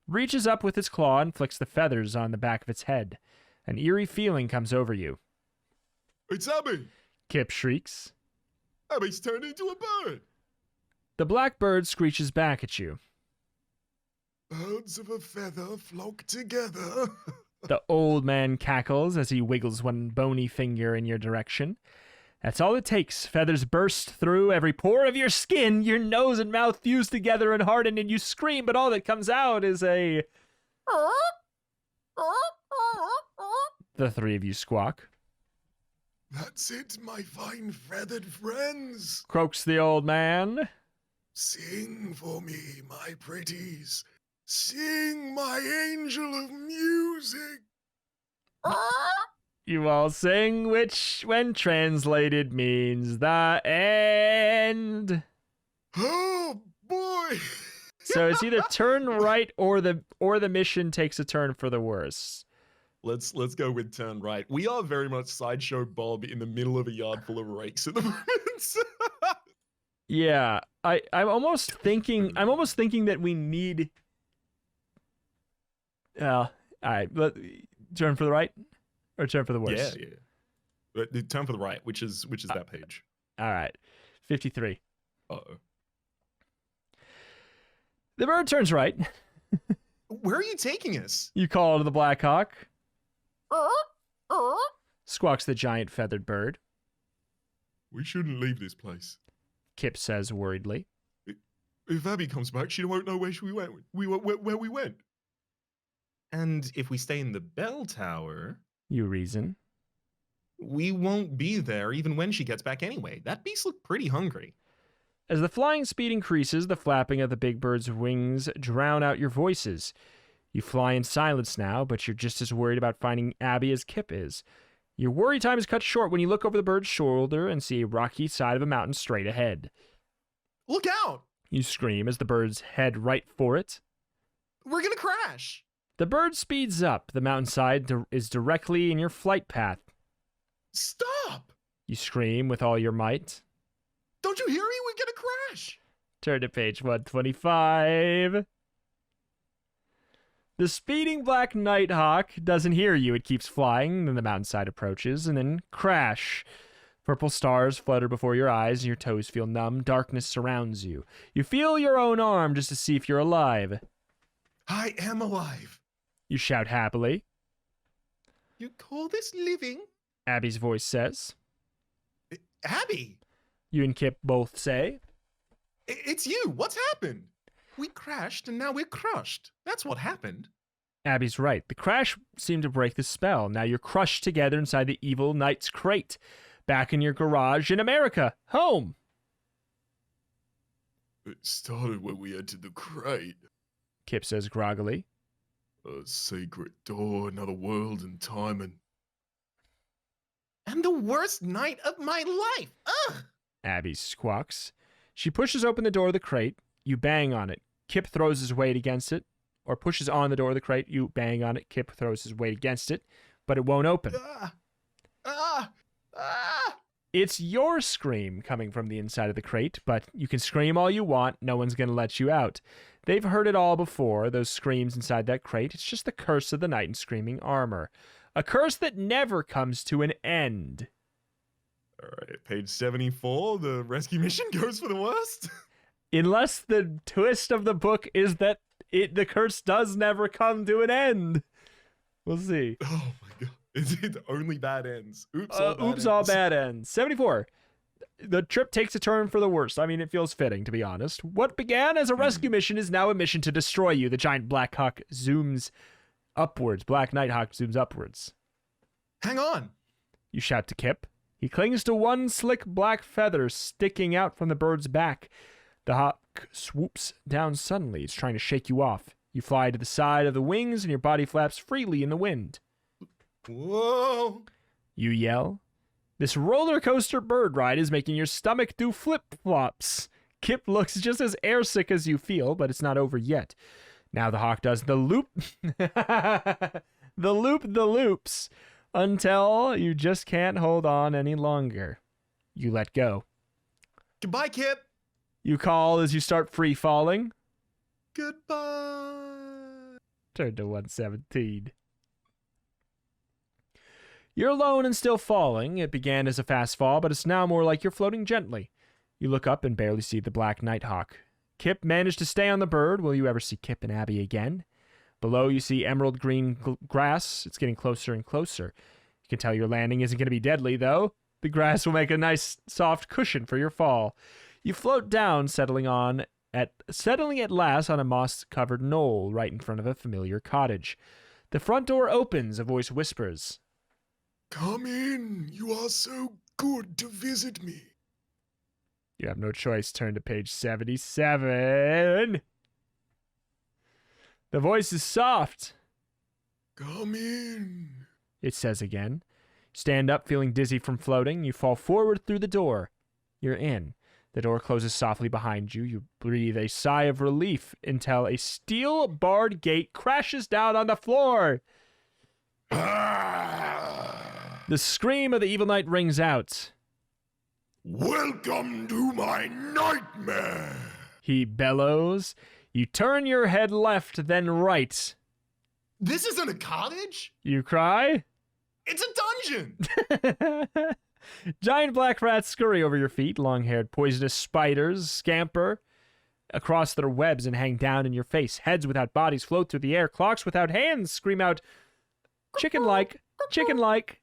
Reaches up with its claw and flicks the feathers on the back of its head. An eerie feeling comes over you. It's Abby! Kip shrieks. Abby's turned into a bird! The blackbird screeches back at you. Birds of a feather flock together. The old man cackles as he wiggles one bony finger in your direction. That's all it takes. Feathers burst through every pore of your skin. Your nose and mouth fuse together and harden, and you scream, but all that comes out is a... The 3 of you squawk. That's it, my fine feathered friends. Croaks the old man. Sing for me, my pretties. Sing, my angel of music. You all sing, which, when translated, means the end. Oh, boy. So it's either turn right or the mission takes a turn for the worse. Let's go with turn right. We are very much Sideshow Bob in the middle of a yard full of rakes at the moment. Yeah, I'm almost thinking that we need. All right, turn for the right or turn for the worse. Yeah. But turn for the right, which is that page. All right, 53. Uh-oh. The bird turns right. Where are you taking us? You call to the Black Hawk. Squawks the giant feathered bird. We shouldn't leave this place. Kip says worriedly. If Abby comes back, she won't know where where we went. And if we stay in the bell tower, You reason. we won't be there even when she gets back anyway. That beast looked pretty hungry. As the flying speed increases, the flapping of the big bird's wings drown out your voices. You fly in silence now, but you're just as worried about finding Abby as Kip is. Your worry time is cut short when you look over the bird's shoulder and see a rocky side of a mountain straight ahead. Look out! You scream as the birds head right for it. We're gonna crash! The bird speeds up. The mountainside is directly in your flight path. Stop! You scream with all your might. Don't you hear me? We're gonna crash! Turn to page 125. The speeding black nighthawk doesn't hear you. It keeps flying, then the mountainside approaches, and then crash. Purple stars flutter before your eyes, and your toes feel numb. Darkness surrounds you. You feel your own arm just to see if you're alive. I am alive. You shout happily. You call this living? Abby's voice says. Abby! You and Kip both say. It's you! What's happened? We crashed and now we're crushed. That's what happened. Abby's right. The crash seemed to break the spell. Now you're crushed together inside the evil knight's crate. Back in your garage in America. Home. It started when we entered the crate. Kip says groggily. A secret door, another world and time, And the worst night of my life! Ugh! Abby squawks. She pushes open the door of the crate. You bang on it. Kip throws his weight against it, or pushes on the door of the crate. You bang on it. Kip throws his weight against it, but it won't open. It's your scream coming from the inside of the crate, but you can scream all you want. No one's going to let you out. They've heard it all before, those screams inside that crate. It's just the curse of the knight in screaming armor. A curse that never comes to an end. All right, page 74, the rescue mission goes for the worst. Unless the twist of the book is that the curse does never come to an end. We'll see. Oh my god. Is it only bad ends? Oops, All bad ends. 74. The trip takes a turn for the worst. I mean, it feels fitting, to be honest. What began as a rescue mission is now a mission to destroy you. The giant black hawk zooms upwards. Black nighthawk zooms upwards. Hang on. You shout to Kip. He clings to one slick black feather sticking out from the bird's back. The hawk swoops down suddenly. It's trying to shake you off. You fly to the side of the wings and your body flaps freely in the wind. Whoa. You yell. This roller coaster bird ride is making your stomach do flip-flops. Kip looks just as airsick as you feel, but it's not over yet. Now the hawk does the loop. the loops until you just can't hold on any longer. You let go. Goodbye, Kip. You call as you start free falling. Goodbye. Turn to 117. You're alone and still falling. It began as a fast fall, but it's now more like you're floating gently. You look up and barely see the black nighthawk. Kip managed to stay on the bird. Will you ever see Kip and Abby again? Below, you see emerald green grass. It's getting closer and closer. You can tell your landing isn't going to be deadly, though. The grass will make a nice, soft cushion for your fall. You float down, settling at last on a moss-covered knoll right in front of a familiar cottage. The front door opens. A voice whispers, Come in. You are so good to visit me. You have no choice. Turn to page 77. The voice is soft. Come in. It says again. Stand up, feeling dizzy from floating. You fall forward through the door. You're in. The door closes softly behind you. You breathe a sigh of relief until a steel-barred gate crashes down on the floor. The scream of the evil knight rings out. Welcome to my nightmare. He bellows. You turn your head left, then right. This isn't a cottage? You cry. It's a dungeon. Giant black rats scurry over your feet. Long-haired poisonous spiders scamper across their webs and hang down in your face. Heads without bodies float through the air. Clocks without hands scream out, chicken-like, chicken-like.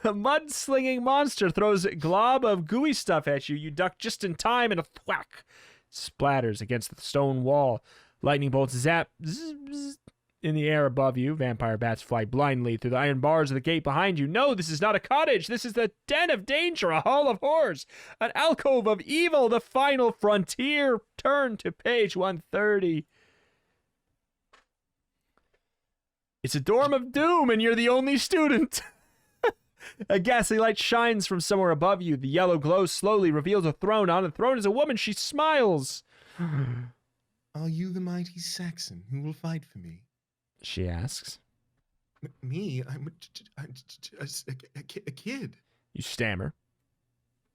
A mud-slinging monster throws a glob of gooey stuff at you. You duck just in time, and a thwack splatters against the stone wall. Lightning bolts zap zzz, in the air above you. Vampire bats fly blindly through the iron bars of the gate behind you. No, this is not a cottage. This is the den of danger, a hall of horrors, an alcove of evil, the final frontier. Turn to page 130. It's a dorm of doom, and you're the only student. A ghastly light shines from somewhere above you. The yellow glow slowly reveals a throne. On the throne is a woman. She smiles. Are you the mighty Saxon who will fight for me? She asks. Me? I'm a kid. You stammer.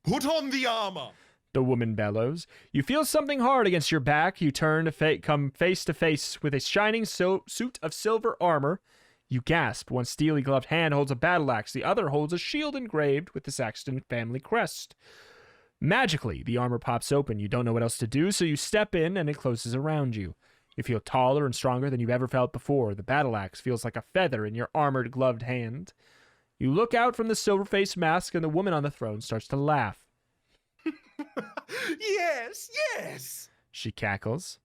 Put on the armor! The woman bellows. You feel something hard against your back. You turn to come face to face with a shining suit of silver armor. You gasp. One steely gloved hand holds a battle axe. The other holds a shield engraved with the Saxton family crest. Magically, the armor pops open. You don't know what else to do, so you step in and it closes around you. You feel taller and stronger than you've ever felt before. The battle axe feels like a feather in your armored gloved hand. You look out from the silver-faced mask and the woman on the throne starts to laugh. Yes, yes! She cackles.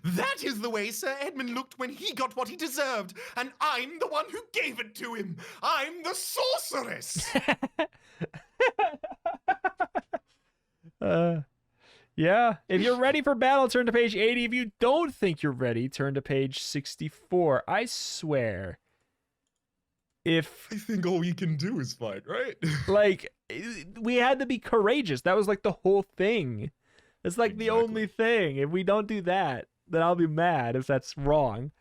That is the way Sir Edmund looked when he got what he deserved, and I'm the one who gave it to him. I'm the sorceress! Yeah. If you're ready for battle, turn to page 80. If you don't think you're ready, turn to page 64. I swear. I think all you can do is fight, right? Like, we had to be courageous. That was like the whole thing. It's like the only thing. If we don't do that, then I'll be mad if that's wrong.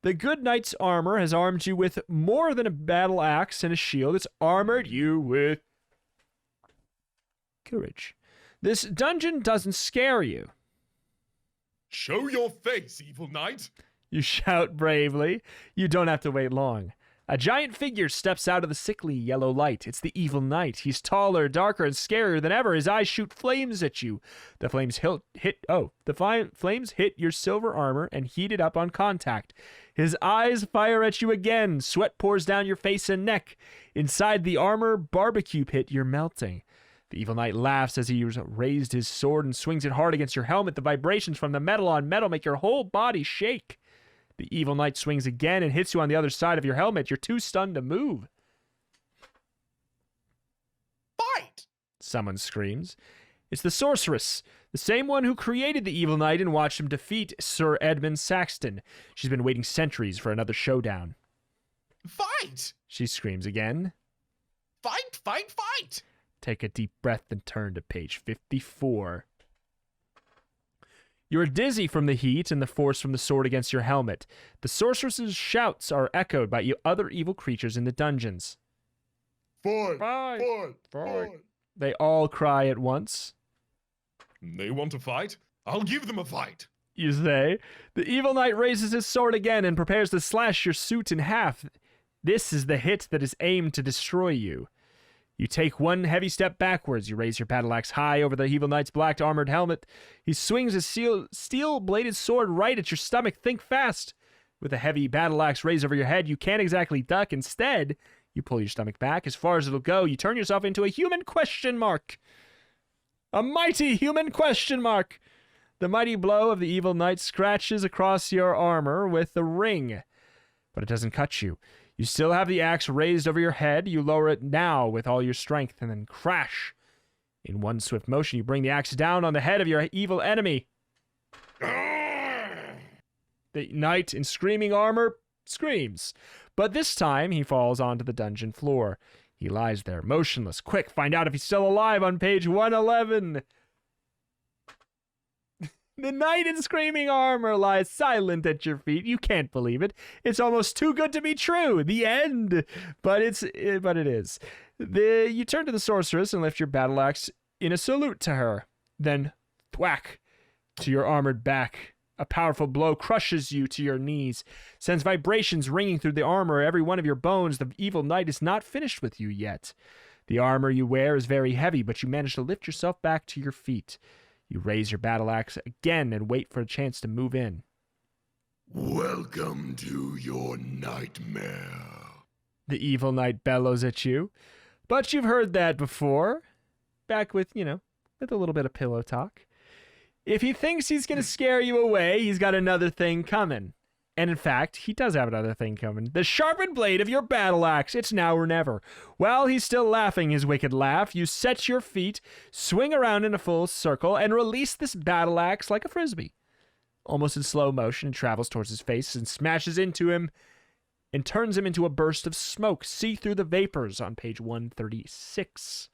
The good knight's armor has armed you with more than a battle axe and a shield. It's armored you with Courage. This dungeon doesn't scare you. Show your face, evil knight. You shout bravely. You don't have to wait long. A giant figure steps out of the sickly yellow light. It's the evil knight. He's taller, darker, and scarier than ever. His eyes shoot flames at you. The flames flames hit your silver armor and heat it up on contact. His eyes fire at you again. Sweat pours down your face and neck. Inside the armor barbecue pit, you're melting. The evil knight laughs as he raised his sword and swings it hard against your helmet. The vibrations from the metal on metal make your whole body shake. The evil knight swings again and hits you on the other side of your helmet. You're too stunned to move. Fight! Someone screams. It's the sorceress, the same one who created the evil knight and watched him defeat Sir Edmund Saxton. She's been waiting centuries for another showdown. Fight! She screams again. Fight, fight, fight! Take a deep breath and turn to page 54. You are dizzy from the heat and the force from the sword against your helmet. The sorceress's shouts are echoed by other evil creatures in the dungeons. Fight! Fight! Fight! Fight! They all cry at once. They want to fight? I'll give them a fight. You say. The evil knight raises his sword again and prepares to slash your suit in half. This is the hit that is aimed to destroy you. You take one heavy step backwards. You raise your battle axe high over the evil knight's black armored helmet. He swings his steel-bladed sword right at your stomach. Think fast. With a heavy battle axe raised over your head, you can't exactly duck. Instead, you pull your stomach back as far as it'll go. You turn yourself into a human question mark. A mighty human question mark. The mighty blow of the evil knight scratches across your armor with a ring, but it doesn't cut you. You still have the axe raised over your head. You lower it now with all your strength and then crash. In one swift motion, you bring the axe down on the head of your evil enemy. The knight in screaming armor screams, but this time he falls onto the dungeon floor. He lies there, motionless. Quick, find out if he's still alive on page 111. The knight in screaming armor lies silent at your feet. You can't believe it. It's almost too good to be true. The end. But it is. You turn to the sorceress and lift your battle axe in a salute to her. Then thwack to your armored back. A powerful blow crushes you to your knees, sends vibrations ringing through the armor, every one of your bones. The evil knight is not finished with you yet. The armor you wear is very heavy, but you manage to lift yourself back to your feet. You raise your battle axe again and wait for a chance to move in. Welcome to your nightmare. The evil knight bellows at you. But you've heard that before. Back with, with a little bit of pillow talk. If he thinks he's going to scare you away, he's got another thing coming. And in fact, he does have another thing coming. The sharpened blade of your battle axe. It's now or never. While he's still laughing his wicked laugh, you set your feet, swing around in a full circle, and release this battle axe like a frisbee. Almost in slow motion, it travels towards his face and smashes into him and turns him into a burst of smoke. See through the vapors on page 136.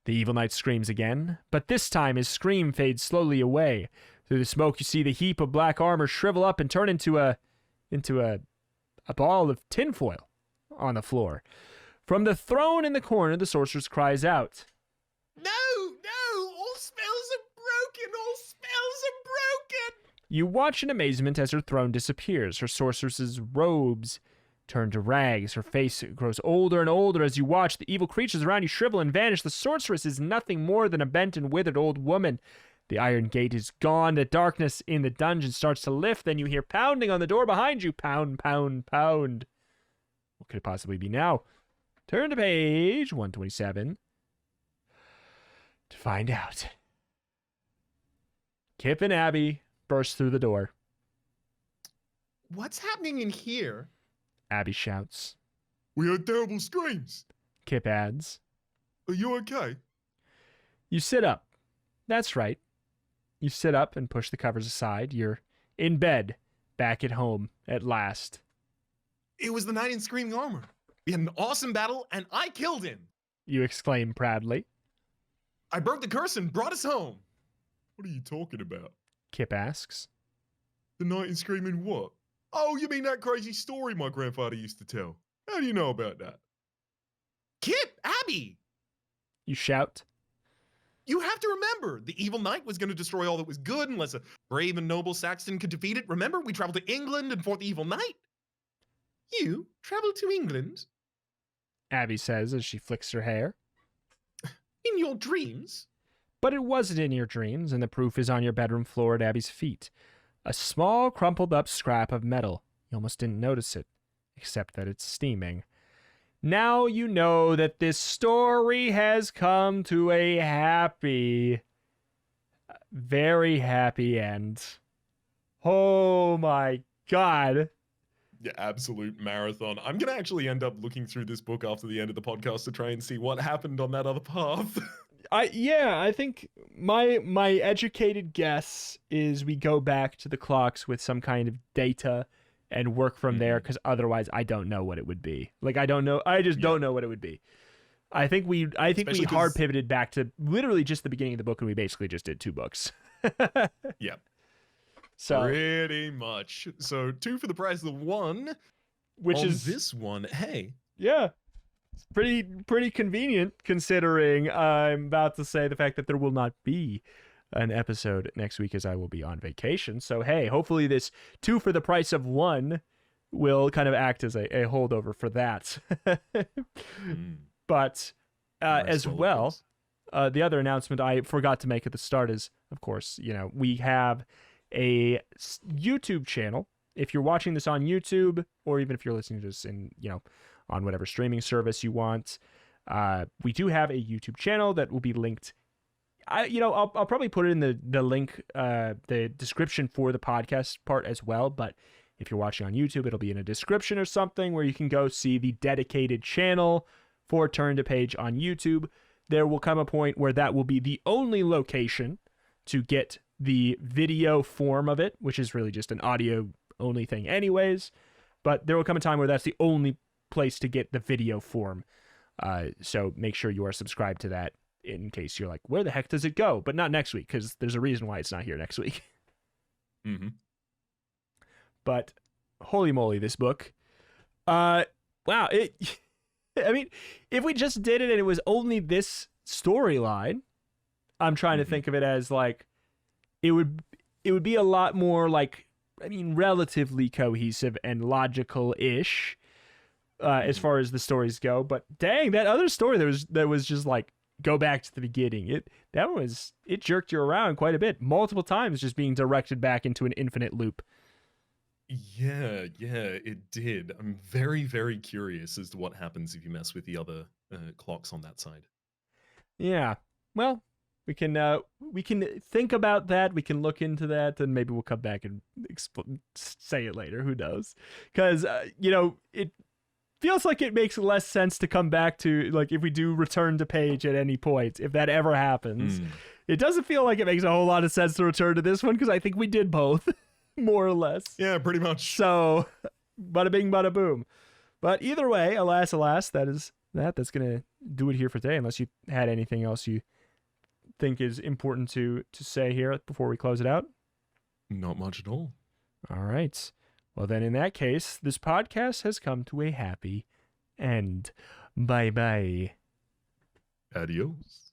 The evil knight screams again, but this time his scream fades slowly away. Through the smoke, you see the heap of black armor shrivel up and turn into a ball of tinfoil on the floor. From the throne in the corner, the sorceress cries out, No! All spells are broken! All spells are broken! You watch in amazement as her throne disappears. Her sorceress's robes turn to rags. Her face grows older and older as you watch. The evil creatures around you shrivel and vanish. The sorceress is nothing more than a bent and withered old woman. The iron gate is gone. The darkness in the dungeon starts to lift. Then you hear pounding on the door behind you. Pound, pound, pound. What could it possibly be now? Turn to page 127 to find out. Kip and Abby burst through the door. What's happening in here? Abby shouts. We heard terrible screams. Kip adds. Are you okay? You sit up. That's right. You sit up and push the covers aside. You're in bed, back at home, at last. It was the knight in screaming armor. We had an awesome battle, and I killed him. You exclaim proudly. I broke the curse and brought us home. What are you talking about? Kip asks. The knight in screaming what? Oh, you mean that crazy story my grandfather used to tell? How do you know about that? Kip, Abby, You shout. You have to remember, the evil knight was going to destroy all that was good unless a brave and noble Saxon could defeat it. Remember, we traveled to England and fought the evil knight. You traveled to England? Abby says as she flicks her hair. In your dreams? But it wasn't in your dreams, and the proof is on your bedroom floor at Abby's feet. A small, crumpled up scrap of metal. You almost didn't notice it, except that it's steaming. Now you know that this story has come to a happy, very happy end. Oh my god. Yeah, absolute marathon. I'm going to actually end up looking through this book after the end of the podcast to try and see what happened on that other path. I think my educated guess is we go back to the clocks with some kind of data and work from there, because otherwise I don't know what it would be. Like, I don't know. I just don't know what it would be. I think we hard pivoted back to literally just the beginning of the book, and we basically just did 2 books. Yeah. So pretty much. So 2 for the price of 1. Which on is this one. Hey. Yeah. It's pretty convenient, considering I'm about to say the fact that there will not be an episode next week as I will be on vacation. So hey, hopefully this 2 for the price of 1 will kind of act as a holdover for that. But as well, the other announcement I forgot to make at the start is, of course, we have a YouTube channel. If you're watching this on YouTube, or even if you're listening to this in, on whatever streaming service you want, we do have a YouTube channel that will be linked. I'll probably put it in the link, the description for the podcast part as well. But if you're watching on YouTube, it'll be in a description or something where you can go see the dedicated channel for Turn to Page on YouTube. There will come a point where that will be the only location to get the video form of it, which is really just an audio only thing anyways. But there will come a time where that's the only place to get the video form. So make sure you are subscribed to that in case you're like, where the heck does it go? But not next week, because there's a reason why it's not here next week. But holy moly, this book. Wow. I mean, if we just did it and it was only this storyline, I'm trying to think of it as like, it would be a lot more like, relatively cohesive and logical-ish as far as the stories go. But dang, that other story that was just like, go back to the beginning. It jerked you around quite a bit, multiple times, just being directed back into an infinite loop. Yeah, it did. I'm very, very curious as to what happens if you mess with the other clocks on that side. Yeah. Well, we can think about that. We can look into that, and maybe we'll come back and say it later. Who knows? Because it feels like it makes less sense to come back to, like, if we do return to Page at any point, if that ever happens. It doesn't feel like it makes a whole lot of sense to return to this one, because I think we did both. More or less. Yeah, pretty much. So, bada bing, bada boom. But either way, alas, that's gonna do it here for today. Unless you had anything else you think is important to say here before we close it out. Not much at all. All right. Well, then in that case, this podcast has come to a happy end. Bye bye. Adios.